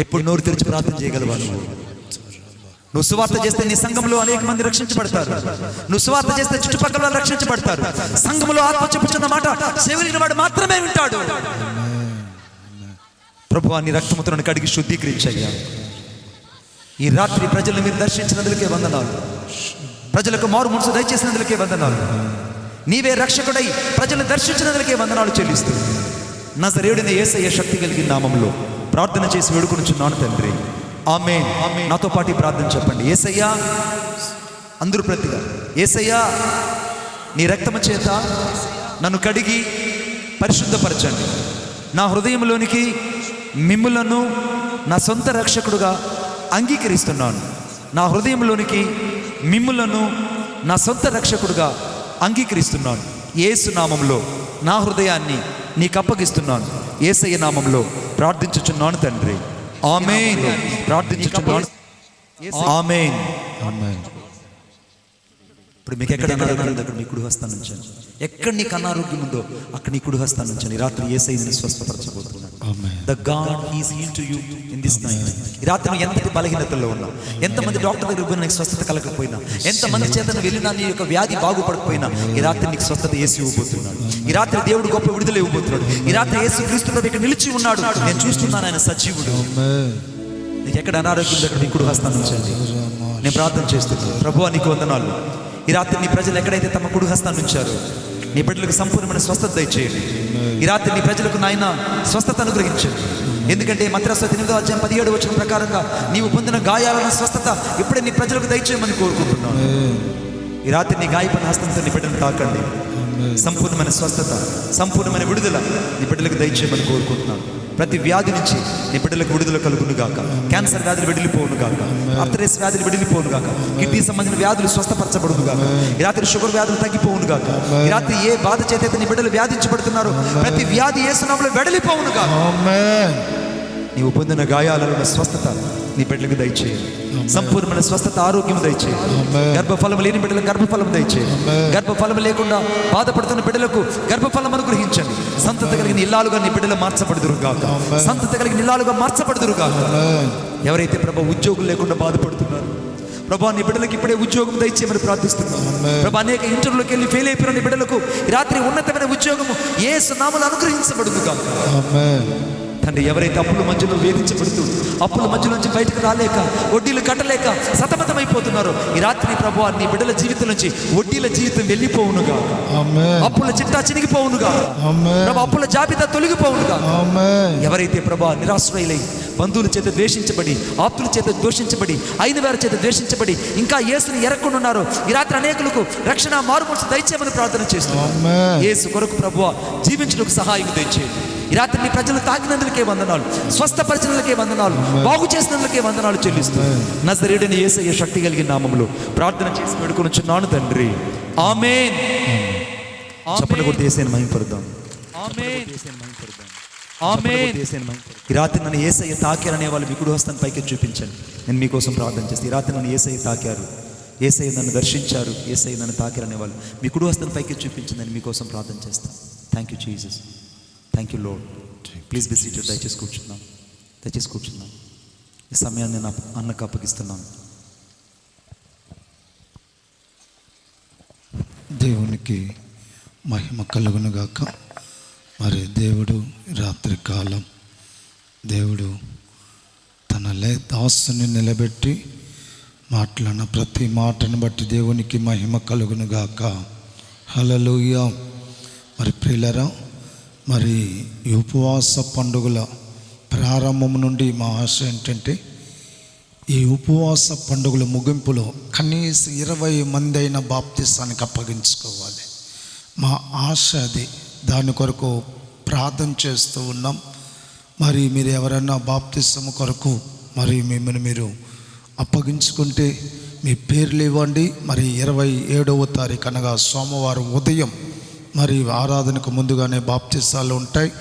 ఎప్పుడు నోరు తెరిచి ప్రార్థన చేయగలవా? నువ్వు సువార్త చేస్తే నీ సంఘంలో అనేక మంది రక్షించబడతారు. నువ్వు సువార్త చేస్తే చుట్టుపక్కల వాళ్ళు రక్షించబడతారు. సంఘంలో ఆత్మ చెప్పుచున్న మాట చెవిని వాడు మాత్రమే వింటాడు. ప్రభువా, నీ రక్తముతో నన్ను కడిగి శుద్ధీకరించయ్యా. ఈ రాత్రి ప్రజలను మీరు దర్శించినందుకే వందనాలు. ప్రజలకు మారు మనసు దయచేసినందుకే వందనాలు. నీవే రక్షకుడై ప్రజలను దర్శించినందుకే వందనాలు చెల్లిస్తూ నజరేయుడైన యేసయ్య శక్తి కలిగిన నామంలో ప్రార్థన చేసి వేడుకొనుచున్నాను తండ్రి. ఆమేన్. నాతో పాటు ప్రార్థన చెప్పండి. యేసయ్యా, అందరూ ప్రతిగా, యేసయ్యా నీ రక్తము చేత నన్ను కడిగి పరిశుద్ధపరచండి. నా హృదయంలోనికి మిమ్ములను నా సొంత రక్షకుడుగా అంగీకరిస్తున్నాను. నా హృదయంలోనికి మిమ్ములను నా సొంత రక్షకుడుగా అంగీకరిస్తున్నాను. యేసు నామంలో నా హృదయాన్ని నీకు అప్పగిస్తున్నాను. యేసయ్య నామంలో ప్రార్థించుచున్నాను తండ్రి. ఆమేన్. ప్రార్థించుచున్నాను. ఆమేన్. ఇప్పుడు మీకు ఎక్కడ అనారోగ్యం ఉందో అక్కడ నీ కుడి హస్తాన్ని ఉంచండి. ఎక్కడ నీకు అనారోగ్యం ఉందో అక్కడ నీ కుడి హస్తాన్ని ఉంచండి. ఈ రాత్రి యేసయ్యని స్వస్థపరచబోతున్నాడు. The God he is healed to you in this night. ఈ రాత్రి నువ్వు ఎంతటి బలహీనతల్లో ఉన్నావు, ఎంతమంది డాక్టర్ దగ్గర పోయినా నీకు స్వస్థత కలగకపోయినా, ఎంతమంది చేతను వెళ్ళినా నీ యొక్క వ్యాధి బాగుపడకపోయినా, ఈ రాత్రి నీకు స్వస్థత యేసు ఇవ్వబోతున్నాడు. ఈ రాత్రి దేవుడు గొప్ప విడుదల ఇవ్వబోతున్నాడు. ఈ రాత్రి యేసు క్రీస్తు ప్రభు ఇక్కడ నిలిచి ఉన్నాడు. నేను చూస్తున్నాను, ఆయన సజీవుడు. నీకు ఎక్కడ అనారోగ్యం దగ్గర నీ కుడి హస్తాన్ని ఉంచండి. నేను ప్రార్థన చేస్తున్నాను. ప్రభువా, నీకు వందనాలు. ఈ రాత్రి నీ ప్రజలు ఎక్కడైతే తమ కుడి హస్తాన్ని ఉంచారో నీ బిడ్డలకు సంపూర్ణమైన స్వస్థత దయచేయండి. ఈ రాత్రి నీ ప్రజలకు నాయన స్వస్థత అనుగ్రహించండి. ఎందుకంటే మత్తయి 8:17 ప్రకారంగా నీవు పొందిన గాయాలను స్వస్థత ఇప్పుడే నీ ప్రజలకు దయచేయమని కోరుకుంటున్నాను. ఈ రాత్రి నీ గాయపడిన హస్తంతో నీ బిడ్డను తాకండి. సంపూర్ణమైన స్వస్థత, సంపూర్ణమైన విడుదల నీ బిడ్డలకు దయచేయమని కోరుకుంటున్నాను. ప్రతి వ్యాధి నుంచి నీ బిడ్డలకు విడుదల కలుగును గాక. క్యాన్సర్ వ్యాధులు వెడిలిపోను గాక. ఆర్థరైటిస్ వ్యాధులు వెడిలిపోను గాక. కిడ్నీ సంబంధించిన వ్యాధులు స్వస్థపరచబడును గాక. ఈ రాత్రి షుగర్ వ్యాధులు తగ్గిపోవును గాక. ఈ రాత్రి ఏ బాధ చేత నీ బిడ్డలు వ్యాధించబడుతున్నారో ప్రతి వ్యాధి యేసు నామములో వెడలిపోవును గాక. నీవు పొందిన గాయాలలో స్వస్థత నీ బిడ్డలకు దయచేయండి. సంపూర్ణమైన స్వస్థత, ఆరోగ్యం దయచేయండి. గర్భఫలం లేని బిడ్డలకు గర్భఫలం దయచేయండి. గర్భఫలం లేకుండా బాధపడుతున్న బిడ్డలకు గర్భఫలం అనుగ్రహించండి. సంతత కలిగిన ఇల్లాలుగా నీ బిడ్డలు మార్చబడుదురు గాక. సంతత కలిగిన ఇల్లాలుగా మార్చబడుదురు గాక. ఎవరైతే ప్రభు ఉద్యోగులు లేకుండా బాధపడుతున్నారు, ప్రభా నీ బిడ్డలకు ఇప్పుడే ఉద్యోగం దయచేయమని ప్రార్థిస్తున్నాను. ప్రభా అనేక ఇంటర్వ్యూలోకి వెళ్ళి ఫెయిల్ అయిపోయిన నీ బిడ్డలకు రాత్రి ఉన్నతమైన ఉద్యోగము యేసు నామములో అనుగ్రహించబడును గాక. తండ్రి, ఎవరైతే అప్పుల మధ్యలో వేధించబడుతూ అప్పుల మధ్యలో నుంచి బయటకు రాలేక వడ్డీలు కట్టలేక సతమతమైపోతున్నారో ఈ రాత్రి ప్రభువా నీ బిడ్డల జీవితం నుంచి వడ్డీల జీవితం వెళ్ళిపోవునుగా. అప్పుల చిట్టా చినిగిపోవునుగా. ప్రభా అప్పుల జాబితా తొలగిపోవునుగా. ఎవరైతే ప్రభా నిరాశ్రయులై బంధువుల చేత ద్వేషించబడి, ఆప్తుల చేత దూషించబడి, అయిన వారి చేత ద్వేషించబడి ఇంకా యేసుని ఎరక్కుండా ఉన్నారో ఈ రాత్రి అనేకులకు రక్షణ మారుమనసు దయచేయమని ప్రార్థన చేస్తున్నాం. యేసు కొరకు ప్రభువా జీవించడానికి సహాయం దయచేయండి. ఈ రాత్రి నీ ప్రజలు తాకినందులకే వందనాలు, స్వస్థపరిచినందులకే వందనాలు, బాగు చేసినందులకే వందనాలు చెల్లిస్తూ నజరేయుడైన యేసయ్య శక్తి కలిగిన నామములో ప్రార్థన చేసి వేడుకొనుచున్నాను తండ్రి. ఆమేన్. చప్పట్లు కొట్టి యేసయ్యను మహిమపరుద్దాం. ఆమేన్. ఆమేన్. ఈ రాత్రి నన్ను యేసయ్య తాకారనే వాళ్ళు మీ కుడి హస్తాన్ని పైకి చూపించండి. నేను మీకోసం ప్రార్థన చేస్తాను. ఈ రాత్రి నన్ను యేసయ్య తాకారు, యేసయ్య నన్ను దర్శించారు, యేసయ్య నన్ను తాకారనే వాళ్ళు మీ కుడి హస్తాన్ని పైకి చూపించండి. నేను మీకోసం ప్రార్థన చేస్తాను. Thank you Jesus. Thank you lord. Please be seated. దయచేసి కూర్చున్నాం. దయచేసి కూర్చున్నాం. ఈ సమయాన్ని నేను అన్నకు అప్పగిస్తున్నాను. దేవునికి మహిమ కలుగునుగాక. మరి దేవుడు రాత్రి కాలం దేవుడు తన దాసుని నిలబెట్టి మాట్లాడిన ప్రతి మాటను బట్టి దేవునికి మహిమ కలుగునుగాక. హల్లెలూయా. మరి ప్రియులారా, మరి ఈ ఉపవాస పండుగల ప్రారంభం నుండి మా ఆశ ఏంటంటే ఈ ఉపవాస పండుగల ముగింపులో కనీసం 20 మంది అయిన బాప్తిసానికి అప్పగించుకోవాలి. మా ఆశ అది. దాని కొరకు ప్రార్థన చేస్తూ ఉన్నాం. మరి మీరు ఎవరైనా బాప్తిసం కొరకు మరి మిమ్మల్ని మీరు అప్పగించుకుంటే మీ పేర్లు ఇవ్వండి. మరి 27వ తారీఖు అనగా సోమవారం ఉదయం మరి ఆరాధనకు ముందుగానే బాప్తిసాలు ఉంటాయి.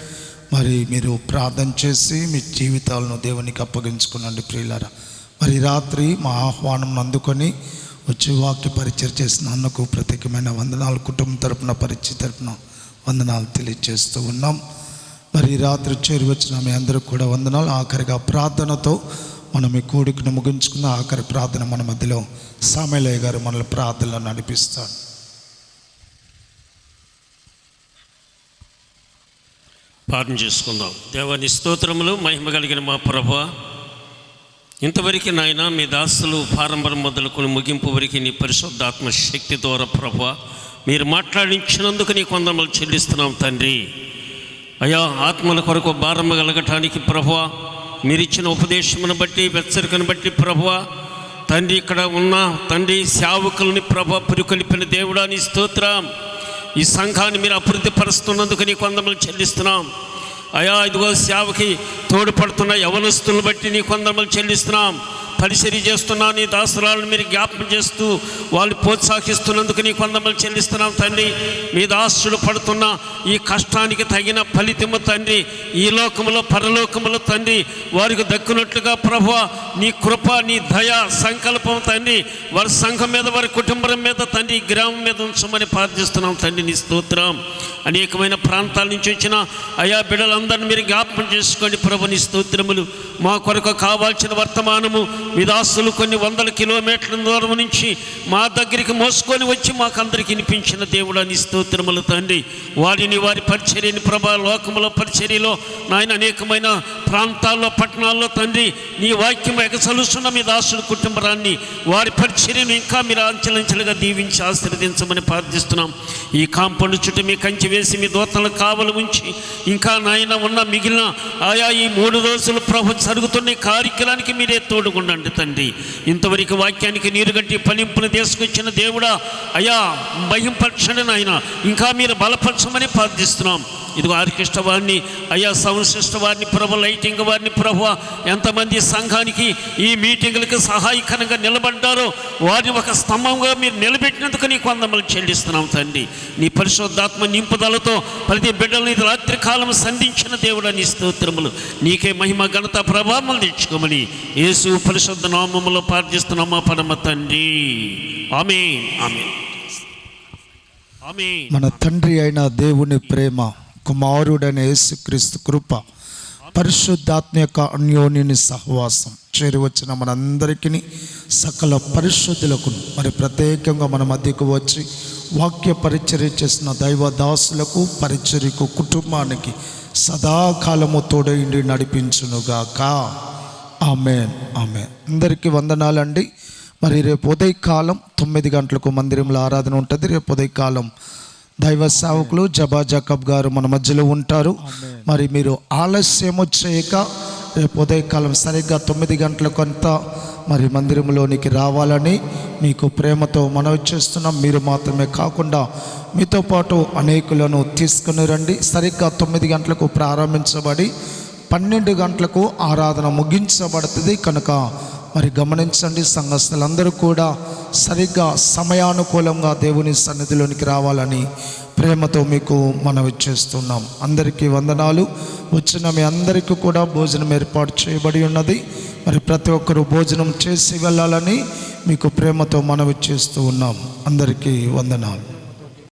మరి మీరు ప్రార్థన చేసి మీ జీవితాలను దేవునికి అప్పగించుకునండి ప్రియులారా. మరి రాత్రి మా ఆహ్వానం అందుకొని వచ్చి వాక్య పరిచయం చేసిన అన్నకు ప్రత్యేకమైన వందనాలు, కుటుంబం తరపున పరిచయ తరపున వందనాలు తెలియజేస్తూ ఉన్నాం. మరి రాత్రి చేరి వచ్చిన మీ అందరికి కూడా వందనాలు. ఆఖరిగా ప్రార్థనతో మనం ఈ కూడికను ముగించుకున్న ఆఖరి ప్రార్థన మన మధ్యలో సామేలయ్య గారు మనల్ని ప్రార్థనలో నడిపిస్తాడు. ప్రార్థన చేసుకుందాం. దేవాని స్తోత్రములు, మహిమ కలిగిన మా ప్రభువా, ఇంతవరకు నాయన మీ దాసులు ప్రారంభం మొదలుకొని ముగింపు వరకు నీ పరిశుద్ధాత్మ శక్తి ద్వారా ప్రభువా మీరు మాట్లాడించినందుకు నీ వందనాలు చెల్లిస్తున్నాం తండ్రి. అయా, ఆత్మల కొరకు భారం కలగటానికి ప్రభువా మీరు ఇచ్చిన ఉపదేశమును బట్టి, హెచ్చరికను బట్టి ప్రభువా తండ్రి, ఇక్కడ ఉన్న తండ్రి సేవకుల్ని ప్రభా పురుకొలిపిన దేవుడా నీ స్తోత్రం. ఈ సంఘాన్ని మీరు అభివృద్ధి పరుస్తున్నందుకు నీకు వందనాలు చెల్లిస్తున్నాం. అయా, ఇదిగో సేవకి తోడ్పడుతున్న యవనస్తులను బట్టి నీకు వందనాలు చెల్లిస్తున్నాం. పరిచర్య చేస్తున్నా నీ దాసురాలను మీరు జ్ఞాపకం చేస్తూ వాళ్ళు ప్రోత్సహిస్తున్నందుకు నీకు వందనాలు చెల్లిస్తున్నాం తండ్రి. మీ దాసులు పడుతున్న ఈ కష్టానికి తగిన ఫలితము తండ్రి ఈ లోకములో పరలోకములో తండ్రి వారికి దక్కునట్లుగా ప్రభువా నీ కృప, నీ దయ, సంకల్పం తండ్రి వారి సంఘం మీద, వారి కుటుంబం మీద తండ్రి, గ్రామం మీద ఉంచమని ప్రార్థిస్తున్నాం తండ్రి. నీ స్తోత్రం. అనేకమైన ప్రాంతాల నుంచి వచ్చిన అయా బిడ్డలందరినీ మీరు జ్ఞాపకం చేసుకోండి ప్రభు. నీ స్తోత్రములు. మా కొరకు కావాల్సిన వర్తమానము మీ దాసులు కొన్ని వందల కిలోమీటర్ల దూరం నుంచి మా దగ్గరికి మోసుకొని వచ్చి మాకందరికి వినిపించిన దేవుడా నీ స్తోత్రములు తండ్రి. వారిని, వారి పరిచర్యని ప్రభా లోకములో పరిచర్యలో నాయన అనేకమైన ప్రాంతాల్లో, పట్టణాల్లో తండ్రి నీ వాక్యం ఎగసలుస్తున్న మీ దాసుల కుటుంబాన్ని, వారి పరిచర్యను ఇంకా మీరు అంచెలంచెలుగా దీవించి ఆశీర్వదించమని ప్రార్థిస్తున్నాం. ఈ కాంపౌండ్ చుట్టూ మీ కంచె వేసి మీ దూతలకు కావలి ఉంచి ఇంకా నాయన ఉన్న మిగిలిన ఆయా ఈ 3 రోజులు ప్రభు జరుగుతున్న కార్యక్రమానికి మీరే తోడుగుండండి తండ్రి. ఇంతవరకు వాక్యానికి నీరుగట్టి ఫలింపును తీసుకొచ్చిన దేవుడా అయా మహింపరచండి నాయన. ఇంకా మీరు బలపరచమని ప్రార్థిస్తున్నాం. ఇదిగో ఆర్కెస్ట్రా వారిని అయ్యా, సౌండ్ సిస్టమ్ వారిని ప్రభు, లైటింగ్ వారిని ప్రభు, ఎంతమంది సంఘానికి ఈ మీటింగులకు సహాయకరంగా నిలబడ్డారో వారిని ఒక స్తంభంగా మీరు నిలబెట్టినందుకు నీకు వందనాలు చెల్లిస్తున్నాం తండ్రి. నీ పరిశుద్ధాత్మ నింపుదలతో ప్రతి బిడ్డలని రాత్రి కాలం సంధించిన దేవుడా నీ స్తోత్రములు. నీకే మహిమ, ఘనత, ప్రభావములు తెచ్చుకోమని యేసు పరిశుద్ధ నామములో ప్రార్థిస్తున్నాం మా పరమ తండ్రి. ఆమేన్, ఆమేన్, ఆమేన్. మన తండ్రి అయిన దేవుని ప్రేమ, కుమారుడైన యేసుక్రీస్తు కృప, పరిశుద్ధాత్మ యొక్క అన్యోన్య సహవాసం చేరి వచ్చిన మనందరికీ, సకల పరిశుద్ధులకు, మరి ప్రత్యేకంగా మన మధ్యకు వచ్చి వాక్య పరిచర్య చేసిన దైవ దాసులకు, పరిచర్యకు, కుటుంబానికి సదాకాలము తోడైండి నడిపించునుగాక. ఆమేన్, ఆమేన్. అందరికీ వందనాలండి. మరి రేపు ఉదయకాలం 9 గంటలకు మందిరంలో ఆరాధన ఉంటుంది. రేపు ఉదయకాలం దైవ సేవకులు జబా జాకబ్ గారు మన మధ్యలో ఉంటారు. మరి మీరు ఆలస్యము చేయక రేపు ఉదయకాలం సరిగ్గా 9 గంటలకంతా మరి మందిరంలోనికి రావాలని మీకు ప్రేమతో మనవి చేస్తున్నాం. మీరు మాత్రమే కాకుండా మీతో పాటు అనేకులను తీసుకుని రండి. సరిగ్గా 9 గంటలకు ప్రారంభించబడి 12 గంటలకు ఆరాధన ముగించబడుతుంది కనుక మరి గమనించండి. సంఘస్థులందరూ కూడా సరిగ్గా సమయానుకూలంగా దేవుని సన్నిధిలోనికి రావాలని ప్రేమతో మీకు మనవి చేస్తున్నాం. అందరికీ వందనాలు. వచ్చిన మీ అందరికీ కూడా భోజనం ఏర్పాటు చేయబడి ఉన్నది. మరి ప్రతి ఒక్కరూ భోజనం చేసి వెళ్ళాలని మీకు ప్రేమతో మనవి చేస్తూ ఉన్నాం. అందరికీ వందనాలు.